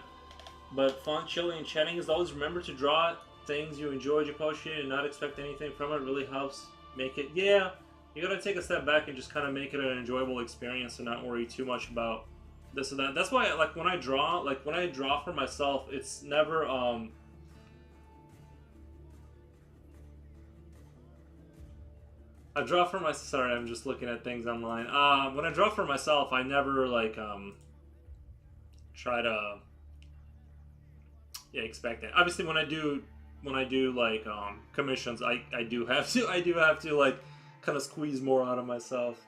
fun, chilling, and chatting as always. Remember to draw things you enjoyed, you posted, and not expect anything from it. Really helps make it. Yeah, you gotta take a step back and just kind of make it an enjoyable experience and not worry too much about this and that. That's why, when I draw for myself, it's never I draw for my. Sorry, I'm just looking at things online. When I draw for myself, I never try to expect it. Obviously, when I do commissions, I do have to kind of squeeze more out of myself.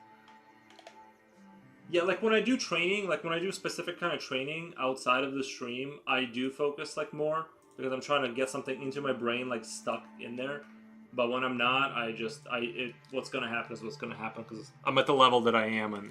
Yeah, when I do training, when I do specific kind of training outside of the stream, I do focus more because I'm trying to get something into my brain stuck in there. But when I'm not, what's gonna happen is what's gonna happen because I'm at the level that I am, and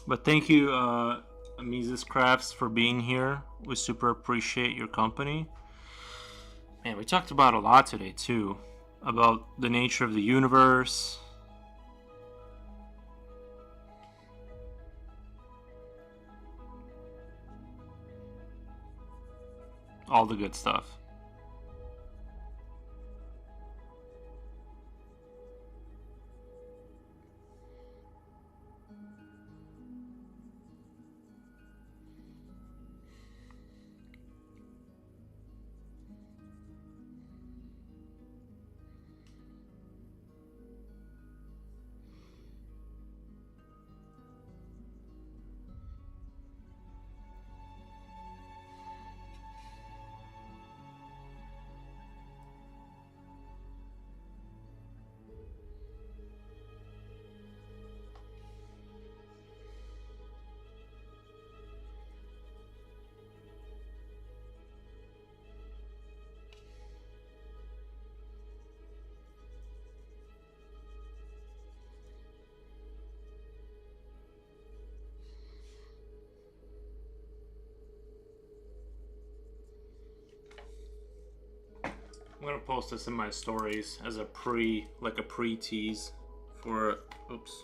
But thank you, Mises Crafts, for being here. We super appreciate your company. Man, we talked about a lot today, too. About the nature of the universe. All the good stuff. I'm gonna post this in my stories as a pre-tease for, oops.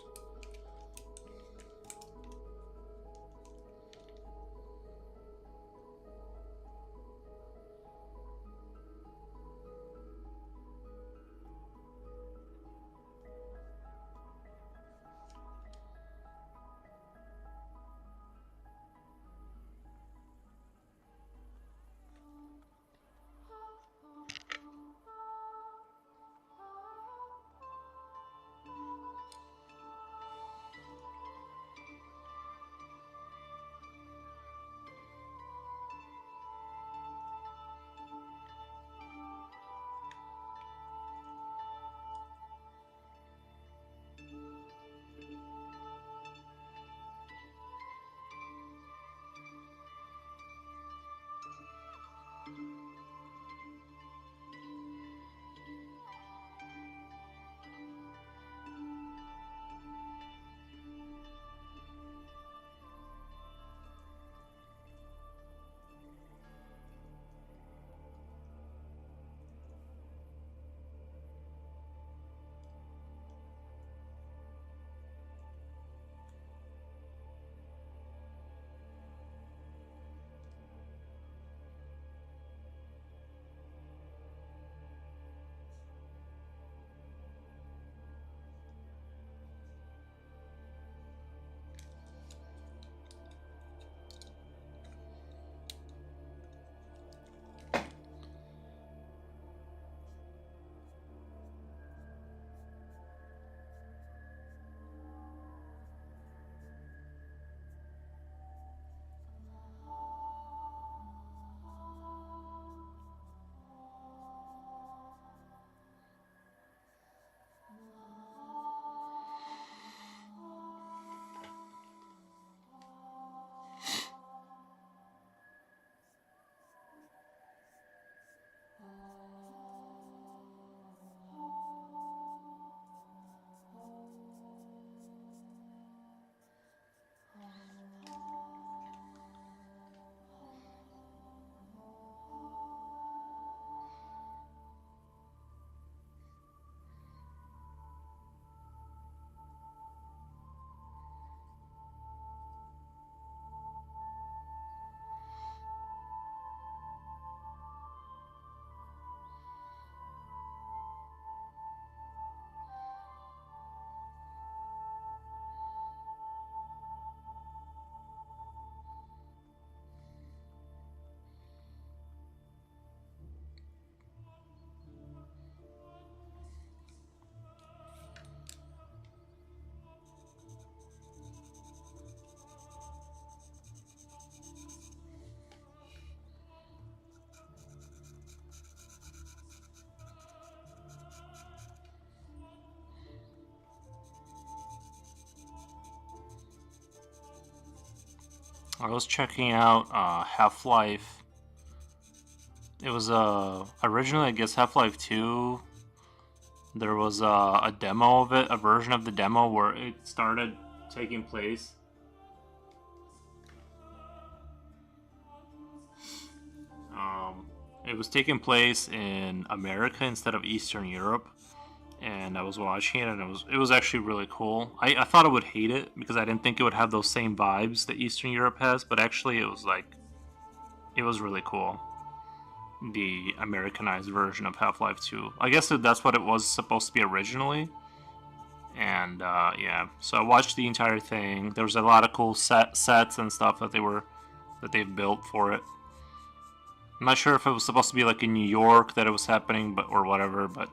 I was checking out Half-Life. It was originally, I guess, Half-Life 2. There was a demo of it, a version of the demo where it started taking place. It was taking place in America instead of Eastern Europe, and I was watching it, and it was actually really cool. I thought I would hate it because I didn't think it would have those same vibes that Eastern Europe has, but actually it was really cool. The Americanized version of Half-Life 2. I guess that's what it was supposed to be originally. And yeah, so I watched the entire thing. There was a lot of cool sets and stuff that they've built for it. I'm not sure if it was supposed to be like in New York that it was happening, but or whatever, but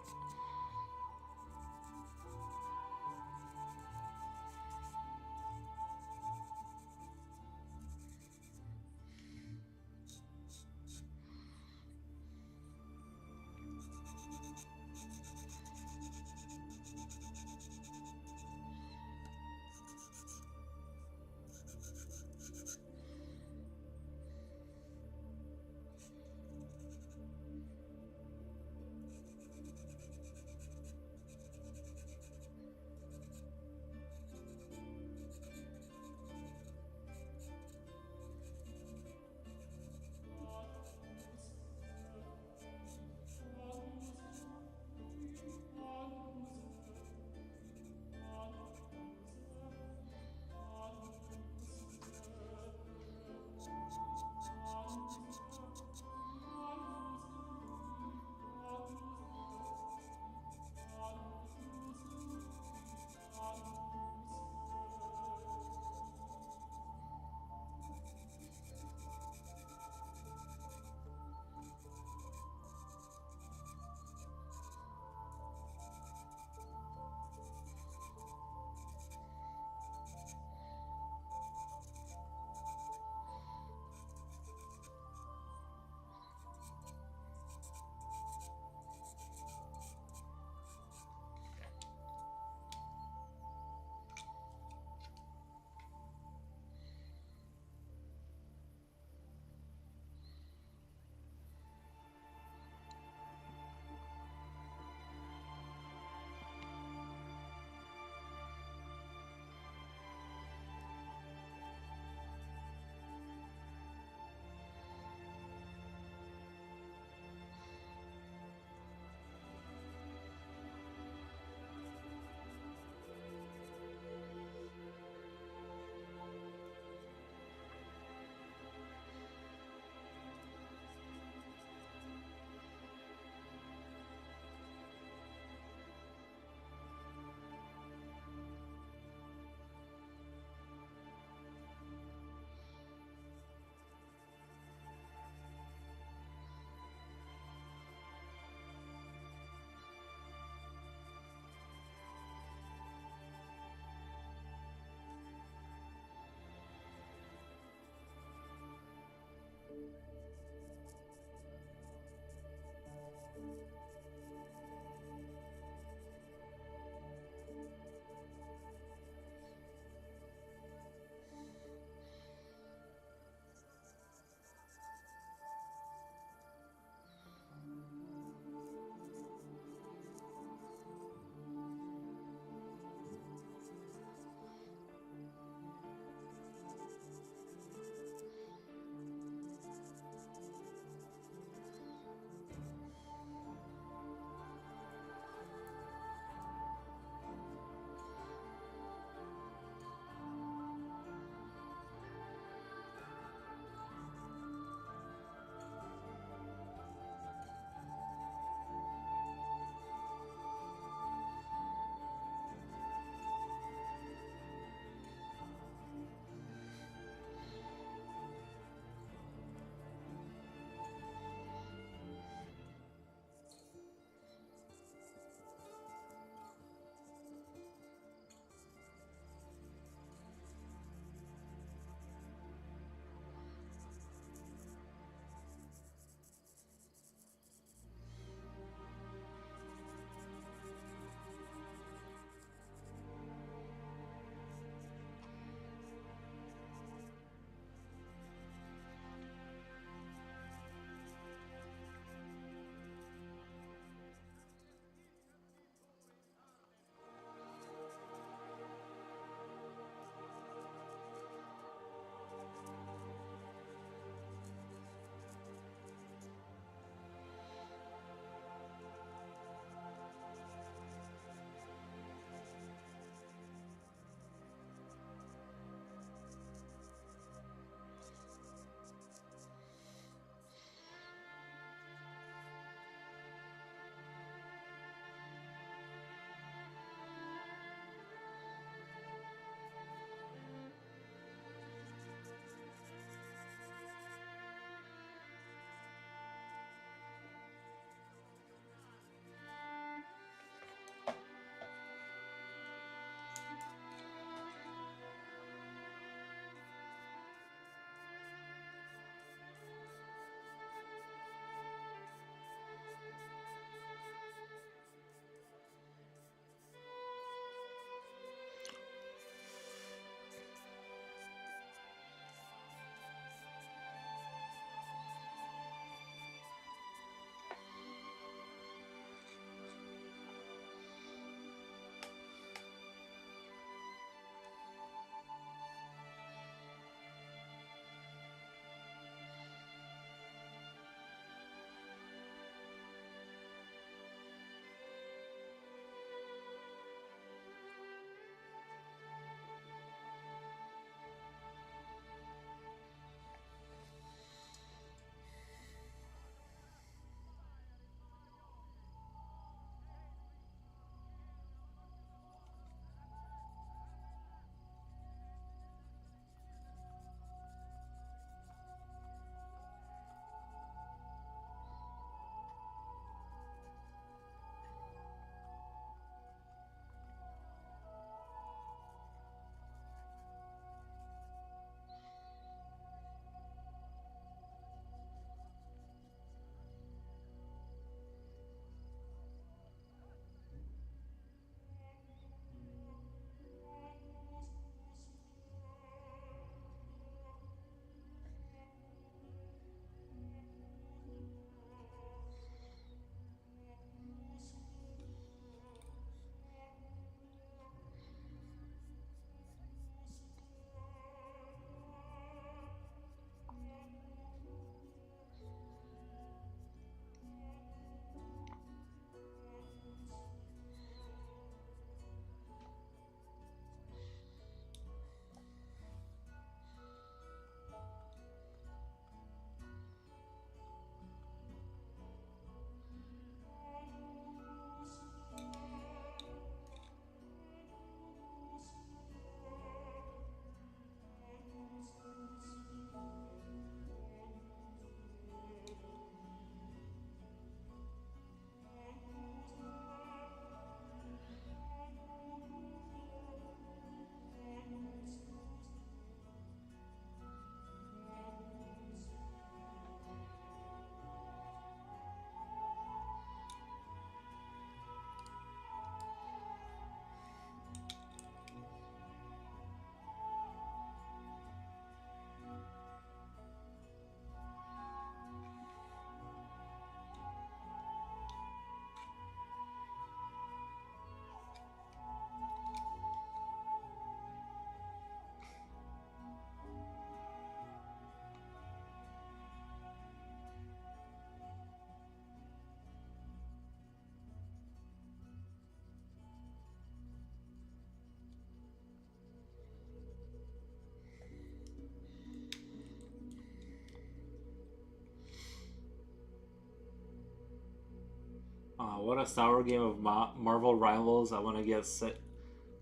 What a sour game of Marvel Rivals. I want to get sick.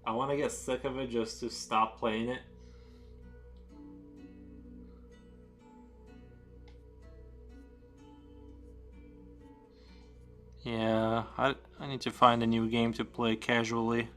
I want to get sick of it just to stop playing it. Yeah, I need to find a new game to play casually.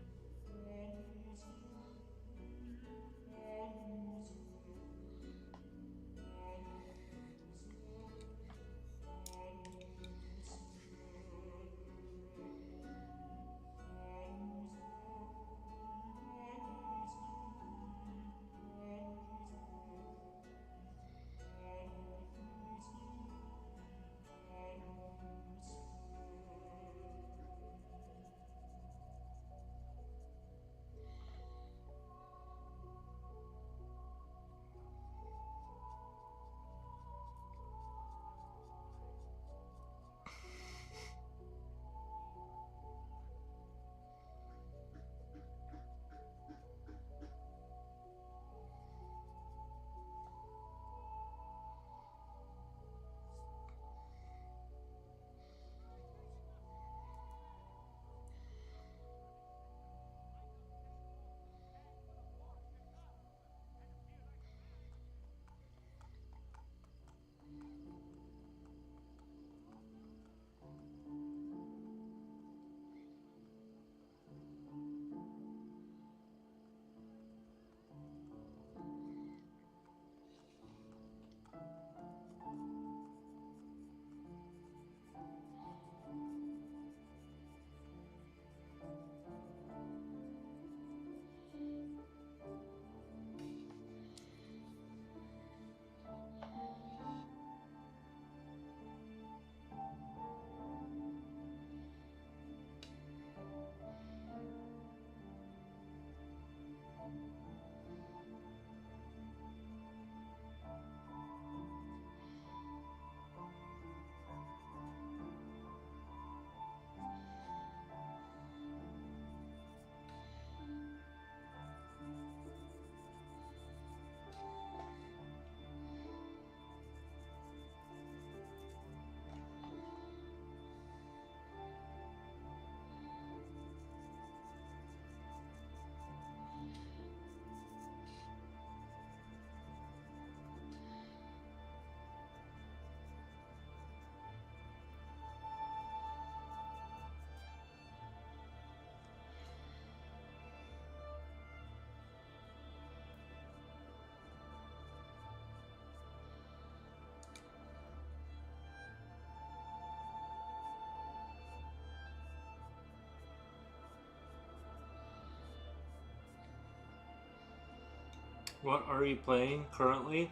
What are you playing currently?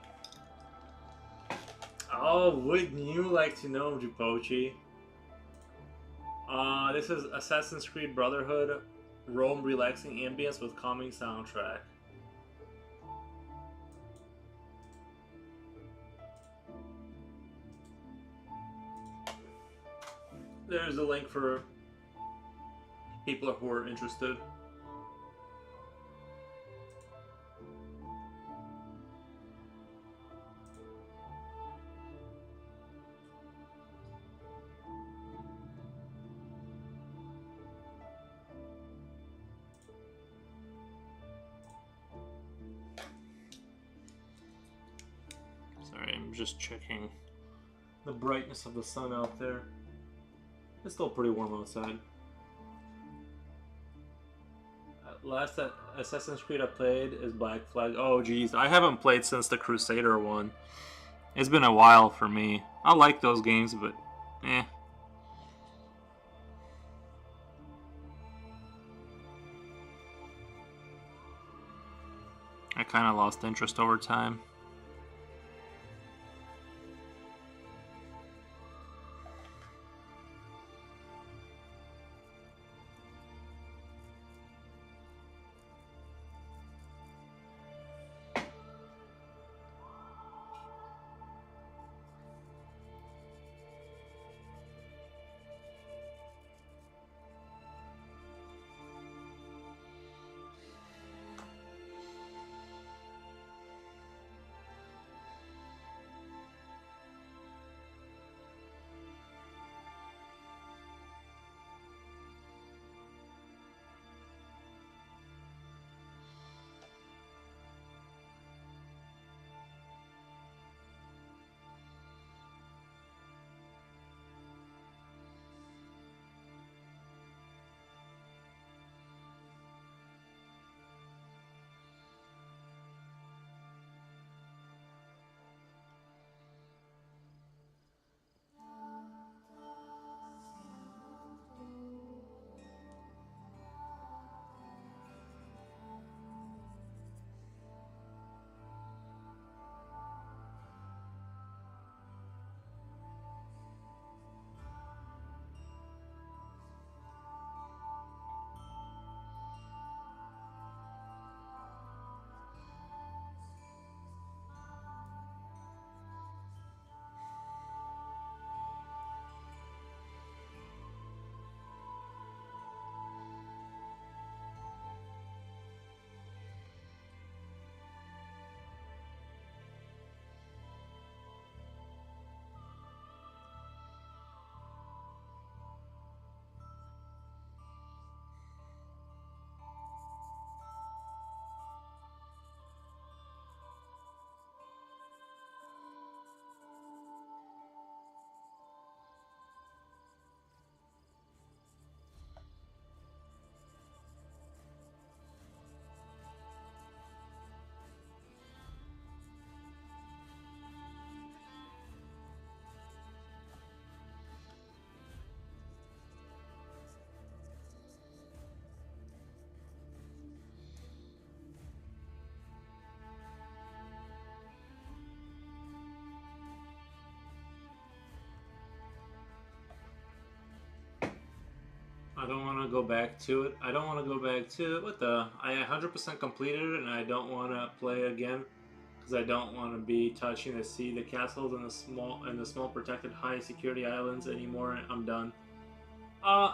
Oh, wouldn't you like to know, Jupochi? This is Assassin's Creed Brotherhood, Rome relaxing ambience with calming soundtrack. There's a link for people who are interested. Sorry, I'm just checking the brightness of the sun out there. It's still pretty warm outside. Last Assassin's Creed I played is Black Flag. Oh geez, I haven't played since the Crusader one. It's been a while for me. I like those games, but eh. I kind of lost interest over time. I don't want to go back to it. I don't want to go back to it. What the? I 100% completed it, and I don't want to play again because I don't want to be touching the sea, the castles, and the small protected high security islands anymore. I'm done.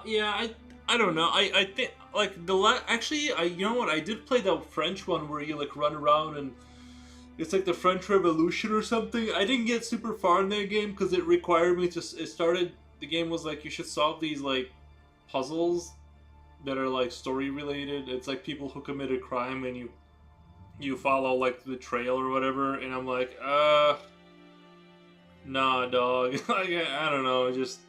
Yeah, I don't know. I think like actually, you know what? I did play the French one where you like run around and it's like the French Revolution or something. I didn't get super far in that game because it required me to. It started. The game was like you should solve these like puzzles that are like story related. It's like people who committed crime and you follow like the trail or whatever. And I'm like, nah, dog. Like I don't know. Just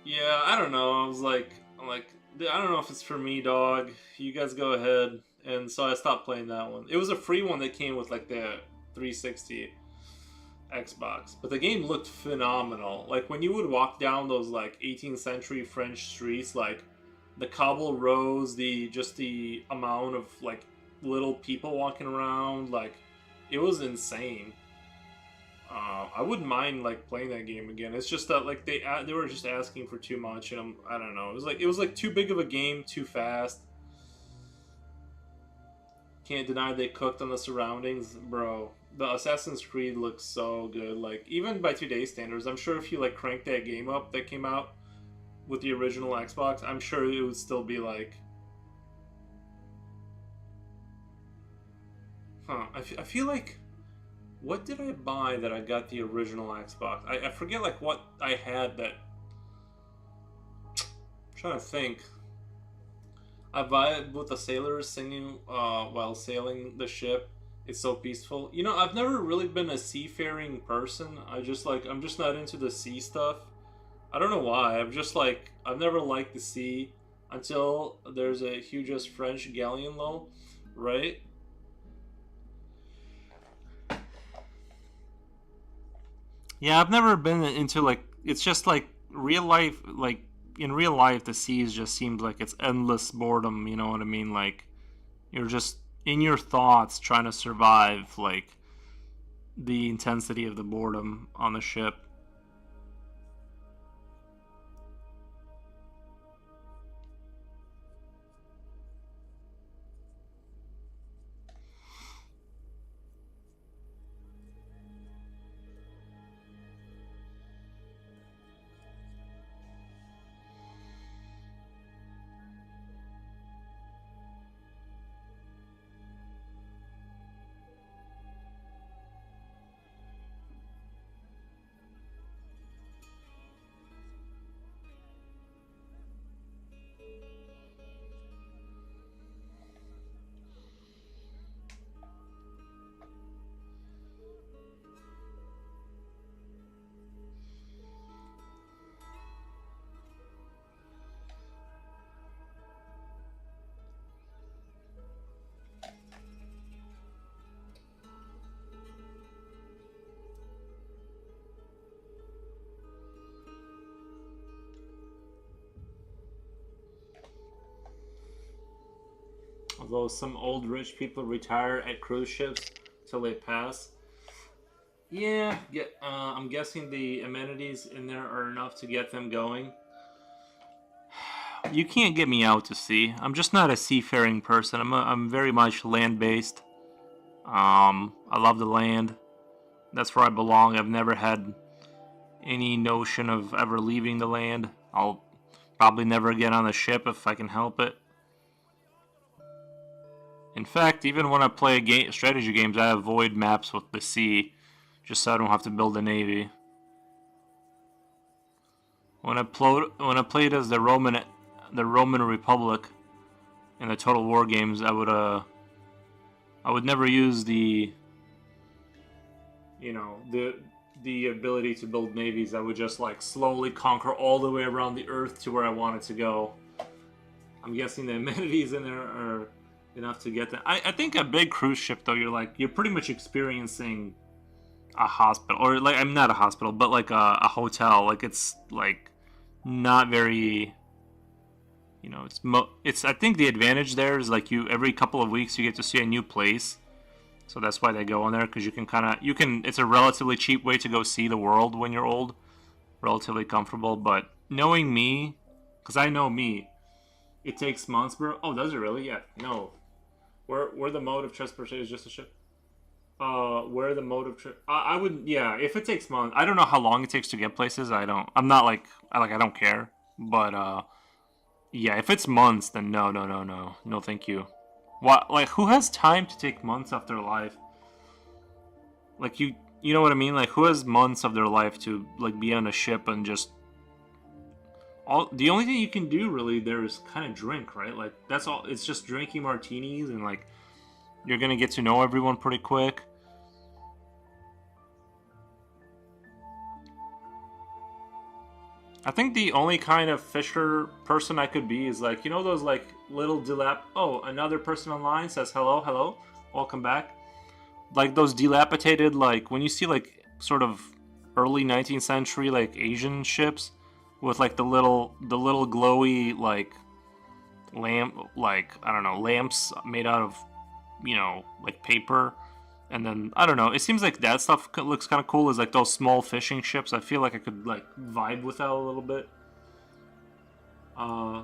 yeah, I don't know. I'm like, I don't know if it's for me, dog. You guys go ahead. And so I stopped playing that one. It was a free one that came with like the 360 Xbox, but the game looked phenomenal. Like when you would walk down those like 18th century French streets, like the cobble roads, the amount of like little people walking around, like it was insane. I wouldn't mind like playing that game again. It's just that like they were just asking for too much, and I don't know. It was like too big of a game, too fast. Can't deny they cooked on the surroundings, bro. The Assassin's Creed looks so good. Like even by today's standards, I'm sure if you like crank that game up that came out with the original Xbox, I'm sure it would still be like, I feel like, what did I buy that I got the original Xbox? I forget like what I had that. I'm trying to think. I buy it with the sailors singing while sailing the ship. It's so peaceful. You know, I've never really been a seafaring person. I'm just not into the sea stuff. I don't know why. I've never liked the sea until there's a hugest French galleon lull, right? Yeah, I've never been into like it's just like real life like in real life the seas just seems like it's endless boredom, you know what I mean? Like you're just in your thoughts trying to survive like the intensity of the boredom on the ship. Although some old rich people retire at cruise ships till they pass. I'm guessing the amenities in there are enough to get them going. You can't get me out to sea. I'm just not a seafaring person. I'm very much land based. I love the land. That's where I belong. I've never had any notion of ever leaving the land. I'll probably never get on the ship if I can help it. In fact, even when I play strategy games, I avoid maps with the sea, just so I don't have to build a navy. When I played as the Roman Republic in the Total War games, I would never use the ability to build navies. I would just like slowly conquer all the way around the Earth to where I wanted to go. I'm guessing the amenities in there are enough to get that. I think a big cruise ship though, you're pretty much experiencing a hospital, or like I'm not a hospital, but like a hotel. Like it's like not very, it's I think the advantage there is like you every couple of weeks you get to see a new place, so that's why they go on there because it's a relatively cheap way to go see the world when you're old, relatively comfortable. But knowing me, Because I know me. It takes months, bro. Oh, does it really? Yeah. No. Where the mode of transportation is just a ship. Where the mode of I would, yeah. If it takes months, I don't know how long it takes to get places. I don't. I'm not like I don't care. But yeah. If it's months, then no, no, no, no, no. Thank you. What? Like, who has time to take months off their life? Like you know what I mean? Like, who has months of their life to like be on a ship and just all? The only thing you can do really there is kind of drink, right? Like that's all. It's just drinking martinis and like you're gonna get to know everyone pretty quick. I think the only kind of fisher person I could be is like, you know, those like little oh, another person online says hello, hello, welcome back. Like those dilapidated, like when you see like sort of early 19th century like Asian ships with like the little glowy like lamp, like I don't know, lamps made out of, like paper. And then I don't know. It seems like that stuff looks kind of cool. Is like those small fishing ships. I feel like I could like vibe with that a little bit. Uh,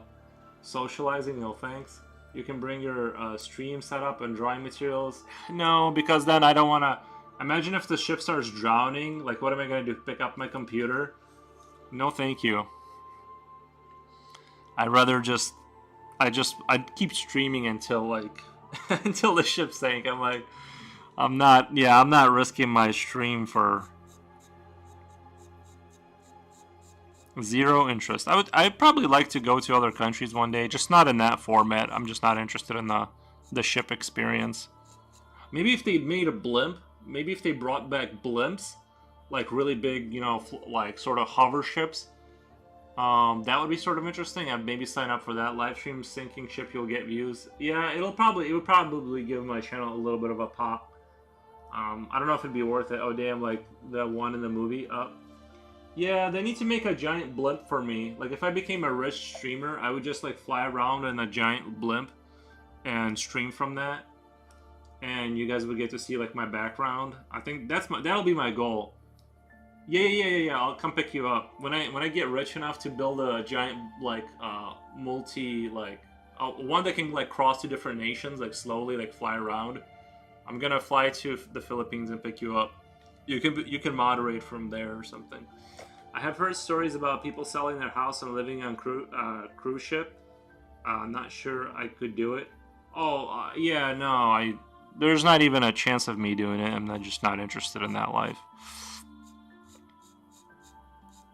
Socializing, no thanks. You can bring your stream setup and drawing materials. No, because then I don't want to. Imagine if the ship starts drowning. Like, what am I gonna do? Pick up my computer? No, thank you. I'd rather I'd keep streaming until like until the ship sank. I'm like, I'm not risking my stream for zero interest. I'd probably like to go to other countries one day, just not in that format. I'm just not interested in the ship experience. Maybe if they made a blimp, maybe if they brought back blimps, like really big, like sort of hover ships, that would be sort of interesting. I'd maybe sign up for that live stream sinking ship. You'll get views. Yeah, it would probably give my channel a little bit of a pop. I don't know if it'd be worth it. Oh damn, like the one in the movie. Yeah, they need to make a giant blimp for me. Like if I became a rich streamer, I would just like fly around in a giant blimp and stream from that, and you guys would get to see like my background. I think that'll be my goal. Yeah. I'll come pick you up when I get rich enough to build a giant like multi like one that can like cross to different nations like slowly like fly around. I'm gonna fly to the Philippines and pick you up. You can moderate from there or something. I have heard stories about people selling their house and living on cruise ship. I'm not sure I could do it. Oh yeah, no, there's not even a chance of me doing it. Just not interested in that life.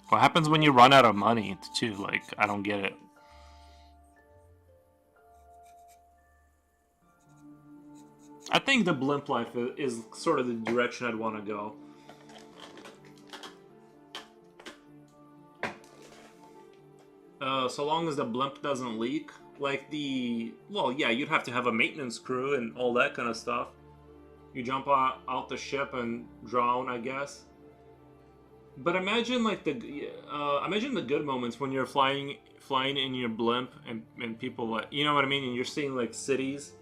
What happens when you run out of money too? Like I don't get it. I think the blimp life is sort of the direction I'd want to go. So long as the blimp doesn't leak, like yeah, you'd have to have a maintenance crew and all that kind of stuff. You jump out the ship and drown, I guess. But imagine like imagine the good moments when you're flying in your blimp and people like, you know what I mean, and you're seeing like cities.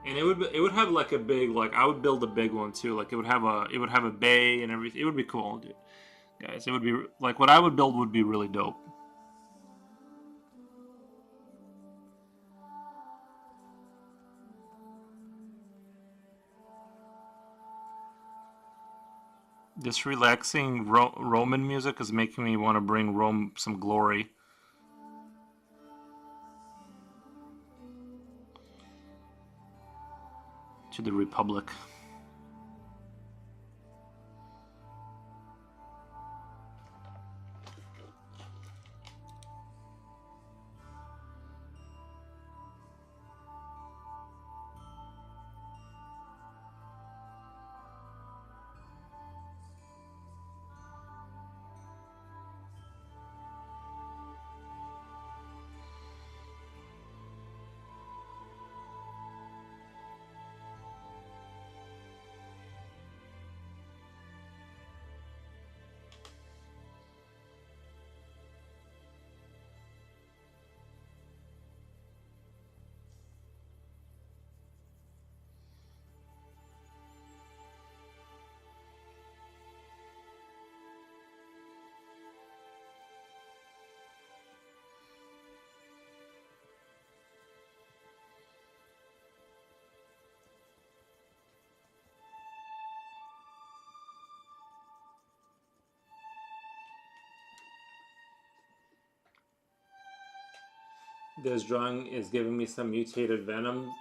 And it would have like a big, like I would build a big one too. Like it would have a bay and everything. It would be cool, dude. Guys, it would be like what I would build would be really dope. This relaxing Roman music is making me want to bring Rome some glory. To the Republic. This drawing is giving me some mutated venom.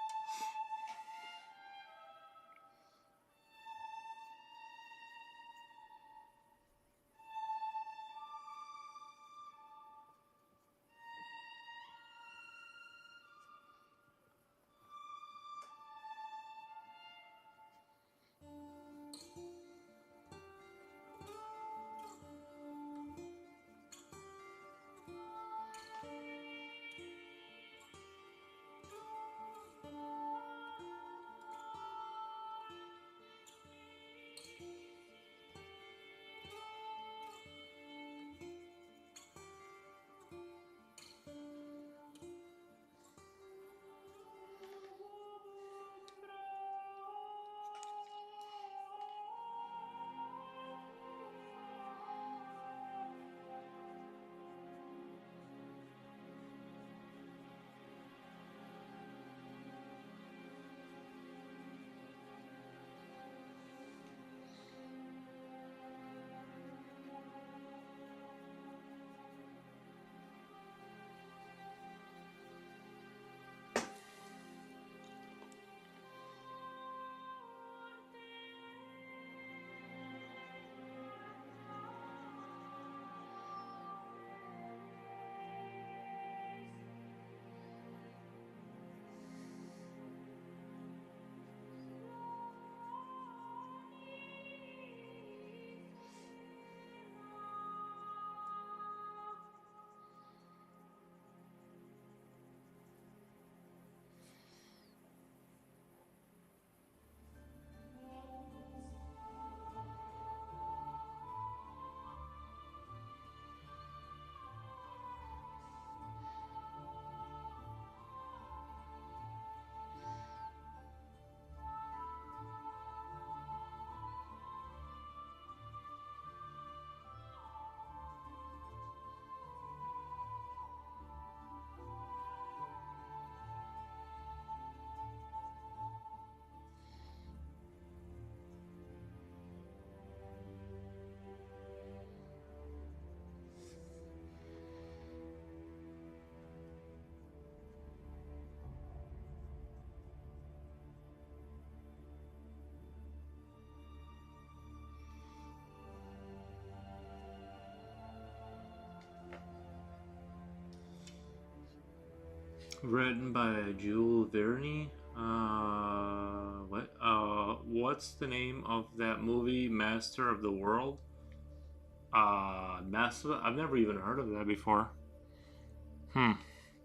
Written by Jules Verne. What's the name of that movie? Master of the World. Master. I've never even heard of that before.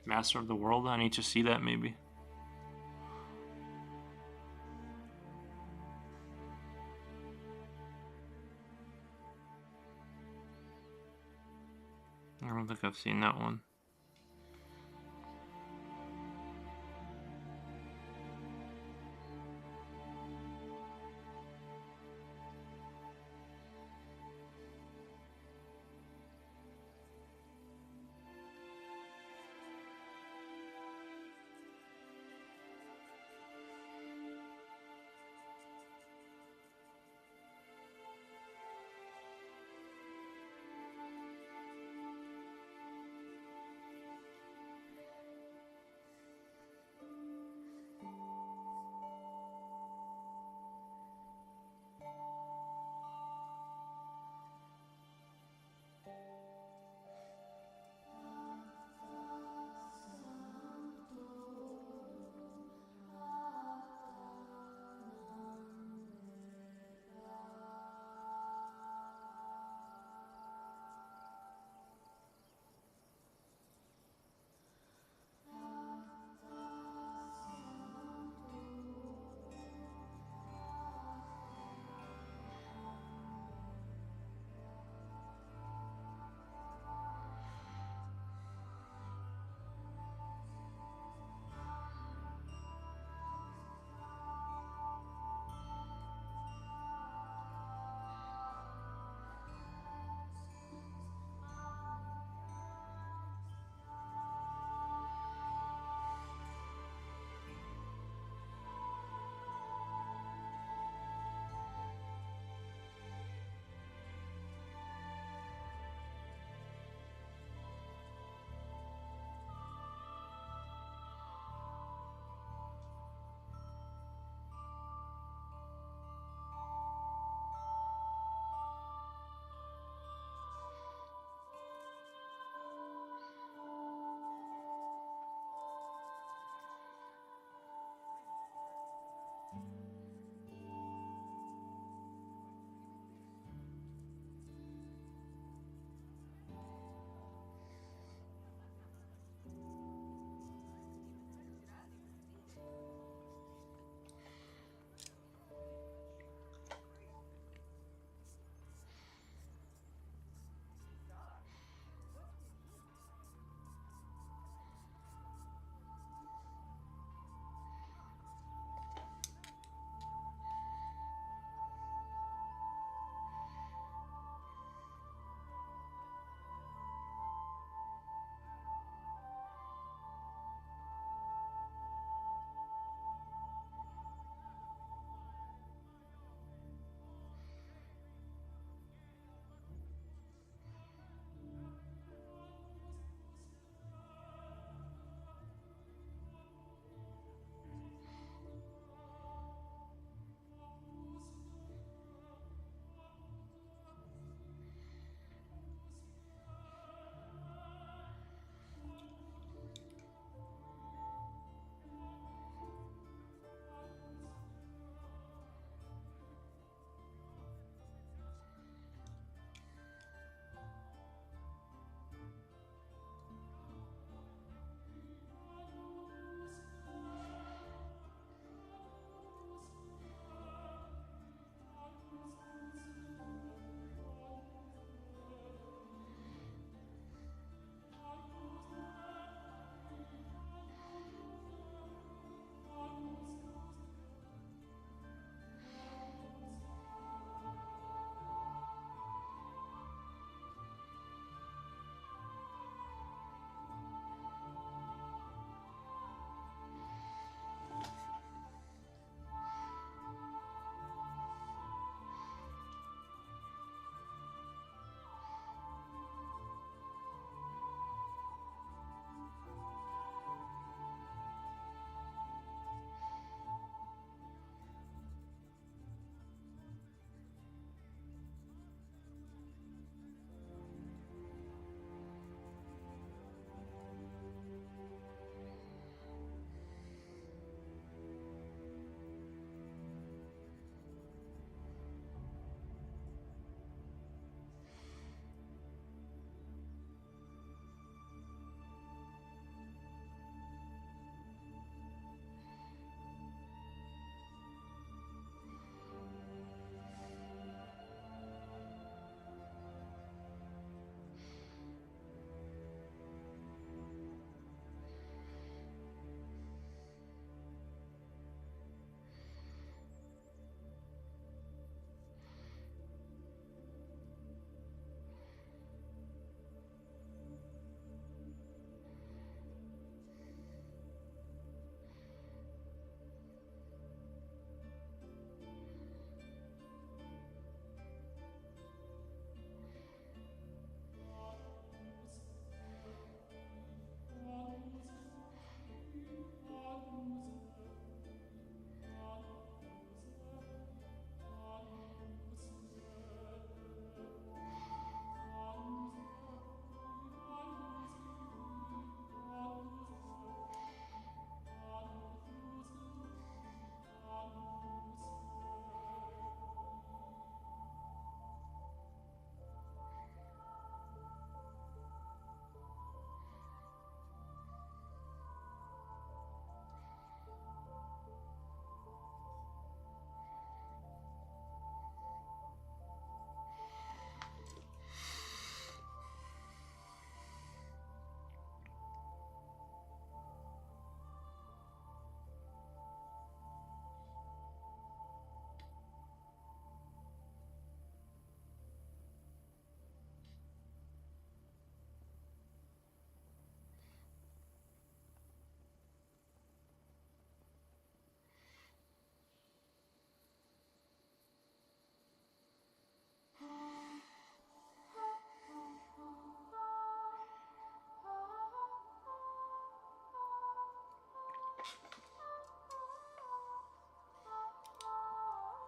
Master of the World. I need to see that maybe. I don't think I've seen that one.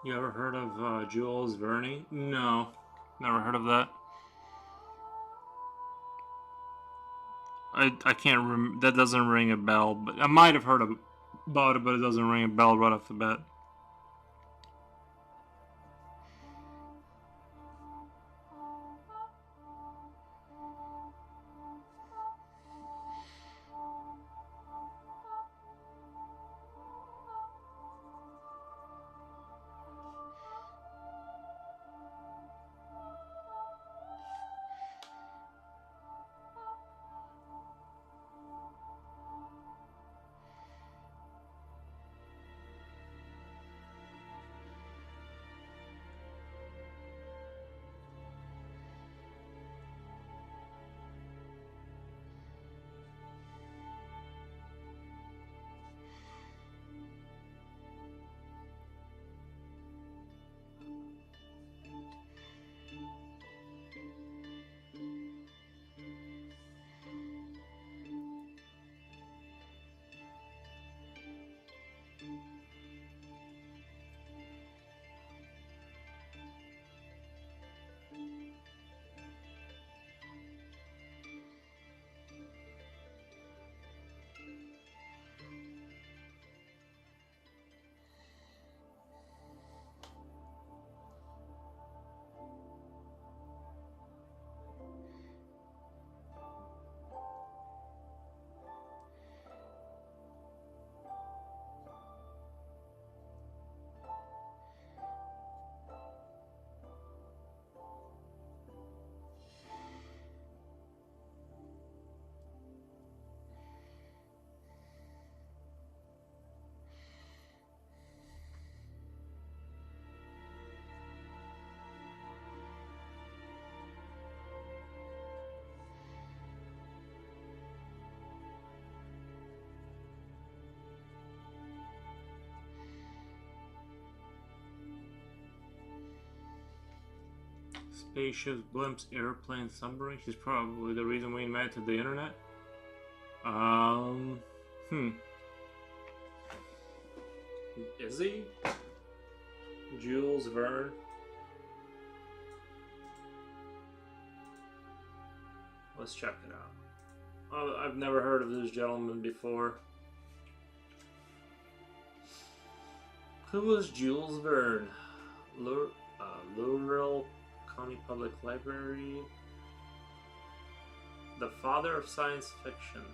You ever heard of Jules Verne? No, never heard of that. I can't that doesn't ring a bell, but I might have heard about it, but it doesn't ring a bell right off the bat. Spaceships, blimps, airplanes, submarines. He's probably the reason we invented the internet. Hmm. Is he? Jules Verne? Let's check it out. Oh, I've never heard of this gentleman before. Who was Jules Verne? Laurel County Public Library. The father of science fiction.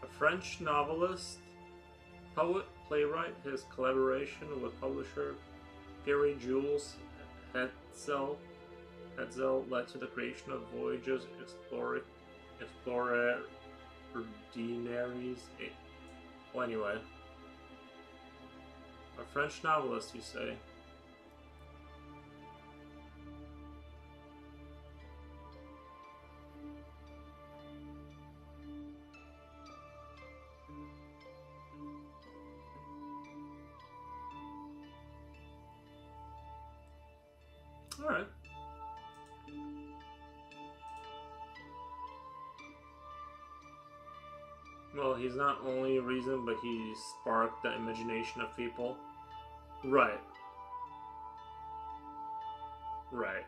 A French novelist, poet, playwright. His collaboration with publisher Pierre Jules Hetzel led to the creation of Voyages Explorerdinaries. Well, anyway. A French novelist, you say? Alright. Well, he's not only a reason, but he sparked the imagination of people. Right. Right.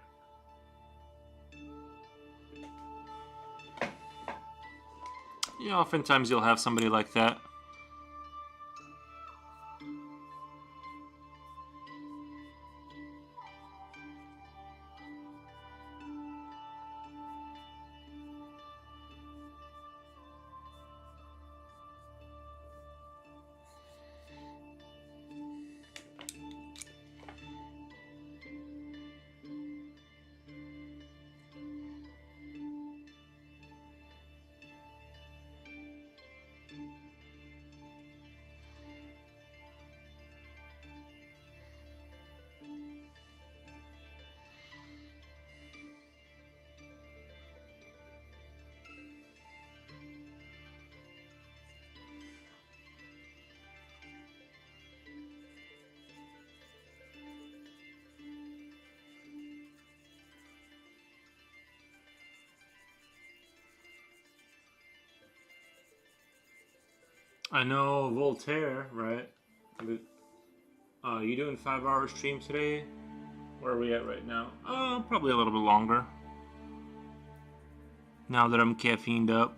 Yeah, oftentimes you'll have somebody like that. I know Voltaire, right? You doing 5 hour stream today? Where are we at right now? Probably a little bit longer. Now that I'm caffeined up.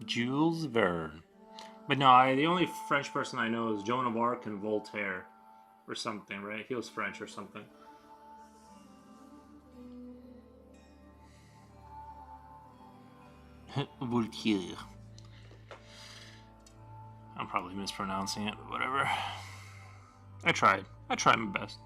Jules Verne. But no, the only French person I know is Joan of Arc and Voltaire. Or something, right? He was French or something. Voltaire. I'm probably mispronouncing it, but whatever. I tried. I tried my best.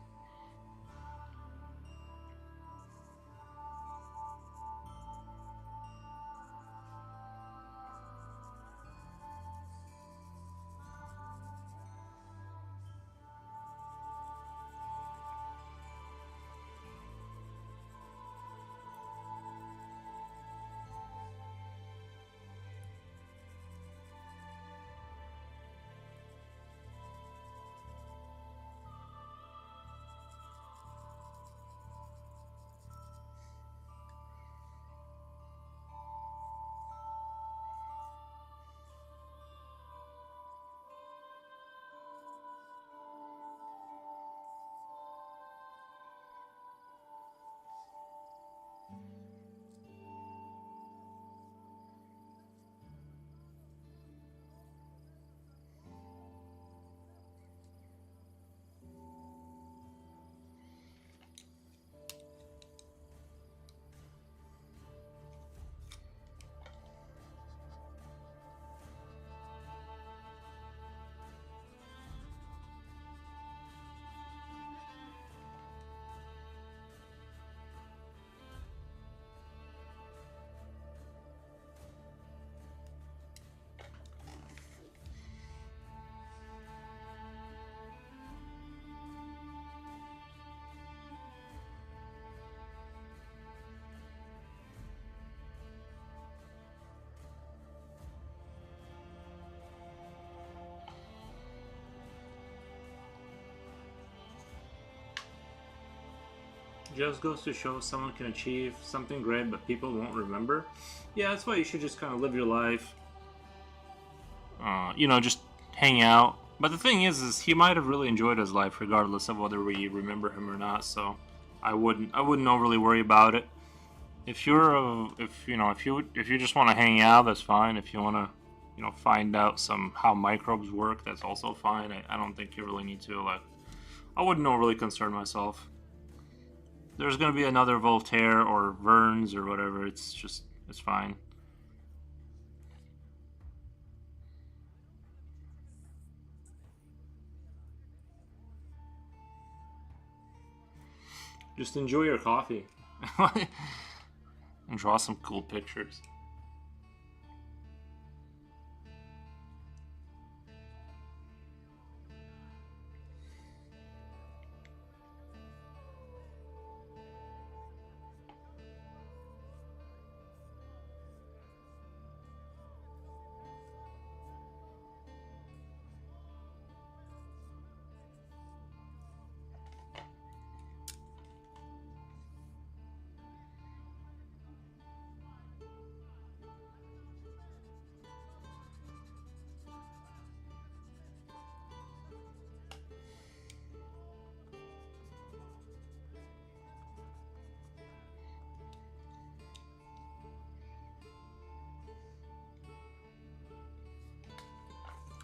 Just goes to show someone can achieve something great, but people won't remember. Yeah, that's why you should just kind of live your life. Just hang out. But the thing is he might have really enjoyed his life, regardless of whether we remember him or not. So, I wouldn't overly worry about it. If if you just want to hang out, that's fine. If you want to, find out how microbes work, that's also fine. I don't think you really need to I wouldn't overly concern myself. There's gonna be another Voltaire or Vernes or whatever. It's fine. Just enjoy your coffee and draw some cool pictures.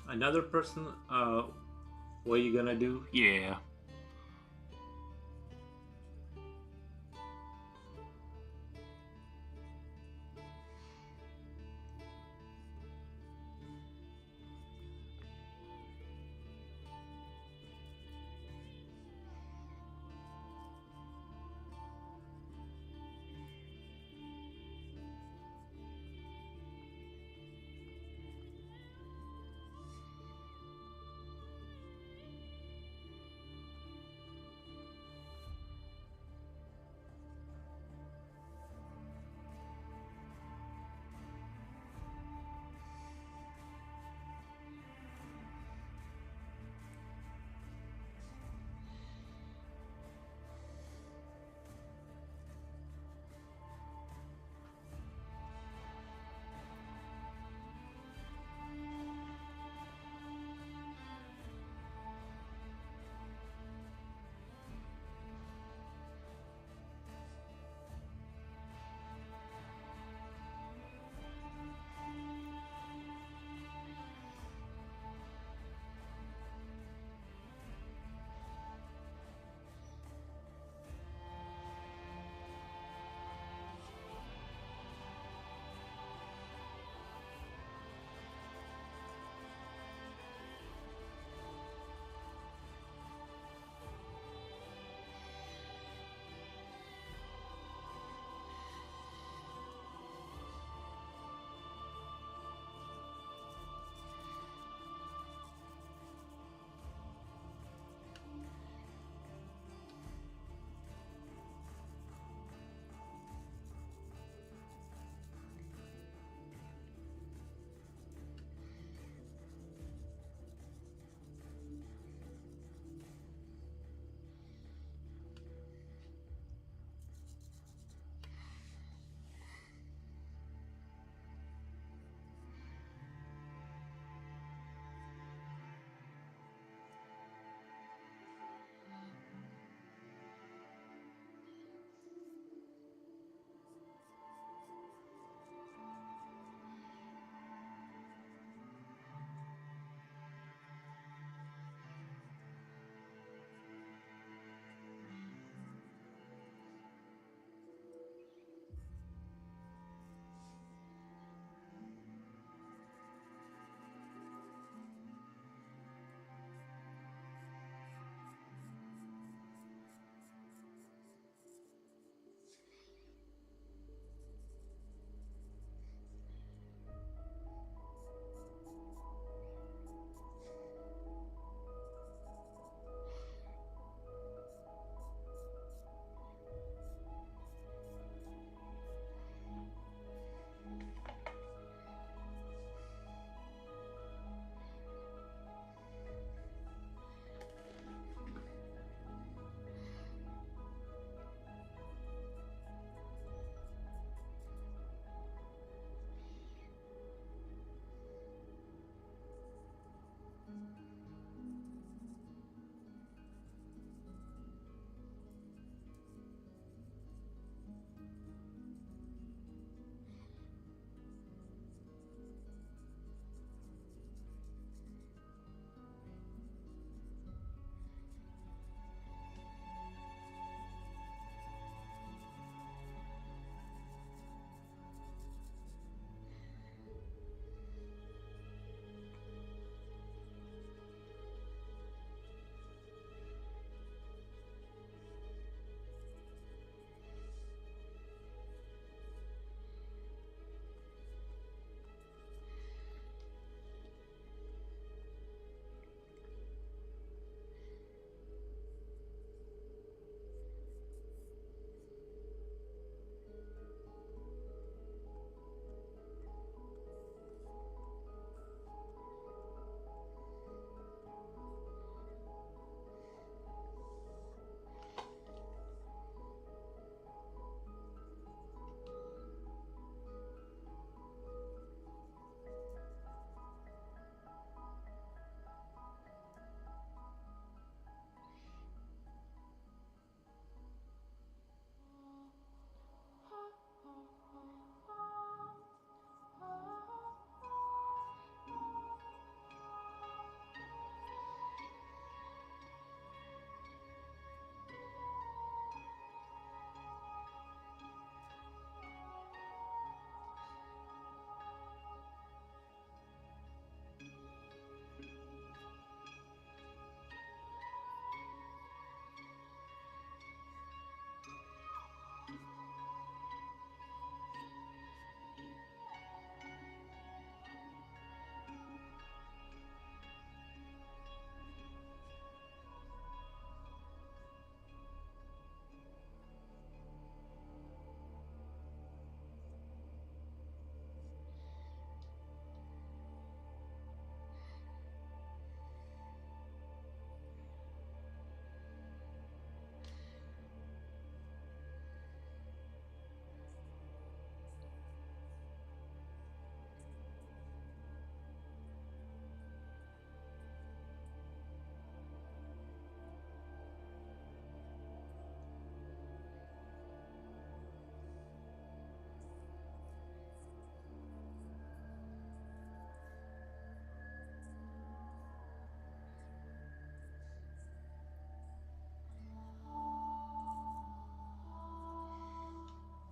Another person, what are you gonna do? Yeah.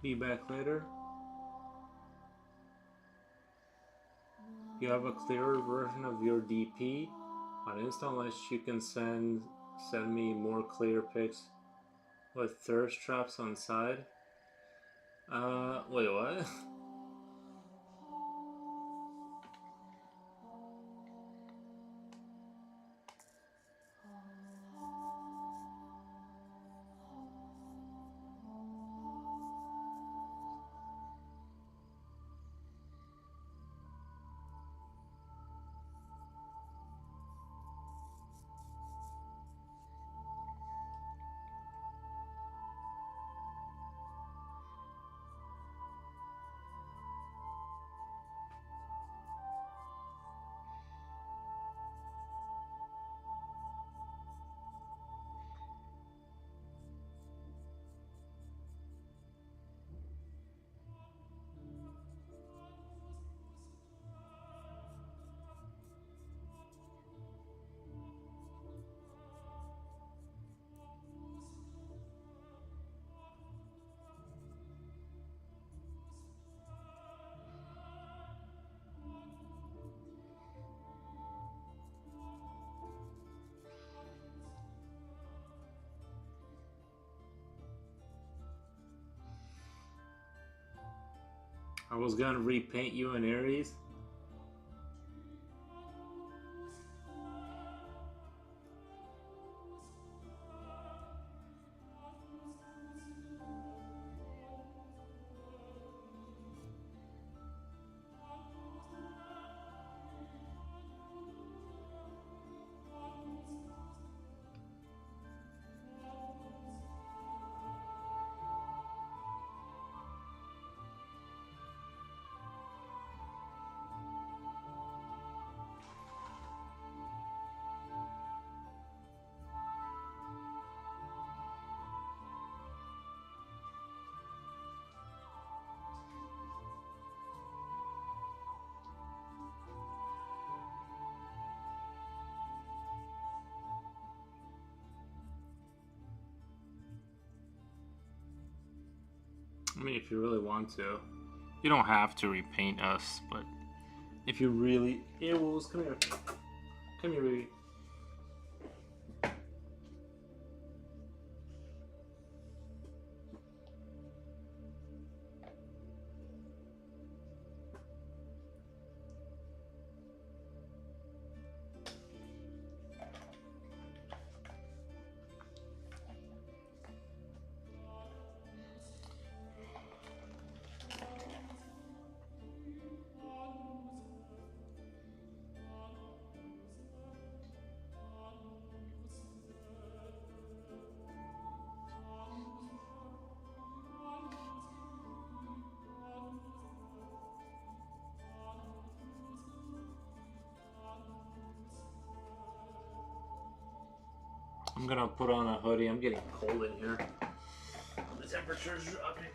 Be back later. You have a clearer version of your DP. On install you can send me more clear pics with thirst traps on side. Wait, what? I was gonna repaint you in Eris. I mean, if you really want to. You don't have to repaint us, but if you really... Hey, Wolves, come here. Come here, baby. I'm gonna put on a hoodie. I'm getting cold in here. The temperature's dropping.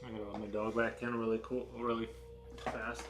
I gotta let my dog back in really fast.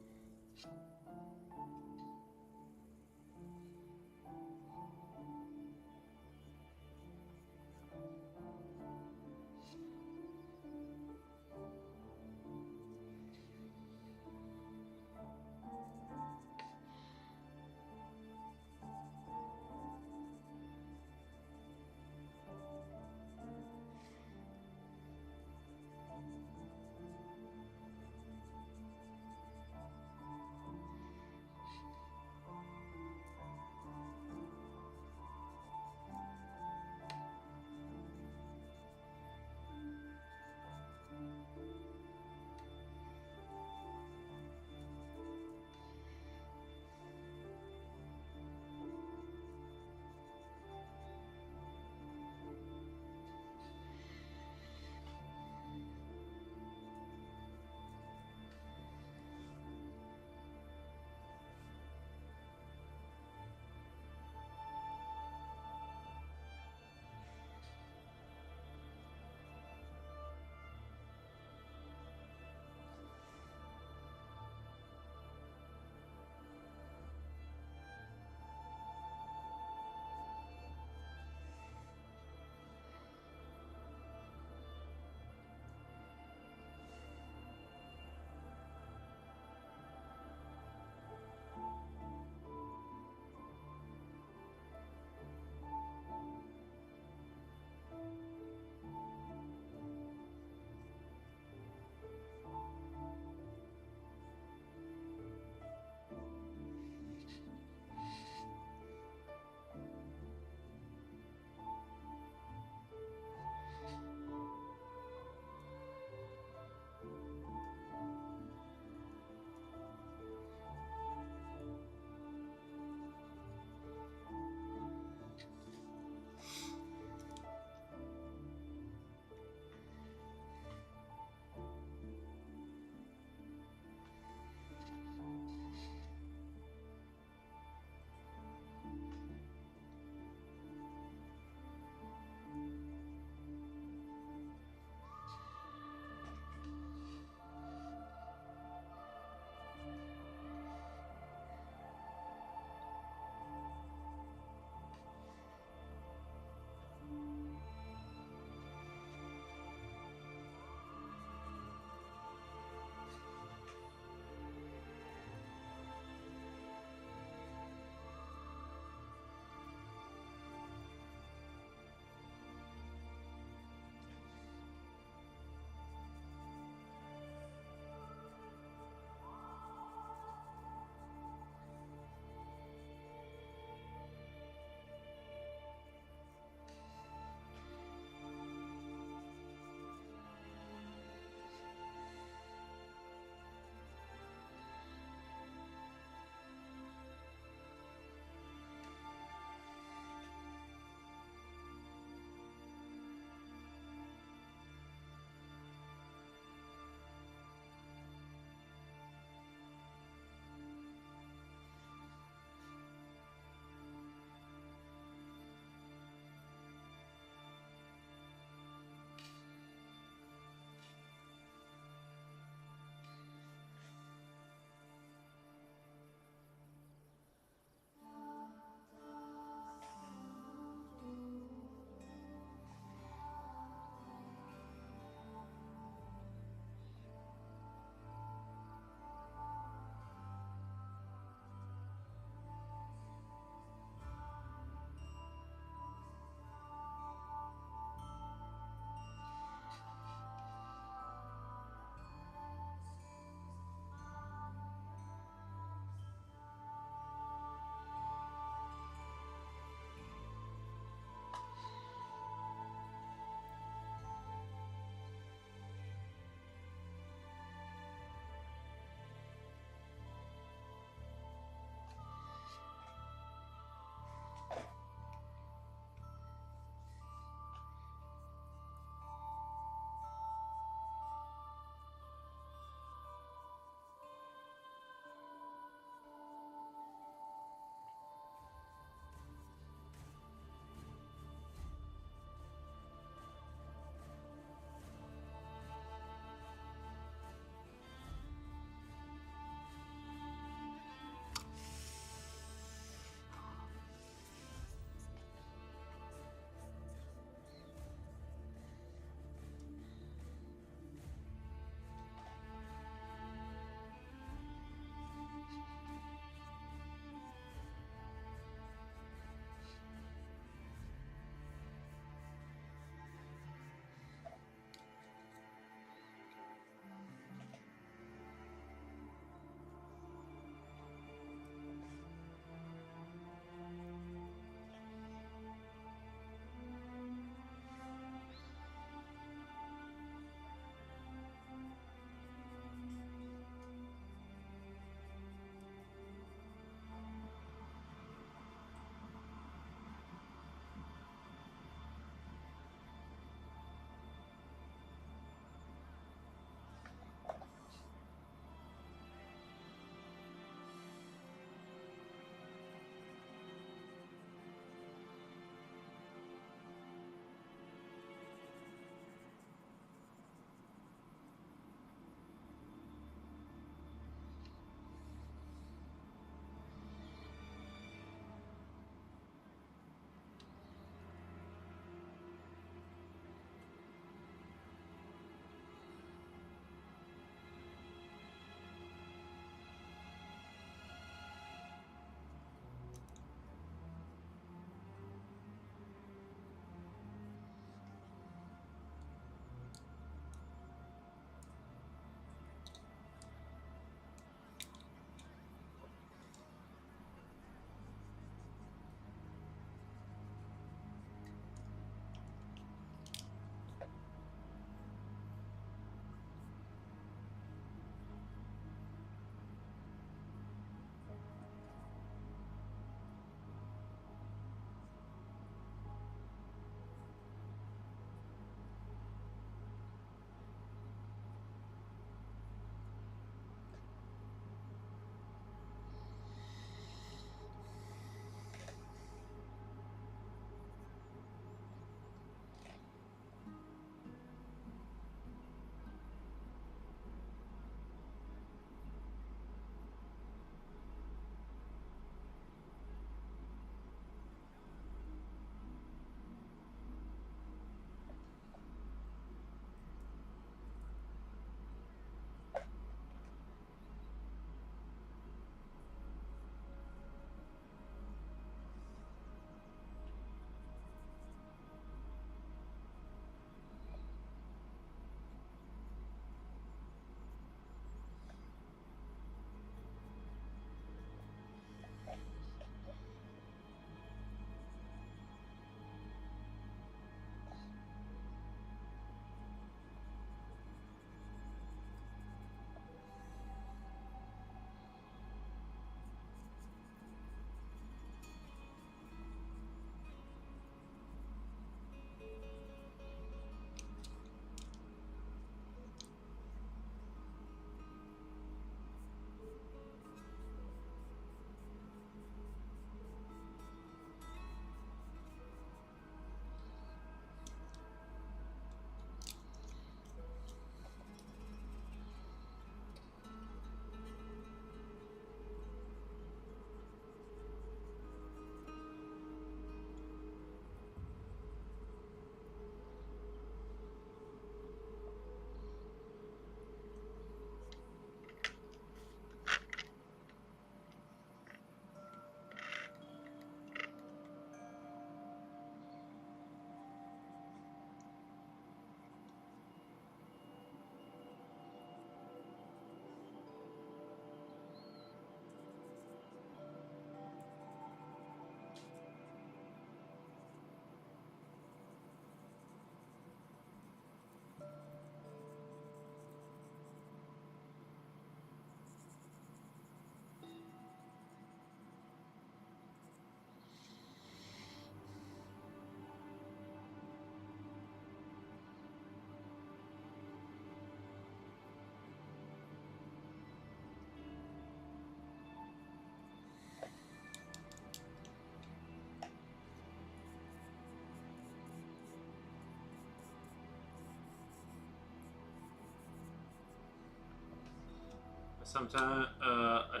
I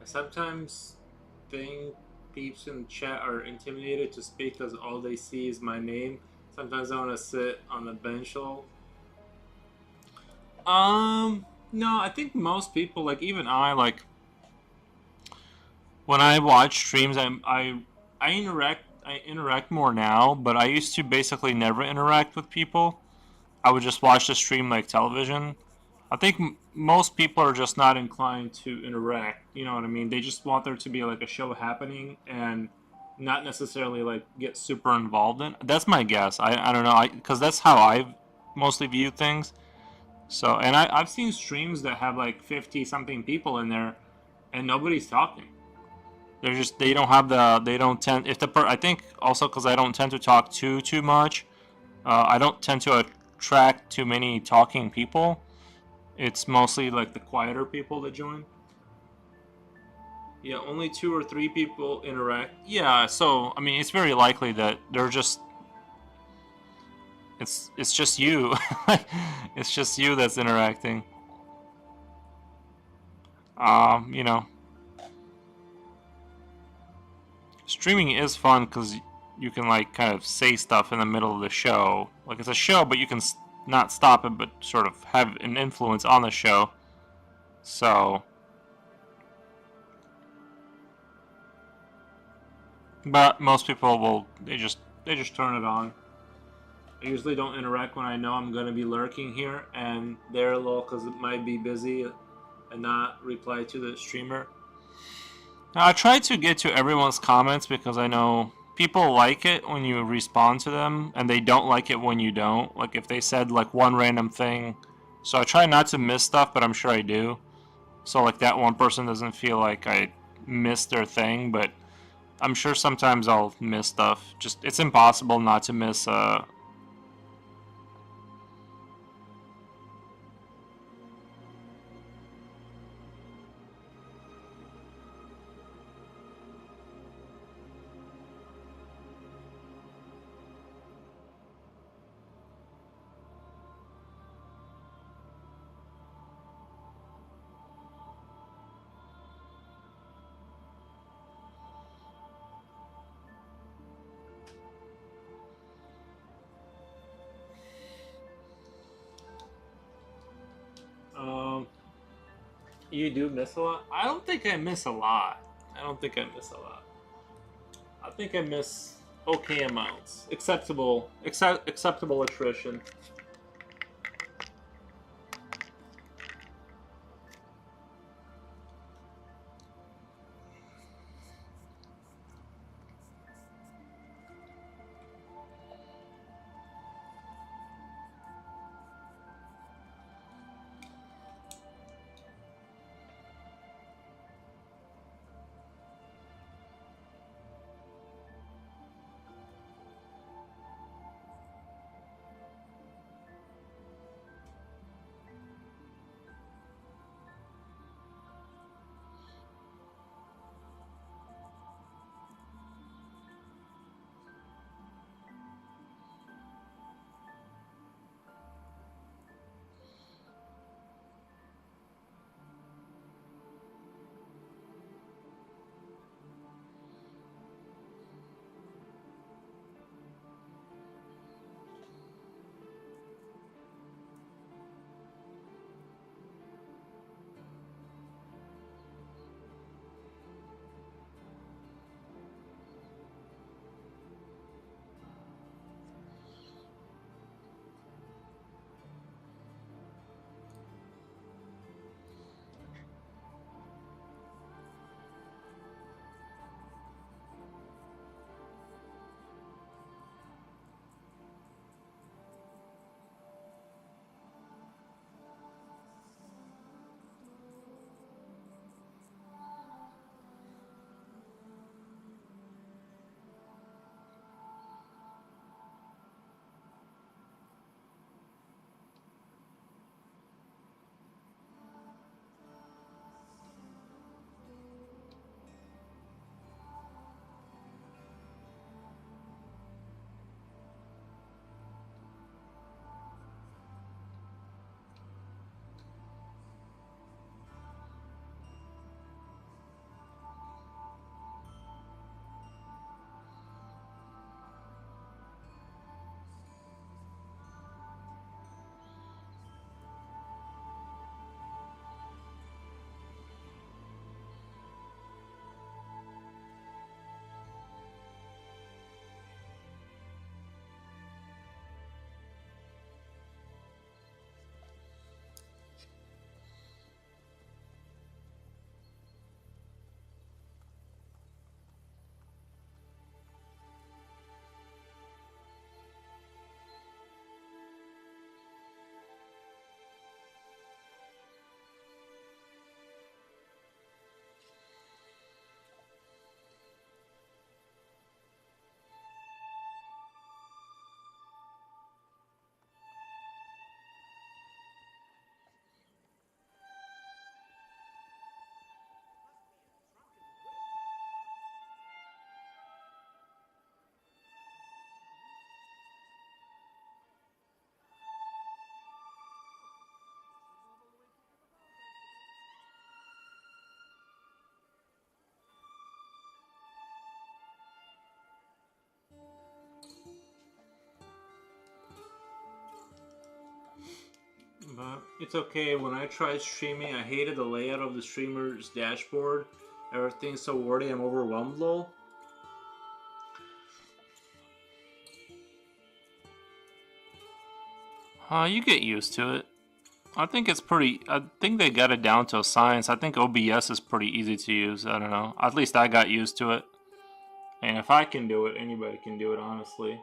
sometimes think peeps in the chat are intimidated to speak because all they see is my name. Sometimes I want to sit on the bench all. No, I think most people, like even I, like when I watch streams, I interact more now, but I used to basically never interact with people. I would just watch the stream like television. I think most people are just not inclined to interact. You know what I mean? They just want there to be like a show happening and not necessarily like get super involved in. That's my guess. I don't know. Because that's how I've mostly viewed things. So, and I've seen streams that have like 50 something people in there and nobody's talking. They're just, they don't have the, they don't tend, if the, I think also because I don't tend to talk too much, I don't tend to attract too many talking people. It's mostly like the quieter people that join. Yeah, only 2 or 3 people interact. Yeah, so I mean, it's very likely that they're just, it's just you. It's just you that's interacting. You know, streaming is fun because you can like kind of say stuff in the middle of the show. Like it's a show, but you can not stop it, but sort of have an influence on the show. So, but most people will, they just turn it on. I usually don't interact when I know I'm going to be lurking here and there a little because it might be busy and not reply to the streamer. Now, I try to get to everyone's comments because I know people like it when you respond to them and they don't like it when you don't. Like if they said like one random thing. So I try not to miss stuff, but I'm sure I do. So like that one person doesn't feel like I missed their thing, but I'm sure sometimes I'll miss stuff. Just it's impossible not to miss um you do miss a lot? I don't think I miss a lot. I don't think I miss a lot. I think I miss okay amounts. Acceptable attrition. But it's okay. When I tried streaming, I hated the layout of the streamer's dashboard. Everything's so wordy, I'm overwhelmed, lol. You get used to it. I think it's pretty. I think they got it down to a science. I think OBS is pretty easy to use. I don't know. At least I got used to it. And if I can do it, anybody can do it, honestly.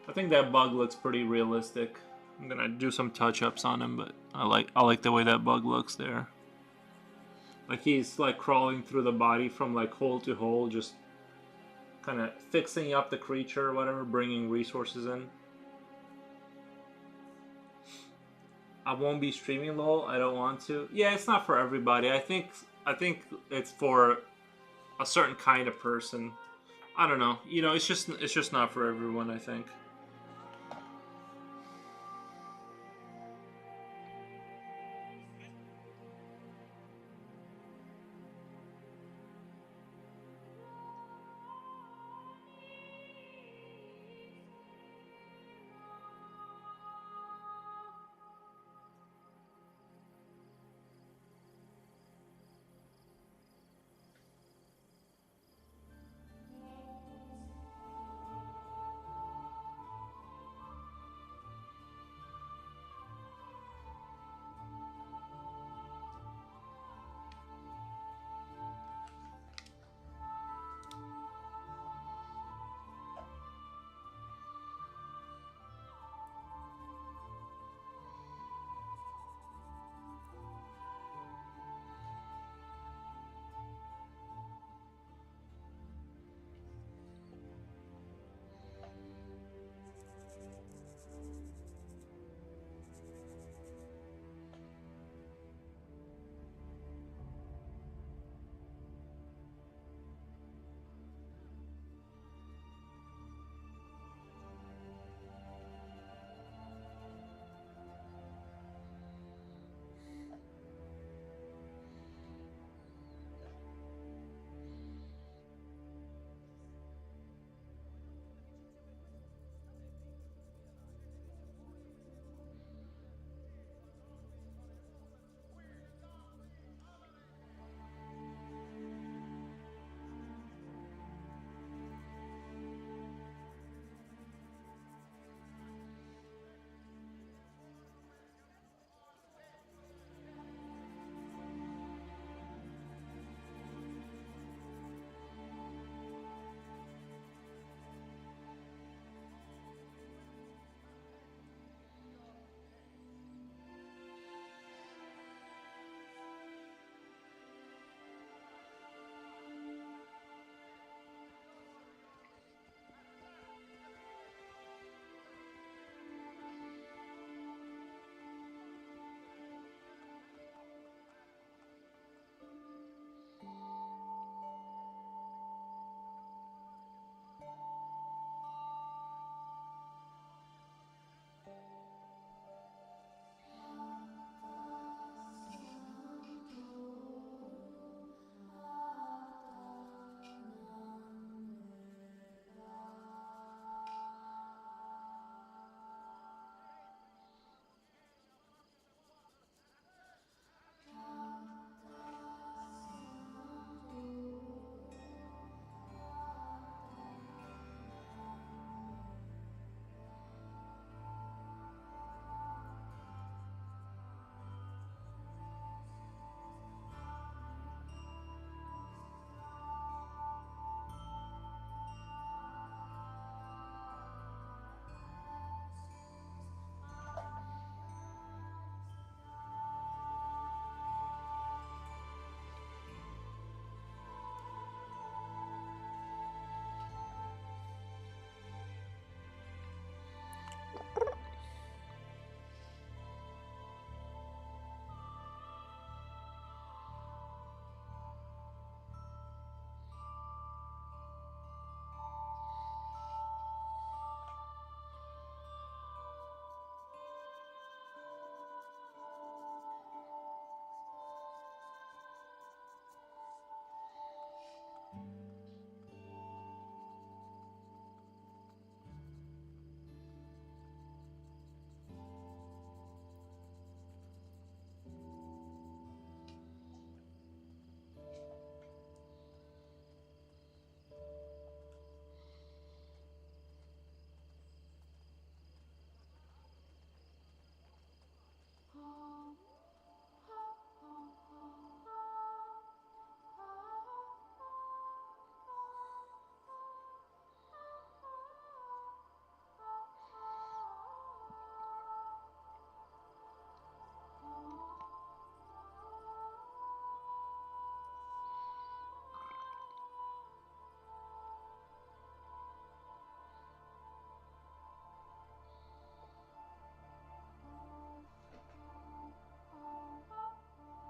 I think that bug looks pretty realistic. I'm gonna do some touch-ups on him, but I like the way that bug looks there. Like he's like crawling through the body from like hole to hole, just kind of fixing up the creature or whatever, bringing resources in. I won't be streaming LOL. I don't want to. Yeah, it's not for everybody. I think it's for a certain kind of person. I don't know. You know, it's just not for everyone, I think.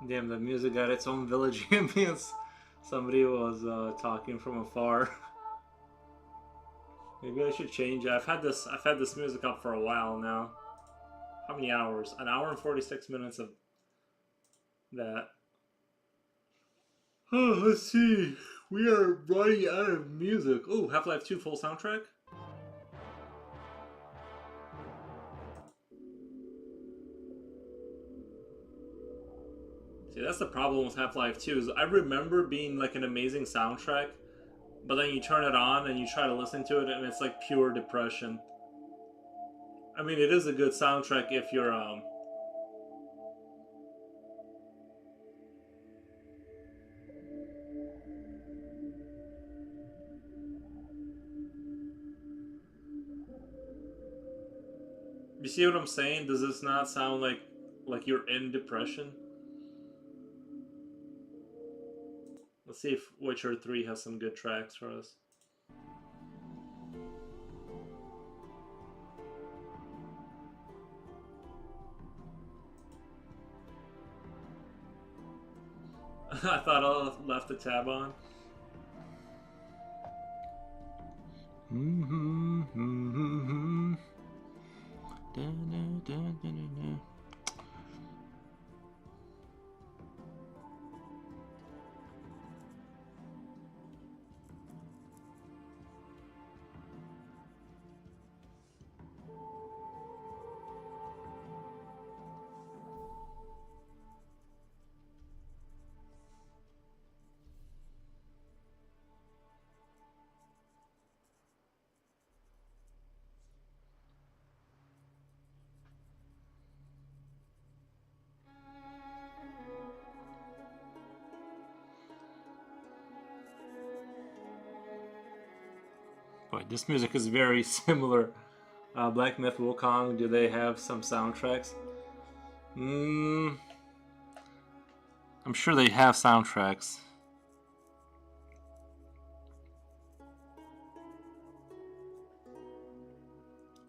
Damn, the music got its own village ambience. Somebody was talking from afar. Maybe I should change it. I've had this music up for a while now. How many hours? An hour and 46 minutes of that. Oh, let's see. We are running out of music. Oh, Half-Life 2 full soundtrack? See, that's the problem with Half-Life 2 is I remember being like an amazing soundtrack, but then you turn it on and you try to listen to it and it's like pure depression. I mean, it is a good soundtrack if you're you see what I'm saying? Does this not sound like you're in depression? Let's see if Witcher 3 has some good tracks for us. I thought I left the tab on. Boy, this music is very similar. Black Myth Wukong, do they have some soundtracks? I'm sure they have soundtracks.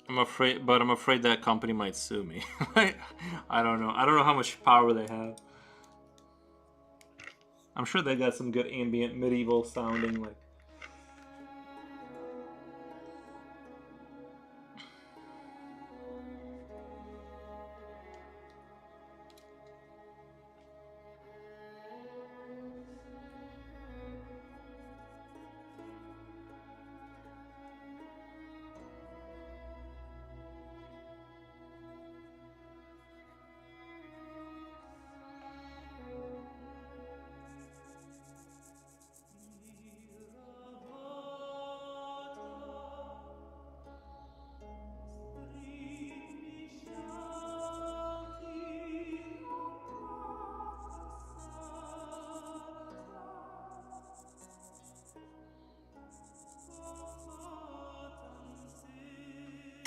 I'm afraid that company might sue me. I don't know. I don't know how much power they have. I'm sure they got some good ambient medieval sounding like.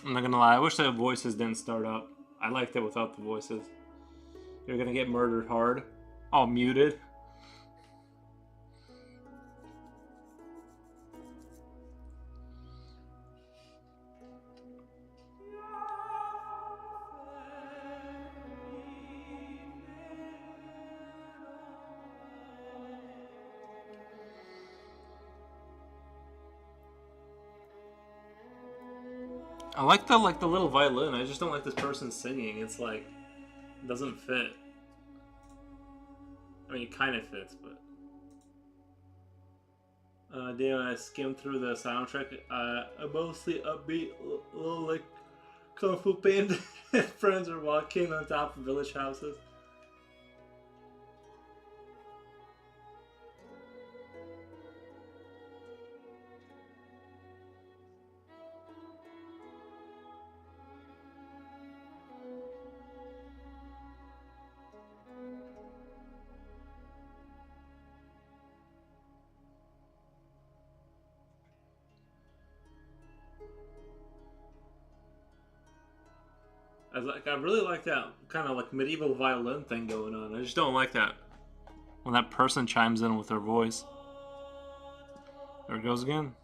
I'm not gonna lie, I wish the voices didn't start up. I liked it without the voices. You're gonna get murdered hard. All muted. I like the little violin. I just don't like this person singing. It's like it doesn't fit. I mean, it kind of fits, but damn, I skimmed through the soundtrack. A mostly upbeat, little like Kung Fu Panda friends are walking on top of village houses. I really like that kind of like medieval violin thing going on. I just don't like that when that person chimes in with their voice. There it goes again.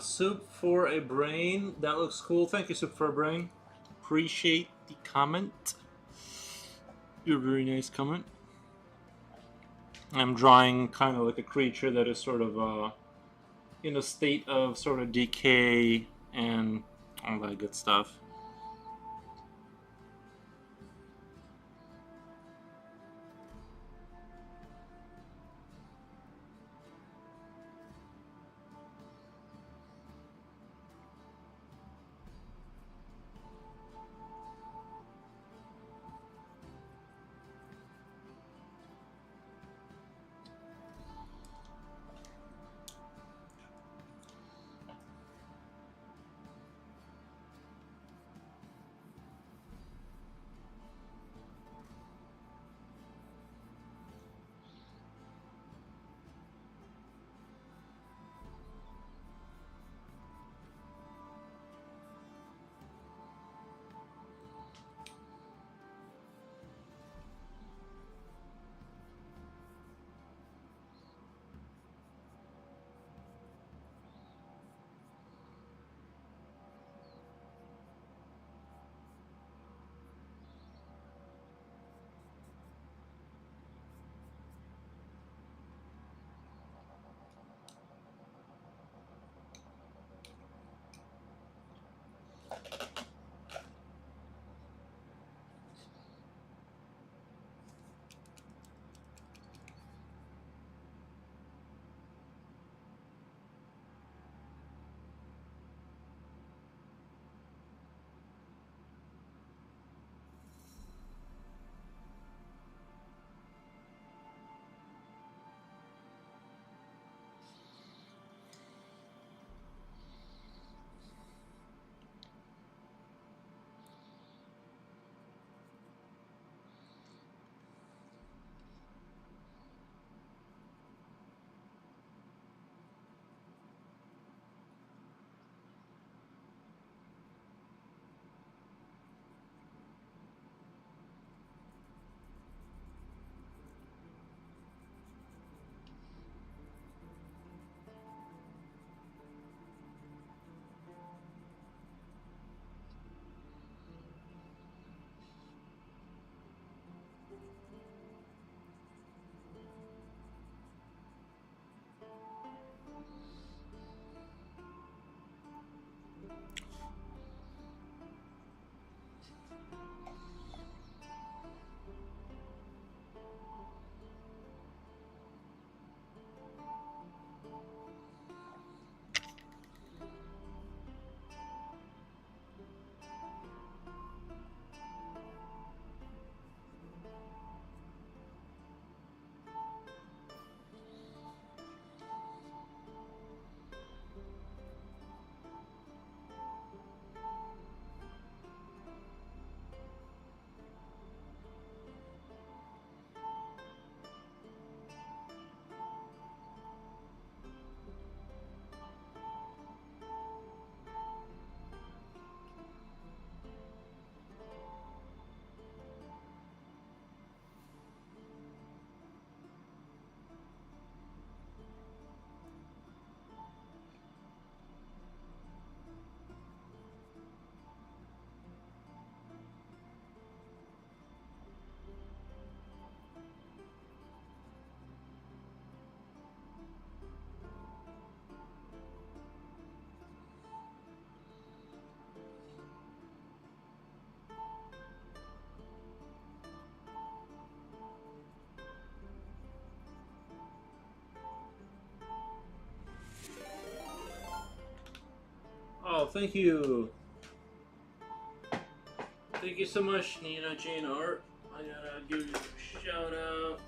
Soup for a Brain. That looks cool. Thank you, Soup for a Brain. Appreciate the comment. Your very nice comment. I'm drawing kind of like a creature that is sort of in a state of sort of decay and all that good stuff. Oh, thank you. Thank you so much, Nina Jane Art. I gotta give you a shout out.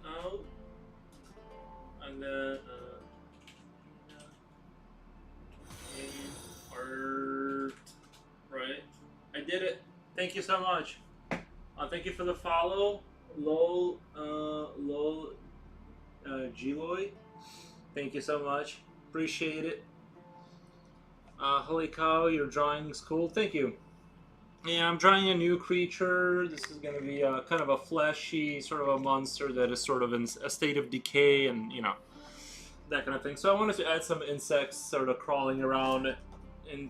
Out. And then, Jane Art. Right. I did it. Thank you so much. Thank you for the follow. Lol, Giloy. Thank you so much. Appreciate it. Holy cow, your drawing's cool. Thank you. Yeah, I'm trying a new creature. This is going to be kind of a fleshy, sort of a monster that is sort of in a state of decay and, that kind of thing. So I wanted to add some insects sort of crawling around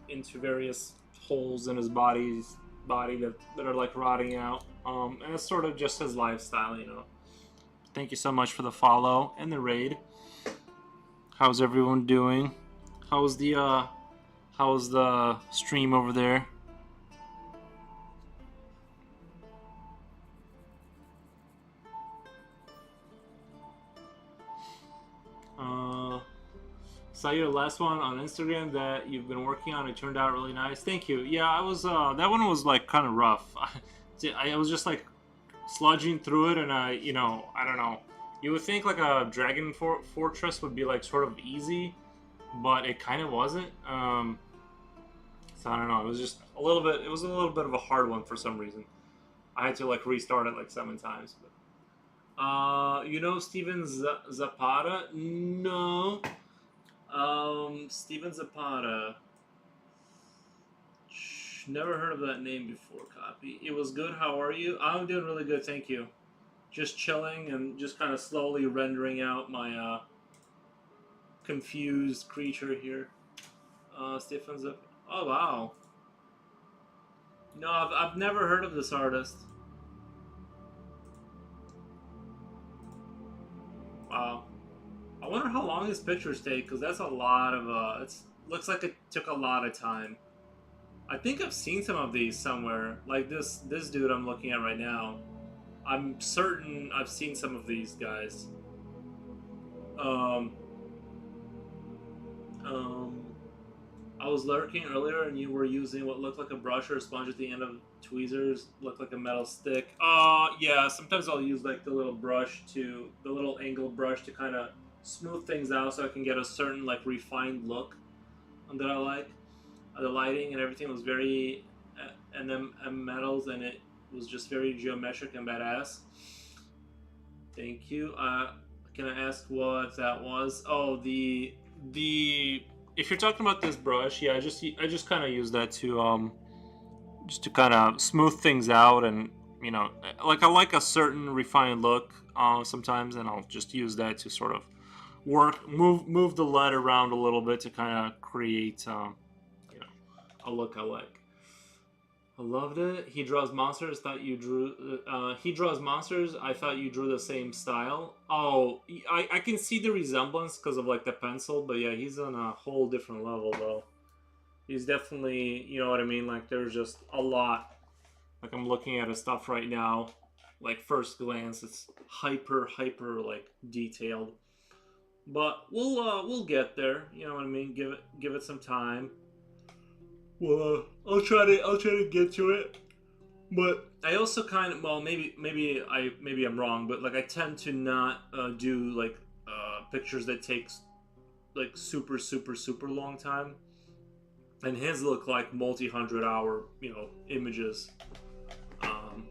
into various holes in his body that are like rotting out. And it's sort of just his lifestyle. Thank you so much for the follow and the raid. How's everyone doing? How's the stream over there? Saw your last one on Instagram that you've been working on. It turned out really nice. Thank you. Yeah, I was. That one was like kind of rough. I was just like sludging through it, and I don't know. You would think like a Dragon Fortress would be like sort of easy, but it kind of wasn't. So I don't know. It was just a little bit. It was a little bit of a hard one for some reason. I had to like restart it like 7 times. But, Steven Zapata? No. Steven Zapata. Never heard of that name before, copy. It was good. How are you? I'm doing really good, thank you. Just chilling and just kind of slowly rendering out my confused creature here. Steven Zapata. Oh, wow. No, I've never heard of this artist. Wow. I wonder how long his pictures take, because that's a lot of, it looks like it took a lot of time. I think I've seen some of these somewhere. Like this dude I'm looking at right now. I'm certain I've seen some of these guys. Um, um, I was lurking earlier and you were using what looked like a brush or a sponge at the end of tweezers. Looked like a metal stick. Yeah, sometimes I'll use like the little angle brush to kind of smooth things out so I can get a certain like refined look that I like. The lighting and everything was very and then metals, and it was just very geometric and badass. Thank you. Can I ask what that was? Oh, the if you're talking about this brush, yeah, I just kind of use that to just to kind of smooth things out, and like I like a certain refined look sometimes, and I'll just use that to sort of move the lead around a little bit to kind of create a look I like. I loved it. He draws monsters. Thought you drew. He draws monsters. I thought you drew the same style. Oh, I can see the resemblance because of like the pencil, but yeah, he's on a whole different level though. He's definitely, you know what I mean. Like there's just a lot. Like I'm looking at his stuff right now. Like first glance, it's hyper like detailed. But we'll get there. You know what I mean. Give it some time. Well, I'll try to get to it. But I also kind of maybe I'm wrong, but like I tend to not do like pictures that takes like super long time. And his look like multi-100 hour images. Um,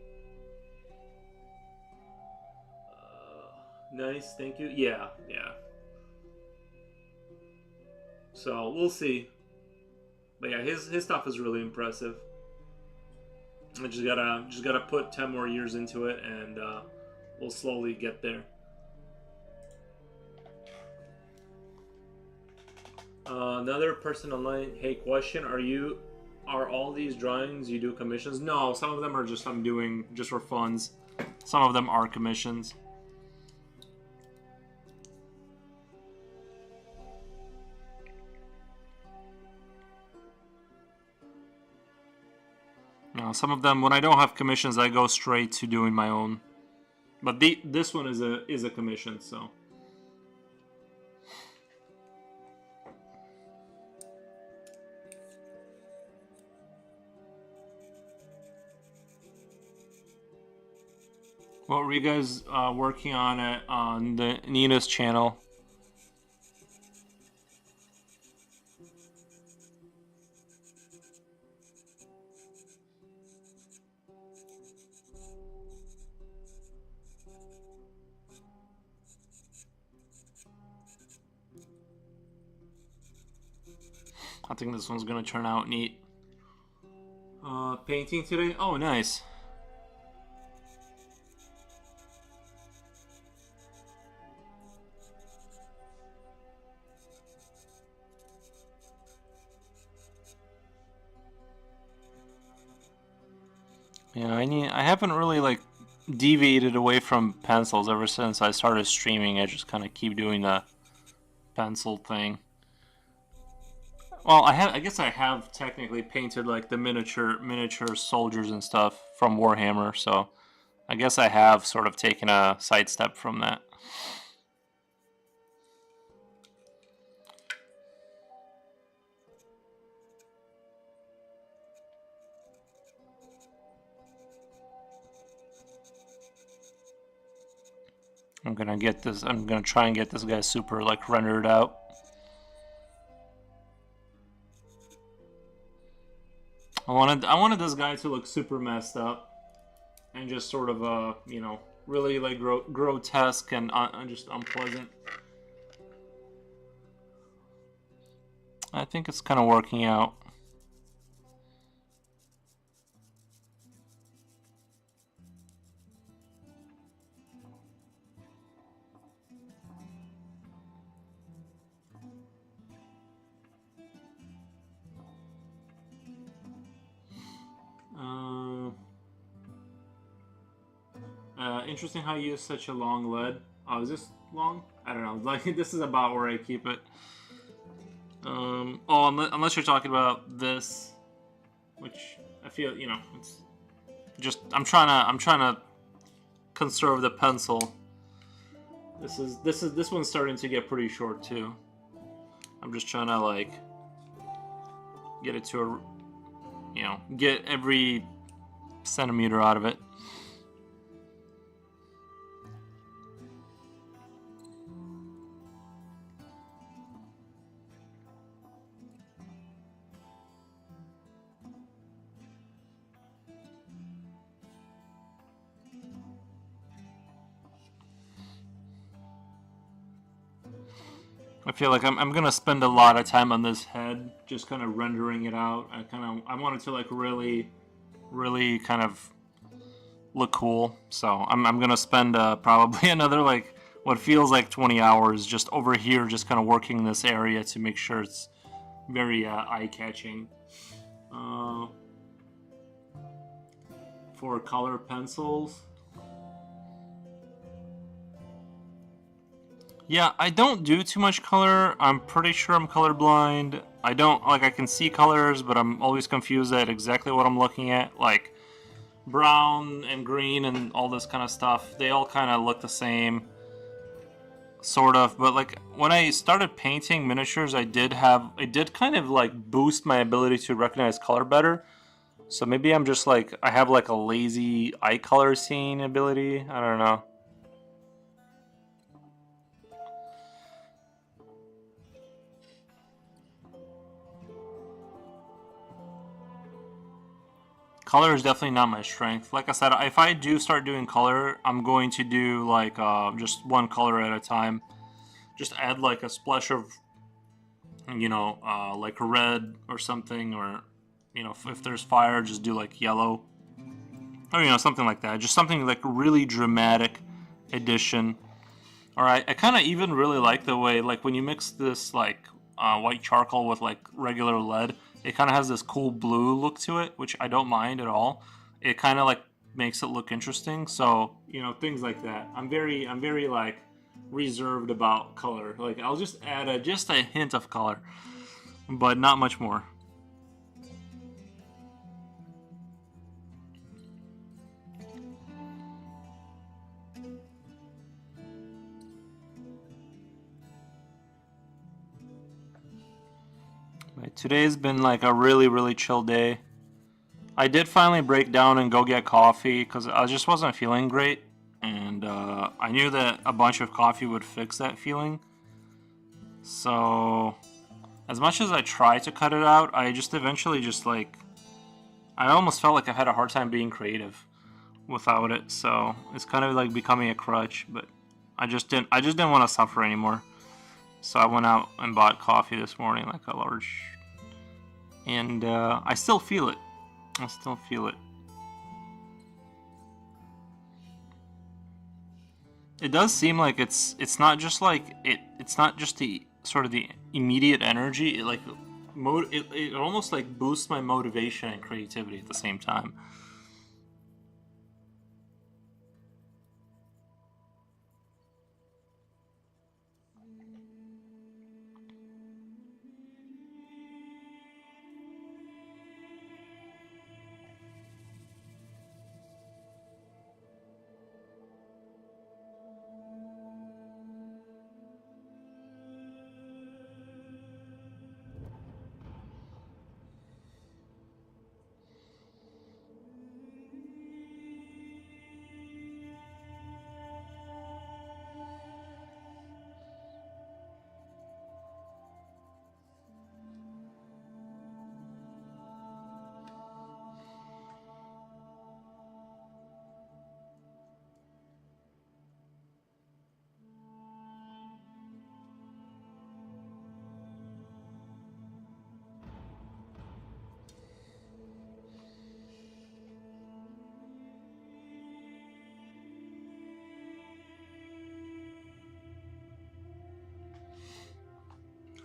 nice, thank you. Yeah. So we'll see. But yeah, his stuff is really impressive. I just gotta put 10 more years into it, and we'll slowly get there. Another person online. Hey, question: Are all these drawings you do commissions? No, some of them are just I'm doing just for funds. Some of them are commissions. Some of them, when I don't have commissions, I go straight to doing my own. But this one is a commission, so. What were you guys working on the Nina's channel? I think this one's gonna turn out neat. Painting today. Oh, nice. Yeah, I haven't really like deviated away from pencils ever since I started streaming. I just kind of keep doing the pencil thing. Well, I guess I have technically painted like the miniature soldiers and stuff from Warhammer, so I guess I have sort of taken a sidestep from that. I'm gonna try and get this guy super like rendered out. I wanted this guy to look super messed up and just sort of really like grotesque and just unpleasant. I think it's kind of working out. Interesting how you use such a long lead. Oh, is this long? I don't know. Like this is about where I keep it. Oh, unless you're talking about this, which I feel it's just I'm trying to conserve the pencil. This one's starting to get pretty short too. I'm just trying to like get it to get every centimeter out of it. I feel like I'm gonna spend a lot of time on this head, just kind of rendering it out. I want it to like really kind of look cool. So I'm gonna spend probably another like what feels like 20 hours just over here, just kind of working this area to make sure it's very eye-catching. For color pencils. Yeah, I don't do too much color. I'm pretty sure I'm colorblind. I can see colors, but I'm always confused at exactly what I'm looking at. Like brown and green and all this kind of stuff. They all kind of look the same, sort of. But like when I started painting miniatures, it did kind of like boost my ability to recognize color better. So maybe I'm just like, I have like a lazy eye color seeing ability. I don't know. Color is definitely not my strength. Like I said, if I do start doing color, I'm going to do like just one color at a time. Just add like a splash of, like red or something, or if there's fire, just do like yellow, or something like that. Just something like really dramatic addition. All right, I kind of even really like the way like when you mix this like white charcoal with like regular lead, it kind of has this cool blue look to it, which I don't mind at all. It kind of like makes it look interesting. So things like that. I'm very like reserved about color. Like I'll just add just a hint of color, but not much more. Right, today's been like a really chill day. I did finally break down and go get coffee because I just wasn't feeling great, and I knew that a bunch of coffee would fix that feeling. So, as much as I tried to cut it out, I just eventually just like I almost felt like I had a hard time being creative without it. So it's kind of like becoming a crutch, but I just didn't want to suffer anymore. So I went out and bought coffee this morning, like a large, and I still feel it. I still feel it. It does seem like it's not just like it's not just the sort of the immediate energy. It like it almost like boosts my motivation and creativity at the same time.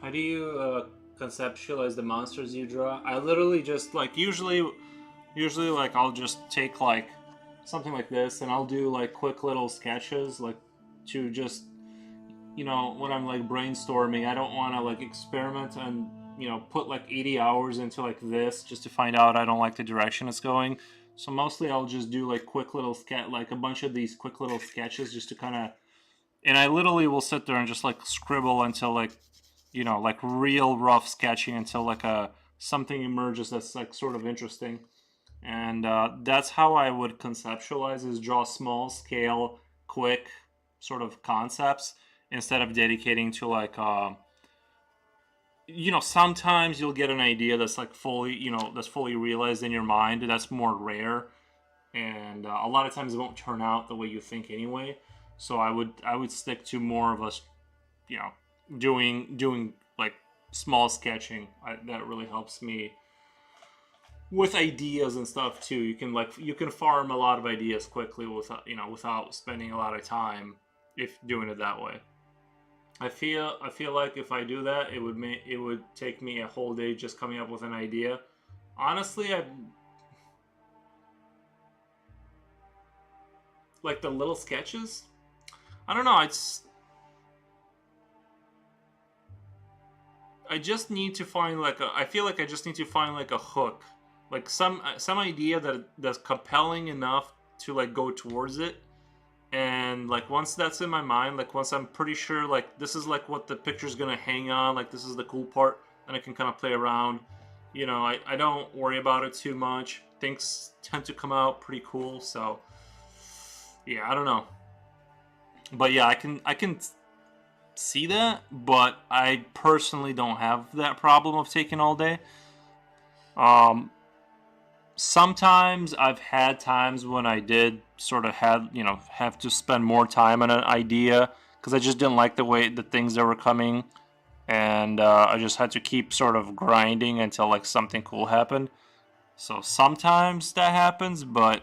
How do you conceptualize the monsters you draw? I literally just like usually like I'll just take like something like this and I'll do like quick little sketches like to just when I'm like brainstorming. I don't want to like experiment and put like 80 hours into like this just to find out I don't like the direction it's going. So mostly I'll just do like quick little sketch, like a bunch of these quick little sketches just to kind of, and I literally will sit there and just like scribble until like like real rough sketching until like a something emerges that's like sort of interesting. And that's how I would conceptualize is draw small scale, quick sort of concepts instead of dedicating to like sometimes you'll get an idea that's like fully that's fully realized in your mind. That's more rare, and a lot of times it won't turn out the way you think anyway. So I would stick to more of a you know doing like small sketching. That really helps me with ideas and stuff too. You can farm a lot of ideas quickly without spending a lot of time if doing it that way. I feel like if I do that, it would take me a whole day just coming up with an idea. Honestly, I like the little sketches. I don't know. I just need to find like a. I feel like I just need to find like a hook, like some idea that's compelling enough to like go towards it. And like once that's in my mind, like once I'm pretty sure like this is like what the picture's gonna hang on, like this is the cool part, then I can kind of play around. I don't worry about it too much. Things tend to come out pretty cool, so yeah, I don't know. But yeah, I can see that, but I personally don't have that problem of taking all day. Um, Sometimes I've had times when I did sort of have to spend more time on an idea because I just didn't like the way the things that were coming, and I just had to keep sort of grinding until like something cool happened. So sometimes that happens, but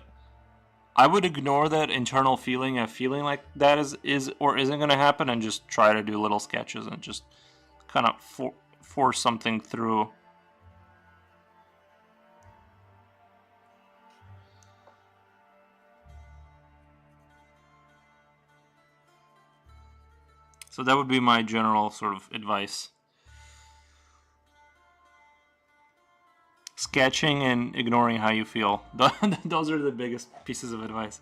I would ignore that internal feeling of feeling like that is or isn't going to happen and just try to do little sketches and just kind of force something through. So that would be my general sort of advice. Sketching and ignoring how you feel. Those are the biggest pieces of advice.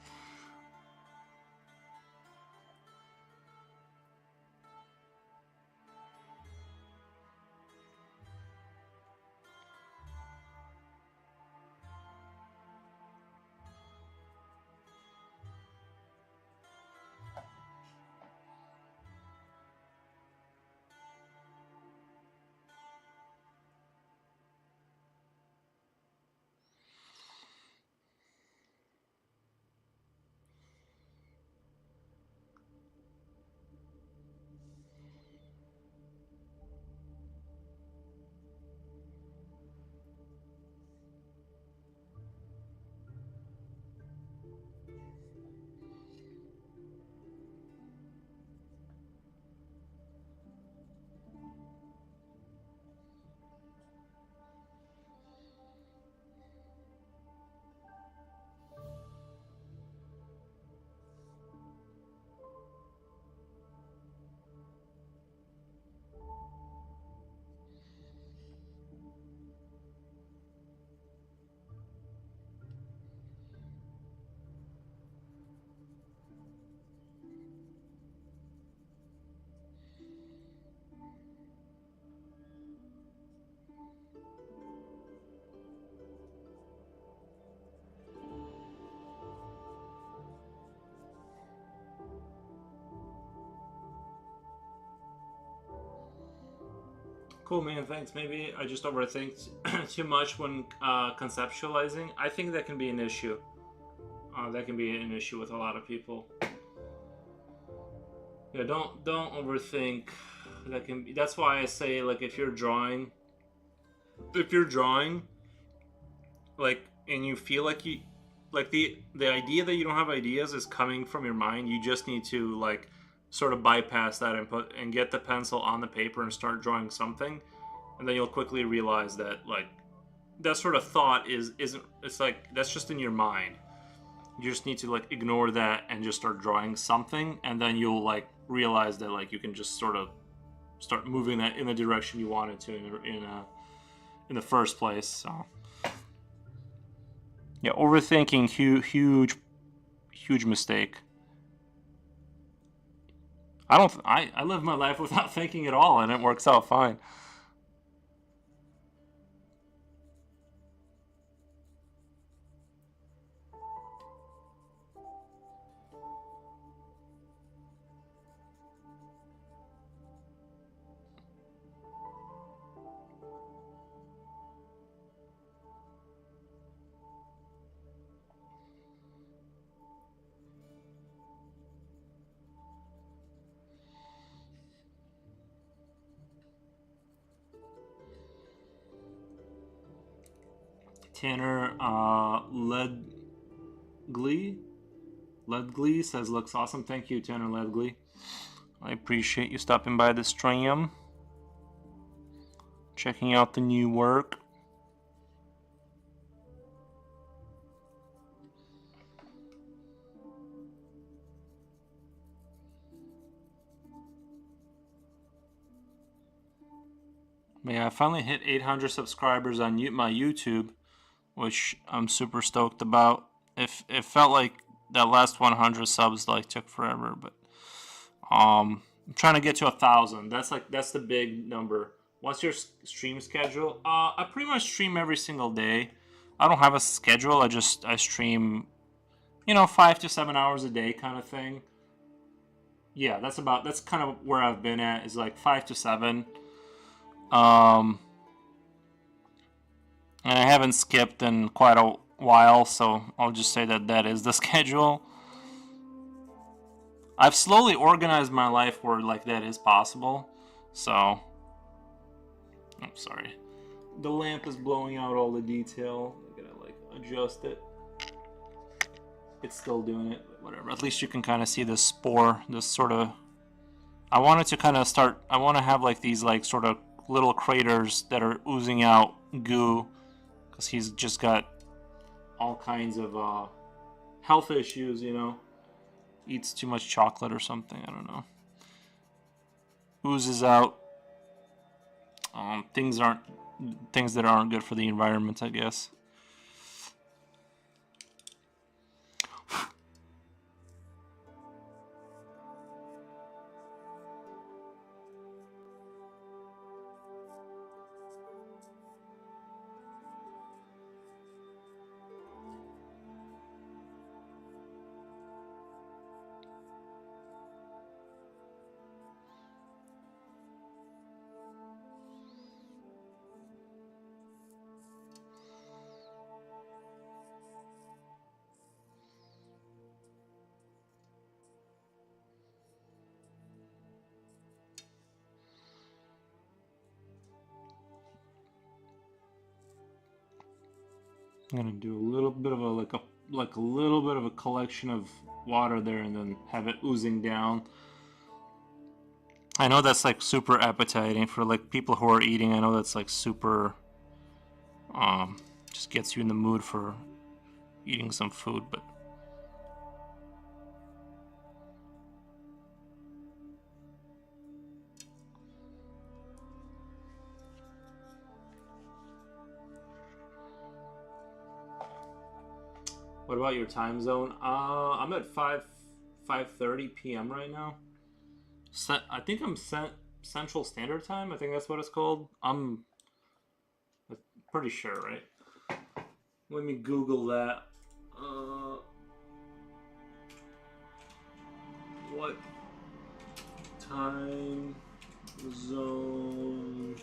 Cool, man. Thanks. Maybe I just overthink too much when conceptualizing. I think that can be an issue. That can be an issue with a lot of people. Yeah, don't overthink. That's why I say, like, if you're drawing, like, and you feel like the idea that you don't have ideas is coming from your mind, you just need to, like, sort of bypass that and get the pencil on the paper and start drawing something, and then you'll quickly realize that, like, that sort of thought isn't, it's like that's just in your mind. You just need to, like, ignore that and just start drawing something, and then you'll, like, realize that, like, you can just sort of start moving that in the direction you wanted to in the first place. So yeah, overthinking, huge mistake. I live my life without thinking at all, and it works out fine. Tanner Ledgley says, looks awesome. Thank you, Tanner Ledgley. I appreciate you stopping by the stream, checking out the new work. Yeah, I finally hit 800 subscribers on my YouTube, which I'm super stoked about. It felt like that last 100 subs, like, took forever, but I'm trying to get to 1,000. That's the big number. What's your stream schedule? I pretty much stream every single day. I don't have a schedule. I stream, 5 to 7 hours a day, kind of thing. Yeah, that's kind of where I've been at, is like 5 to 7. And I haven't skipped in quite a while, so I'll just say that is the schedule. I've slowly organized my life where, like, that is possible. So, I'm sorry. The lamp is blowing out all the detail. I gotta, like, adjust it. It's still doing it, but whatever. At least you can kind of see this spore, this sort of... I wanted to kind of start... I want to have, like, these, like, sort of little craters that are oozing out goo, because he's just got all kinds of health issues, eats too much chocolate or something, I don't know. Oozes out things that aren't good for the environment, I guess. I'm gonna do a little bit of a little bit of a collection of water there, and then have it oozing down. I know that's, like, super appetizing for, like, people who are eating. I know that's, like, super just gets you in the mood for eating some food, but what about your time zone? I'm at 5:30 p.m. right now. I think I'm Central Standard Time. I think that's what it's called. I'm pretty sure, right? Let me Google that. What time zone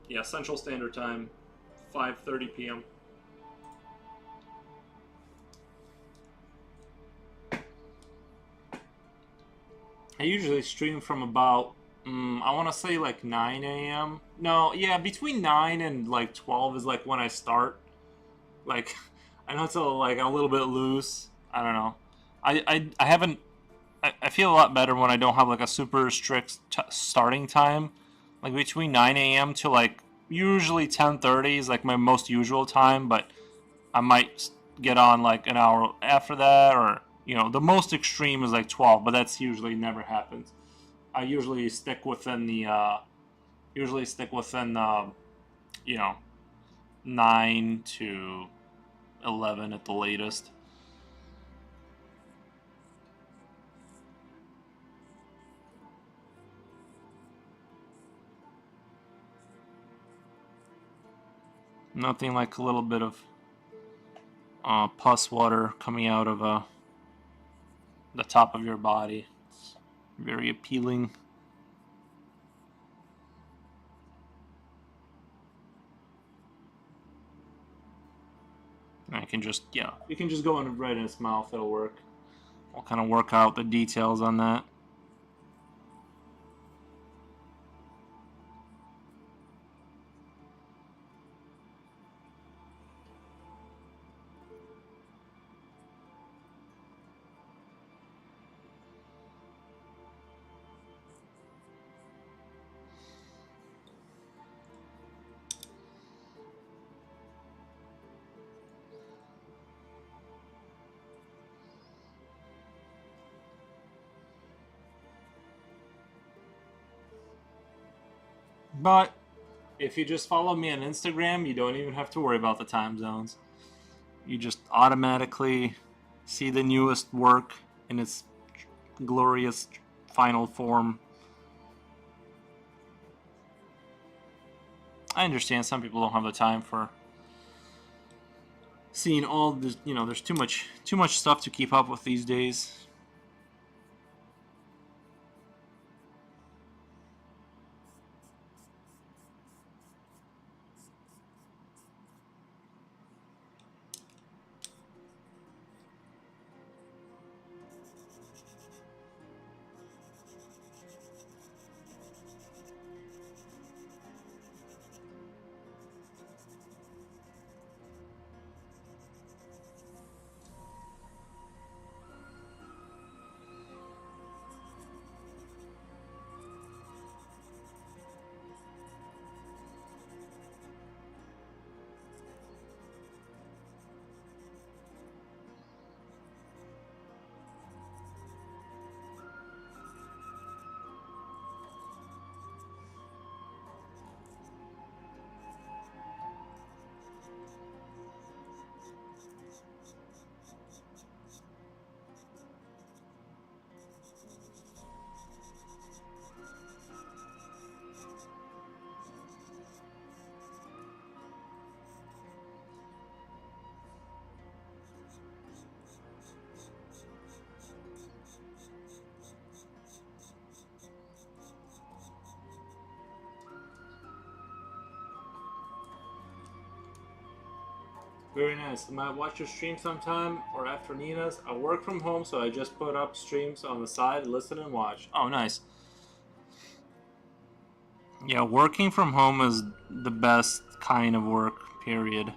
Yeah, Central Standard Time, 5:30 p.m. I usually stream from about, I want to say like 9 a.m. No, yeah, between 9 and like 12 is like when I start. Like, I know it's like a little bit loose. I don't know. I haven't. I feel a lot better when I don't have like a super strict starting time. Like between 9 a.m. to like usually 10:30 is like my most usual time, but I might get on like an hour after that, or the most extreme is like 12, but that's usually never happens. I usually stick within the you know 9 to 11 at the latest. Nothing like a little bit of pus water coming out of the top of your body. It's very appealing. And I can just, you can just go in right in its mouth. It'll work. I'll kind of work out the details on that. But if you just follow me on Instagram, you don't even have to worry about the time zones. You just automatically see the newest work in its glorious final form. I understand some people don't have the time for seeing all this. There's too much stuff to keep up with these days. Very nice. I might watch your stream sometime or after Nina's. I work from home, so I just put up streams on the side, listen and watch. Oh, nice. Yeah, working from home is the best kind of work, period.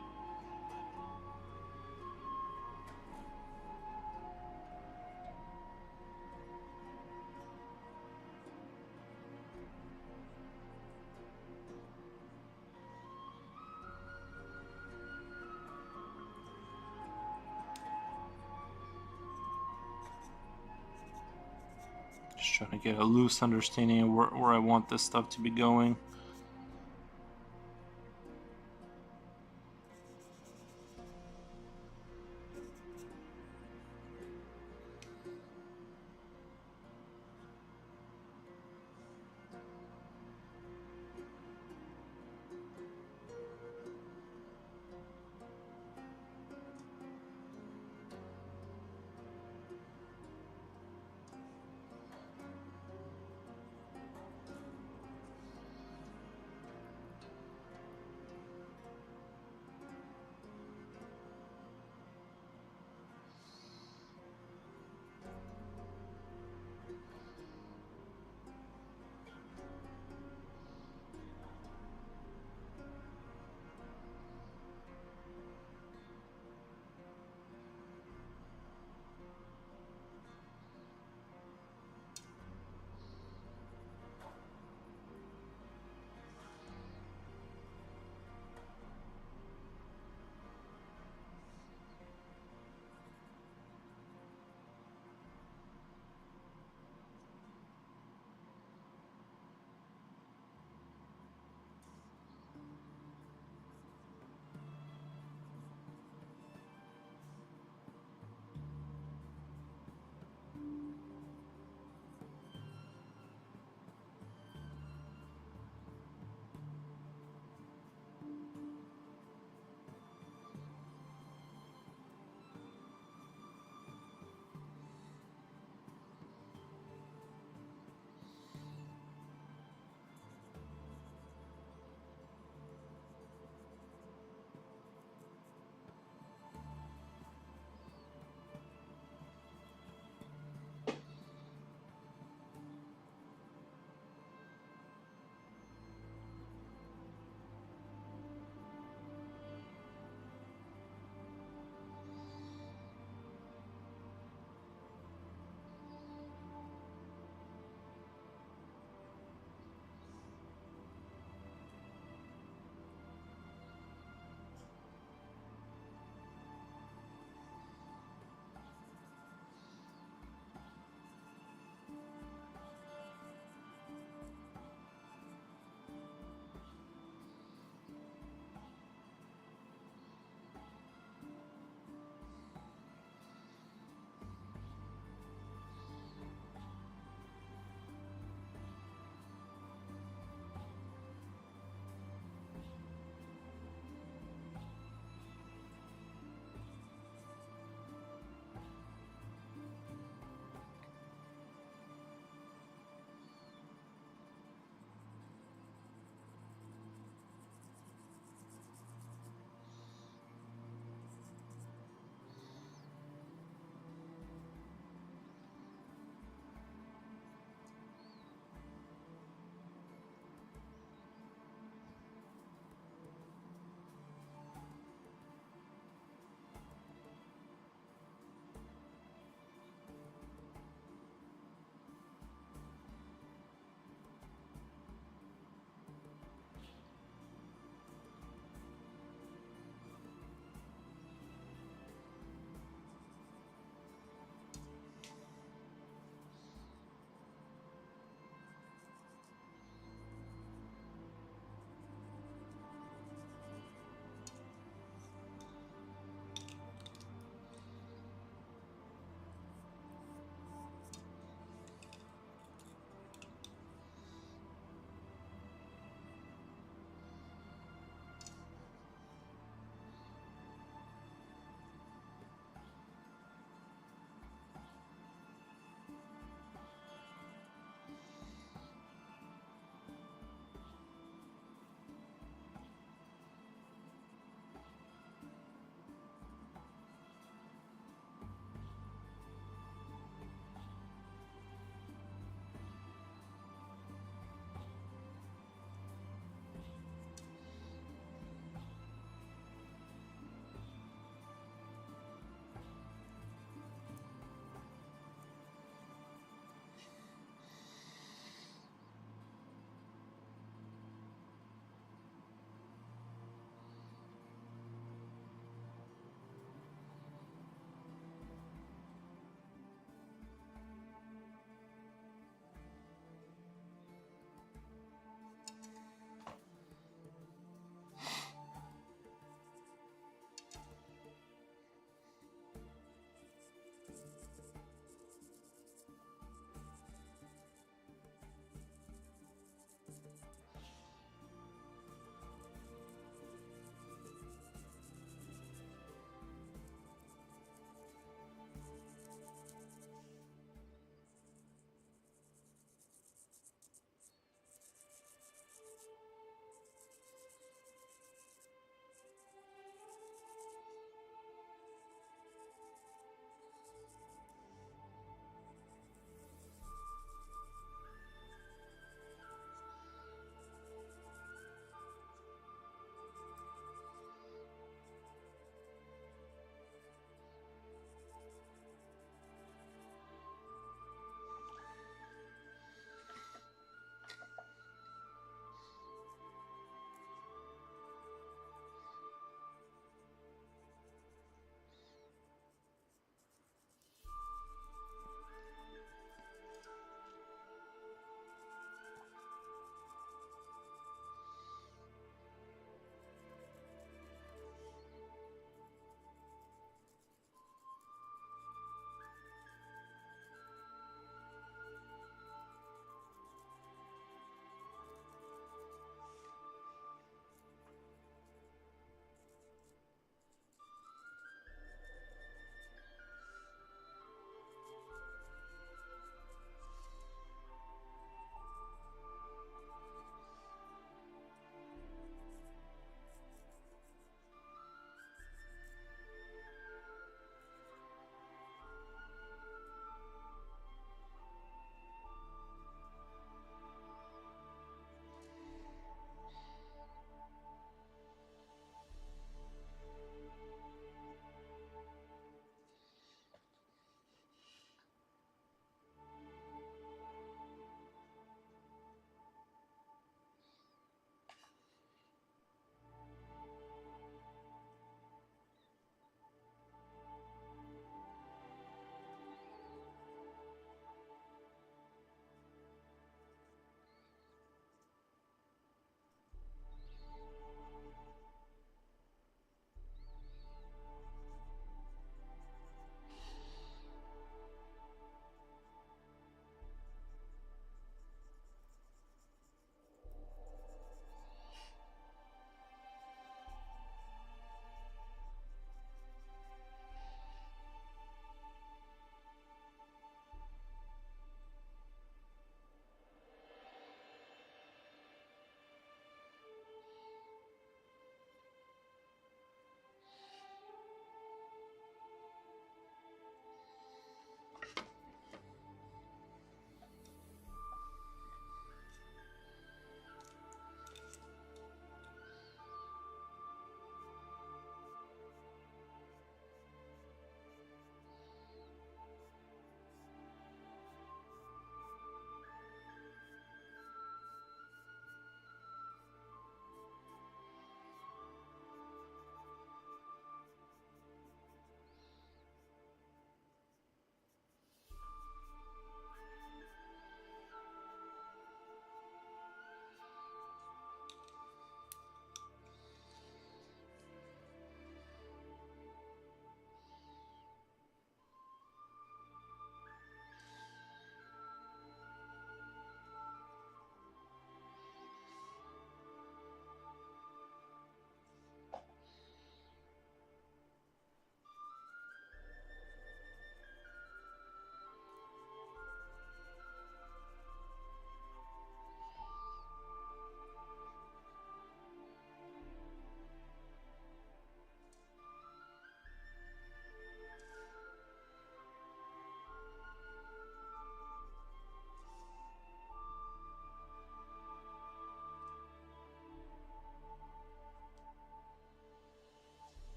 Just trying to get a loose understanding of where I want this stuff to be going.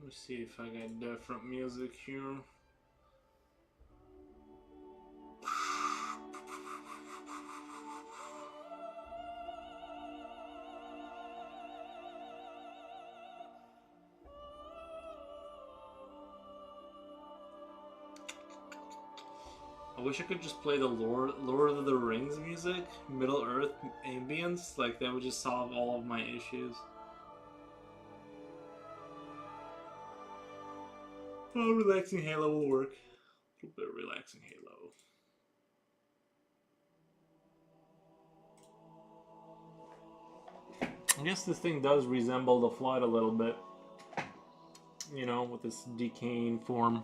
Let's see if I got different music here. I wish I could just play the Lord of the Rings music, Middle Earth ambience, like that would just solve all of my issues. Oh, relaxing Halo will work. A little bit of relaxing Halo. I guess this thing does resemble the Flood a little bit. You know, with this decaying form.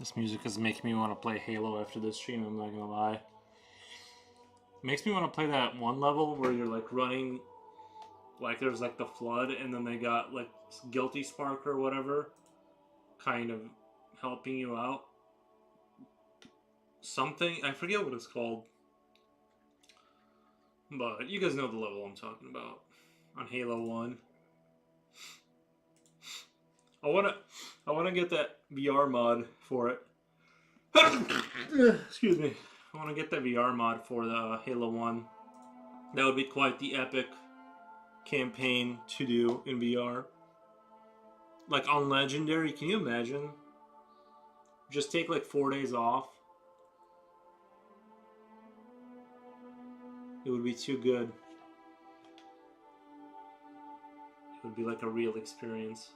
This music is making me want to play Halo after this stream, I'm not gonna lie. Makes me want to play that one level where you're like running, like there's like the Flood, and then they got like Guilty Spark or whatever, kind of helping you out. Something, I forget what it's called. But you guys know the level I'm talking about on Halo 1. I wanna get that VR mod for it. Excuse me. I wanna get that VR mod for the Halo 1. That would be quite the epic campaign to do in VR. Like on Legendary, can you imagine? Just take like 4 days off. It would be too good. It would be like a real experience.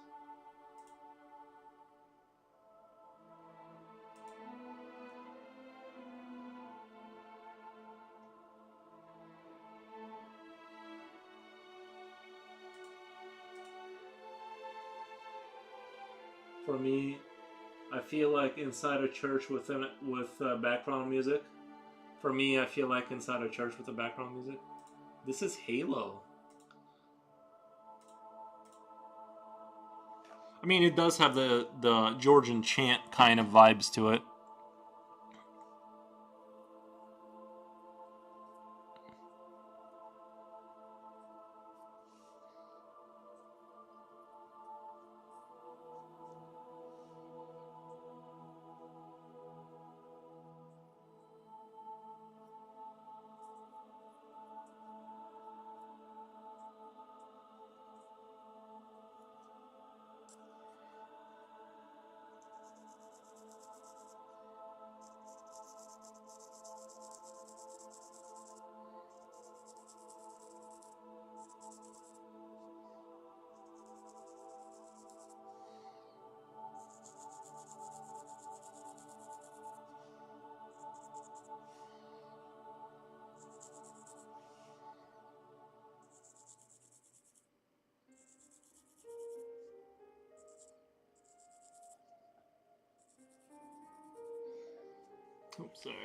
For me, I feel like inside a church with background music For me, I feel like inside a church with the background music. This is Halo. I mean, it does have the Georgian chant kind of vibes to it. Oops, sorry.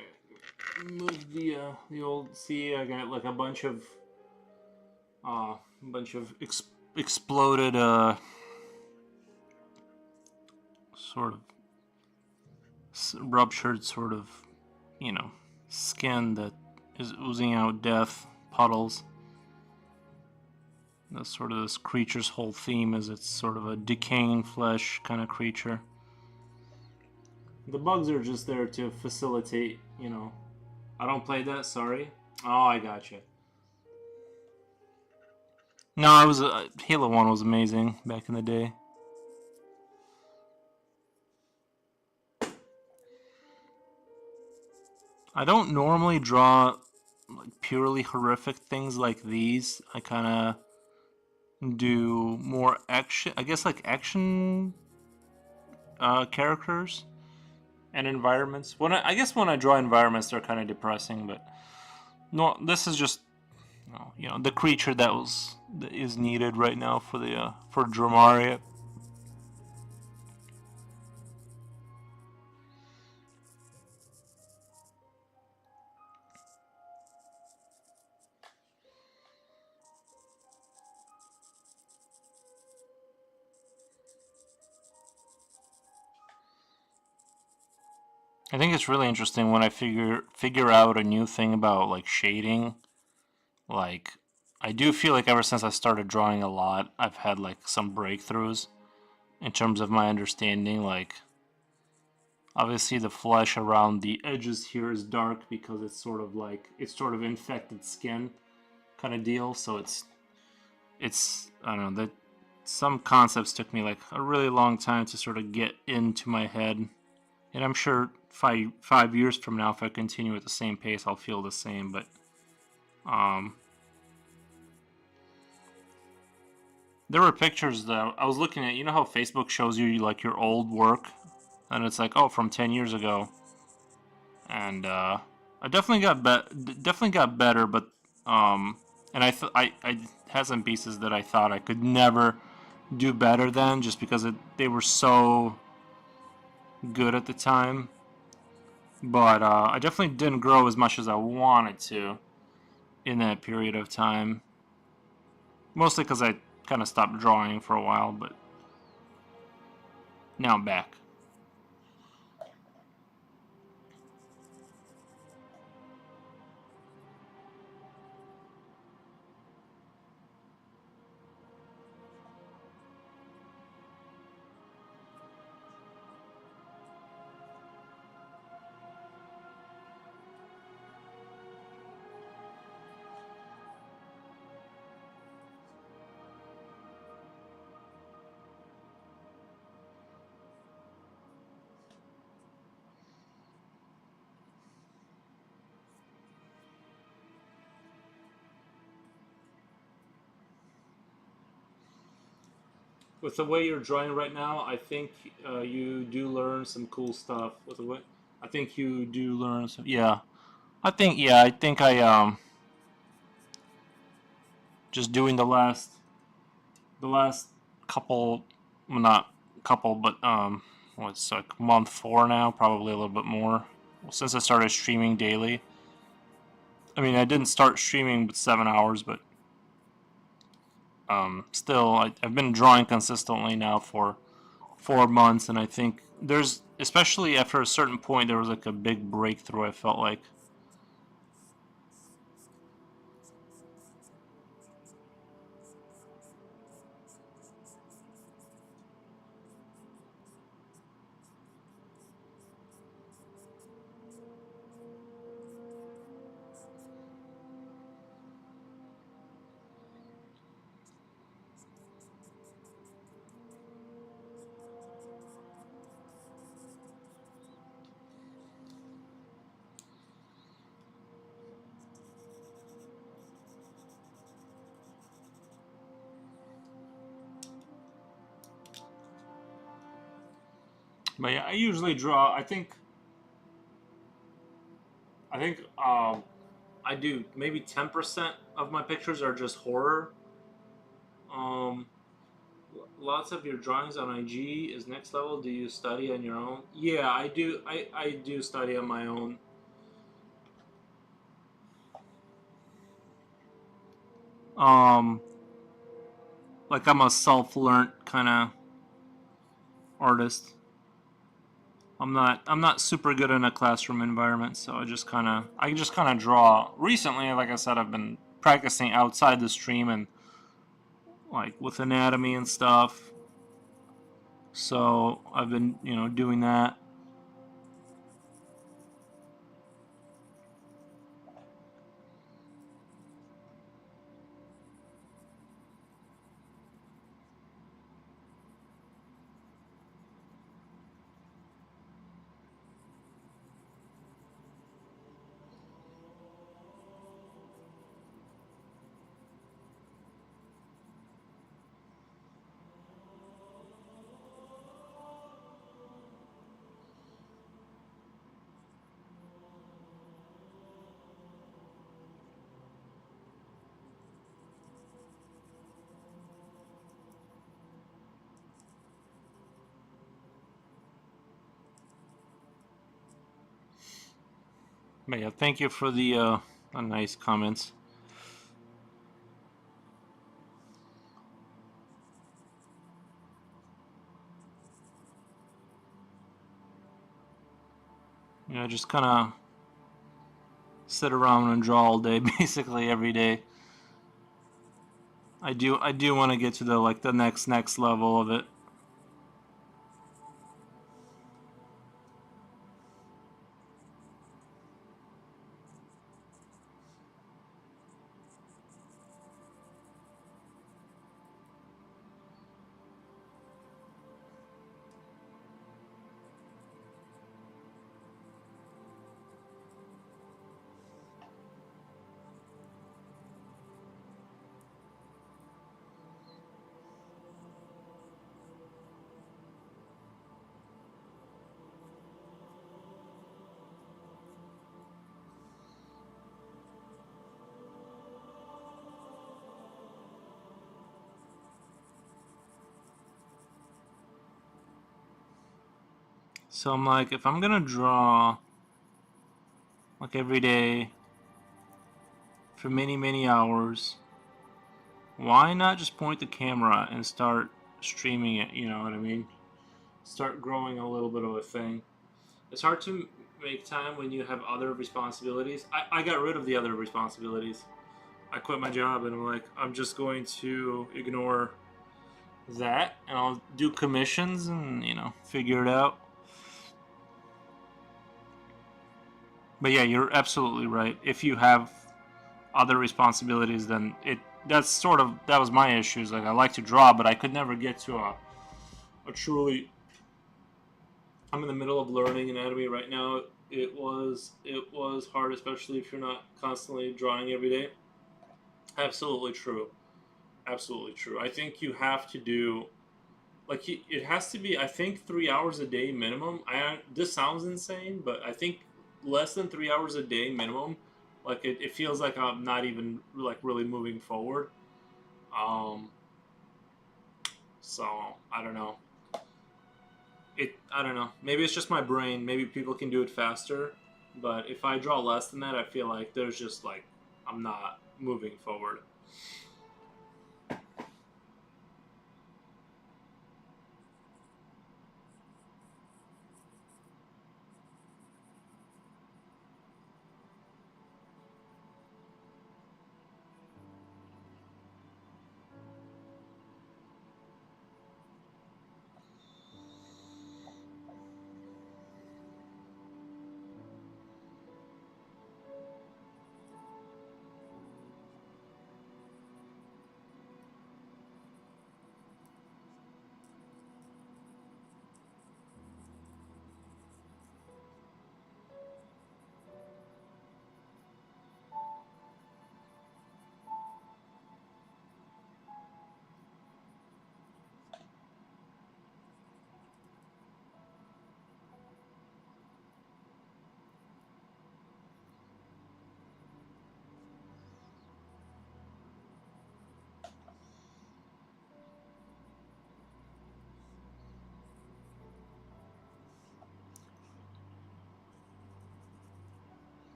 Move the old. See, I got like a bunch of exploded sort of ruptured sort of, you know, skin that is oozing out death puddles. That's sort of this creature's whole theme, is it's sort of a decaying flesh kind of creature. The bugs are just there to facilitate, you know. I don't play that, sorry. Oh, I gotcha. No, it was Halo 1 was amazing back in the day. I don't normally draw like purely horrific things like these. I kind of do more action, I guess, like action characters and environments. I guess when I draw environments, they're kind of depressing, but no, this is just you know, the creature that is needed right now for the for Dramaria. I think it's really interesting when I figure out a new thing about like shading. Like, I do feel like ever since I started drawing a lot, I've had like some breakthroughs in terms of my understanding. Like, obviously the flesh around the edges here is dark because it's sort of infected skin kind of deal. So it's I don't know, that some concepts took me like a really long time to sort of get into my head. And I'm sure 5 years from now, if I continue at the same pace, I'll feel the same. But there were pictures that I was looking at. You know how Facebook shows you like your old work, and it's like, oh, from 10 years ago. And I definitely got better, but and I had some pieces that I thought I could never do better than, just because they were so good at the time. But I definitely didn't grow as much as I wanted to in that period of time. Mostly because I kind of stopped drawing for a while, but now I'm back. With the way you're drawing right now, I think you do learn some cool stuff. With the way, I think you do learn some. Yeah, I think I just doing the last couple, well, not couple, but what's like month 4 now, probably a little bit more, since I started streaming daily. I mean, I didn't start streaming with 7 hours, but still, I've been drawing consistently now for 4 months, and I think there's, especially after a certain point, there was like a big breakthrough. I felt like. But yeah, I usually draw. I think I do maybe 10% of my pictures are just horror. Um, Lots of your drawings on IG is next level. Do you study on your own? Yeah, I do. I do study on my own. Um, like I'm a self-learned kind of artist. I'm not super good in a classroom environment, so I just kind of draw. Recently, like I said, I've been practicing outside the stream and like with anatomy and stuff. So I've been, doing that. But yeah, thank you for the nice comments. Just kind of sit around and draw all day, basically every day. I do want to get to the next level of it. So I'm like, if I'm gonna draw like every day for many, many hours, why not just point the camera and start streaming it? You know what I mean? Start growing a little bit of a thing. It's hard to make time when you have other responsibilities. I got rid of the other responsibilities. I quit my job and I'm like, I'm just going to ignore that and I'll do commissions and, figure it out. But yeah, you're absolutely right. If you have other responsibilities, then that was my issues. Like I like to draw, but I could never get to a truly. I'm in the middle of learning anatomy right now. It was hard, especially if you're not constantly drawing every day. Absolutely true. Absolutely true. I think you have to do like it has to be. I think 3 hours a day minimum. This sounds insane, but I think less than 3 hours a day minimum. Like it feels like I'm not even like really moving forward. Um, so I don't know. I don't know. Maybe it's just my brain. Maybe people can do it faster. But if I draw less than that, I feel like there's just like I'm not moving forward.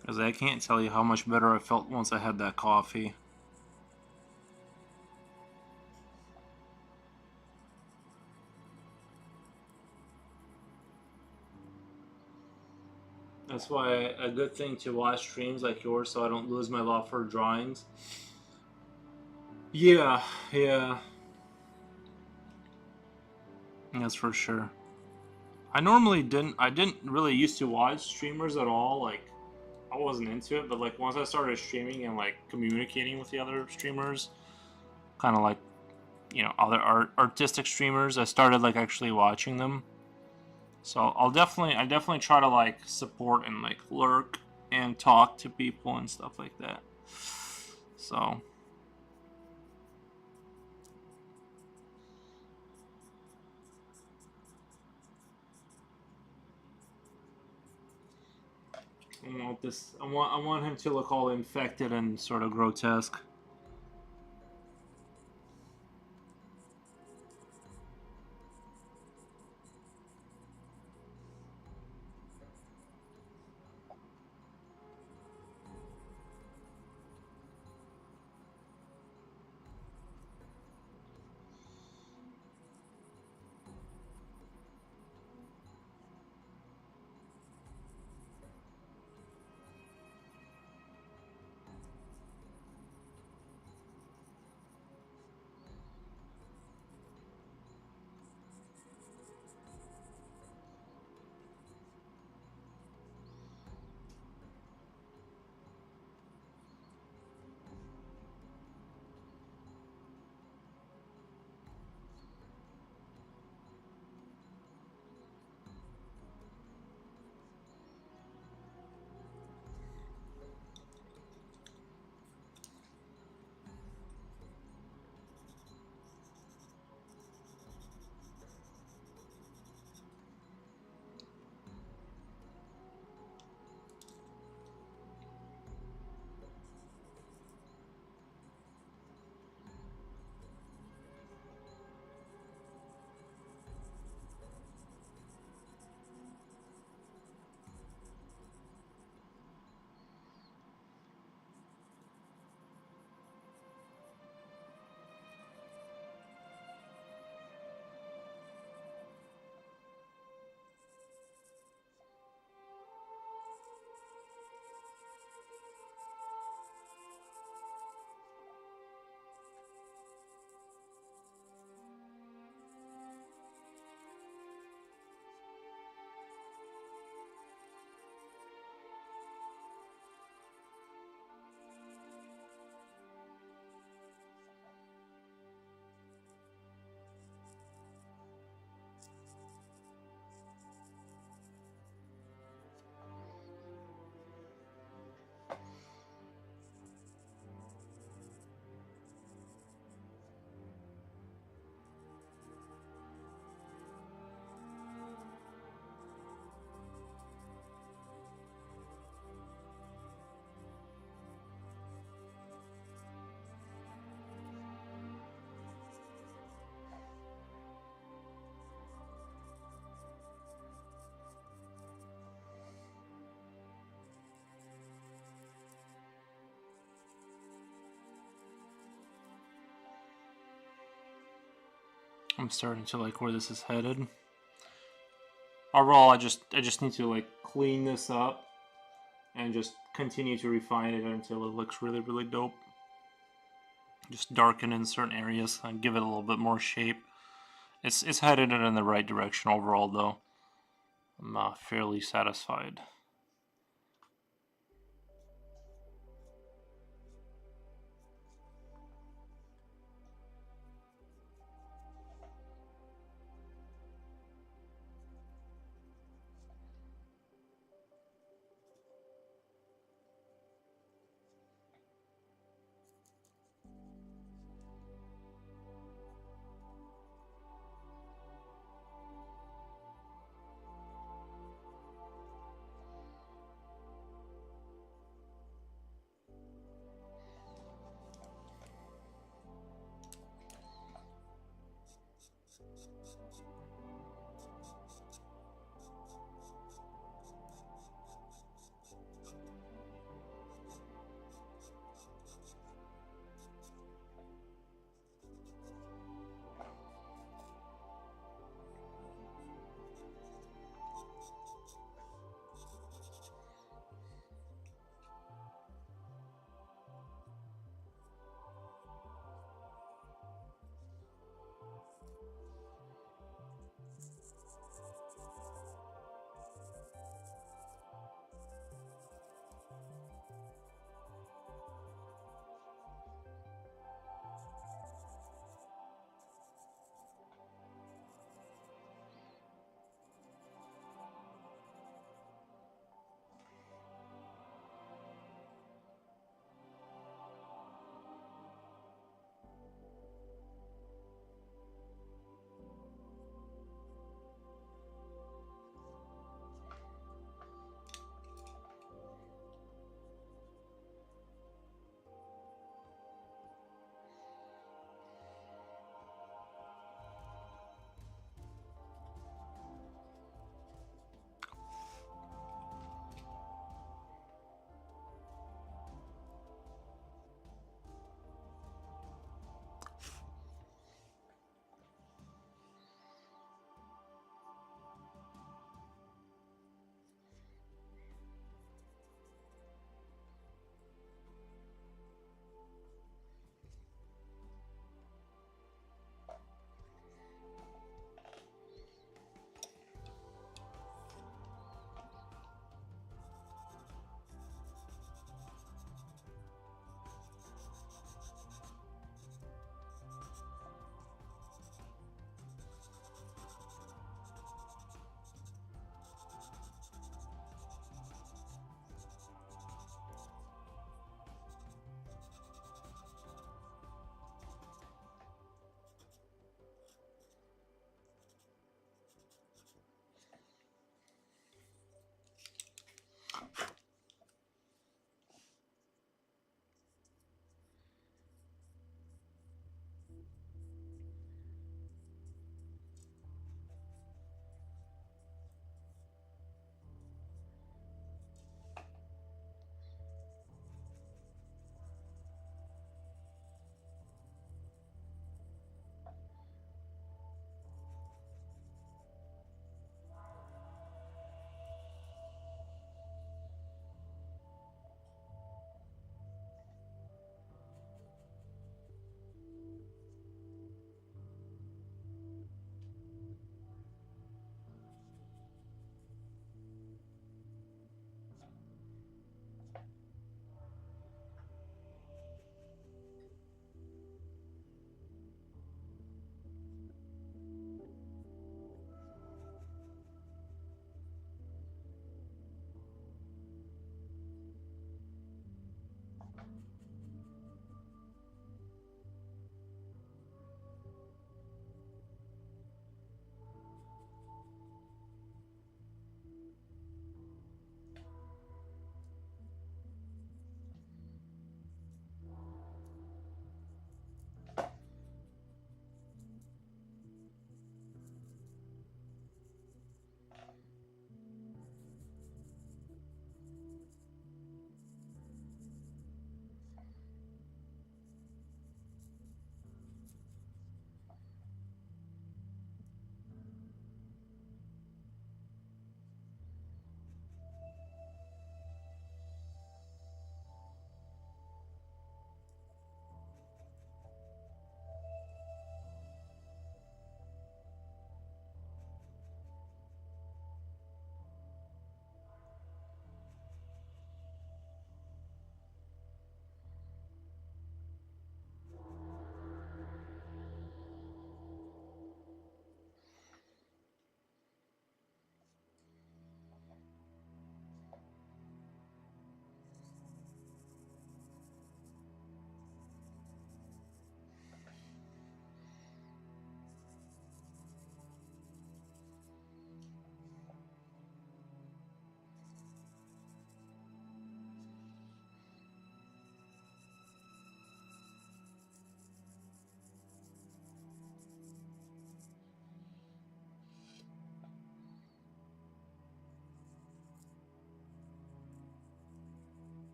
Because I can't tell you how much better I felt once I had that coffee. That's why a good thing to watch streams like yours so I don't lose my love for drawings. Yeah, yeah. That's for sure. I didn't really used to watch streamers at all. Like, I wasn't into it, but like once I started streaming and like communicating with the other streamers, kind of like, other artistic streamers, I started like actually watching them. So I definitely try to like support and like lurk and talk to people and stuff like that. So I want him to look all infected and sort of grotesque. I'm starting to like where this is headed. Overall, I just need to like clean this up and just continue to refine it until it looks really, really dope. Just darken in certain areas and give it a little bit more shape. It's headed in the right direction overall, though. I'm fairly satisfied.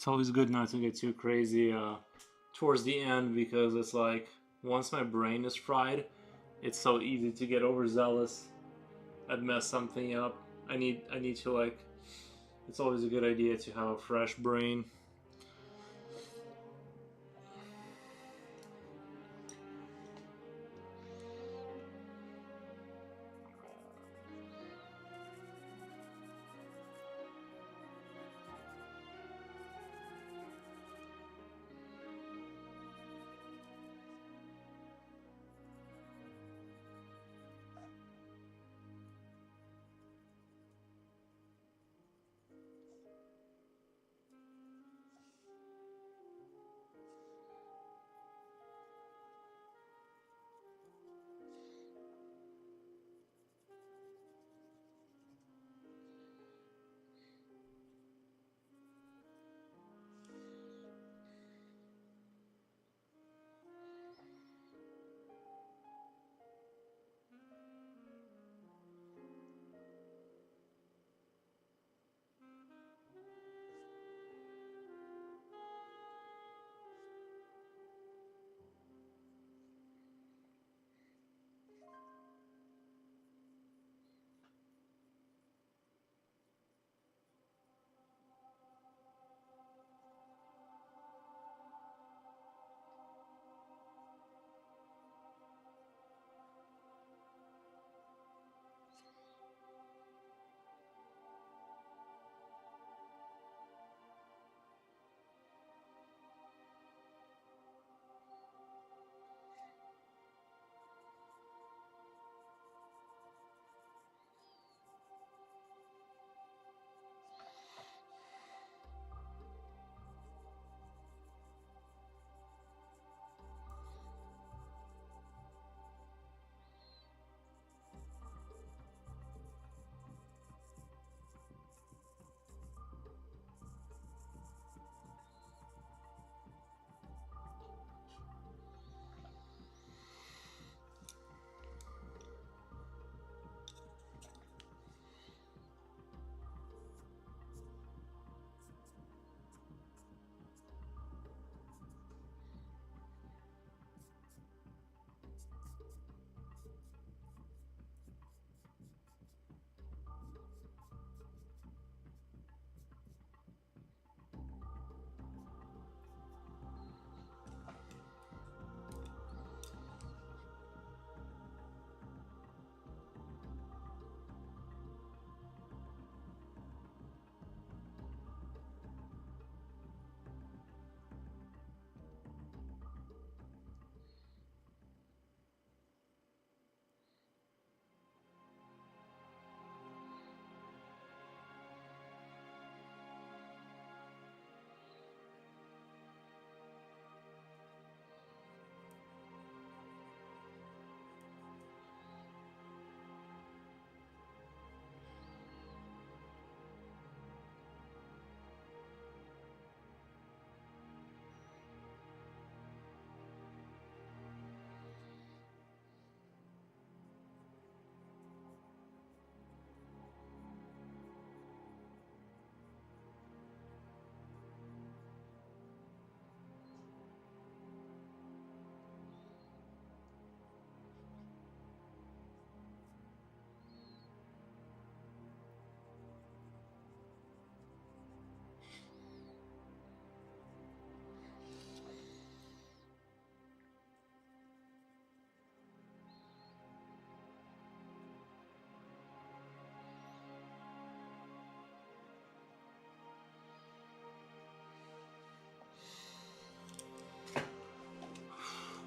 It's always good not to get too crazy towards the end, because it's like once my brain is fried, it's so easy to get overzealous and mess something up. I need to like. It's always a good idea to have a fresh brain.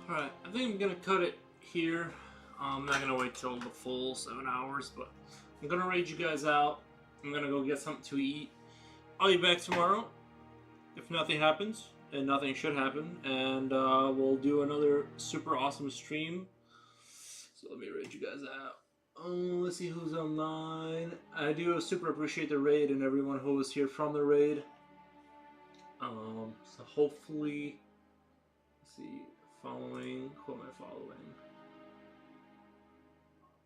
Alright, I think I'm gonna cut it here. I'm not gonna wait till the full 7 hours, but I'm gonna raid you guys out. I'm gonna go get something to eat. I'll be back tomorrow if nothing happens, and nothing should happen, and we'll do another super awesome stream. So let me raid you guys out. Let's see who's online. I do super appreciate the raid and everyone who was here from the raid. So hopefully, let's see, following. Who am I following?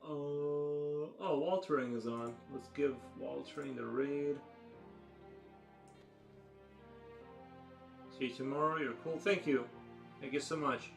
Oh, Waltering is on. Let's give Waltering the raid. See you tomorrow. You're cool. Thank you. Thank you so much.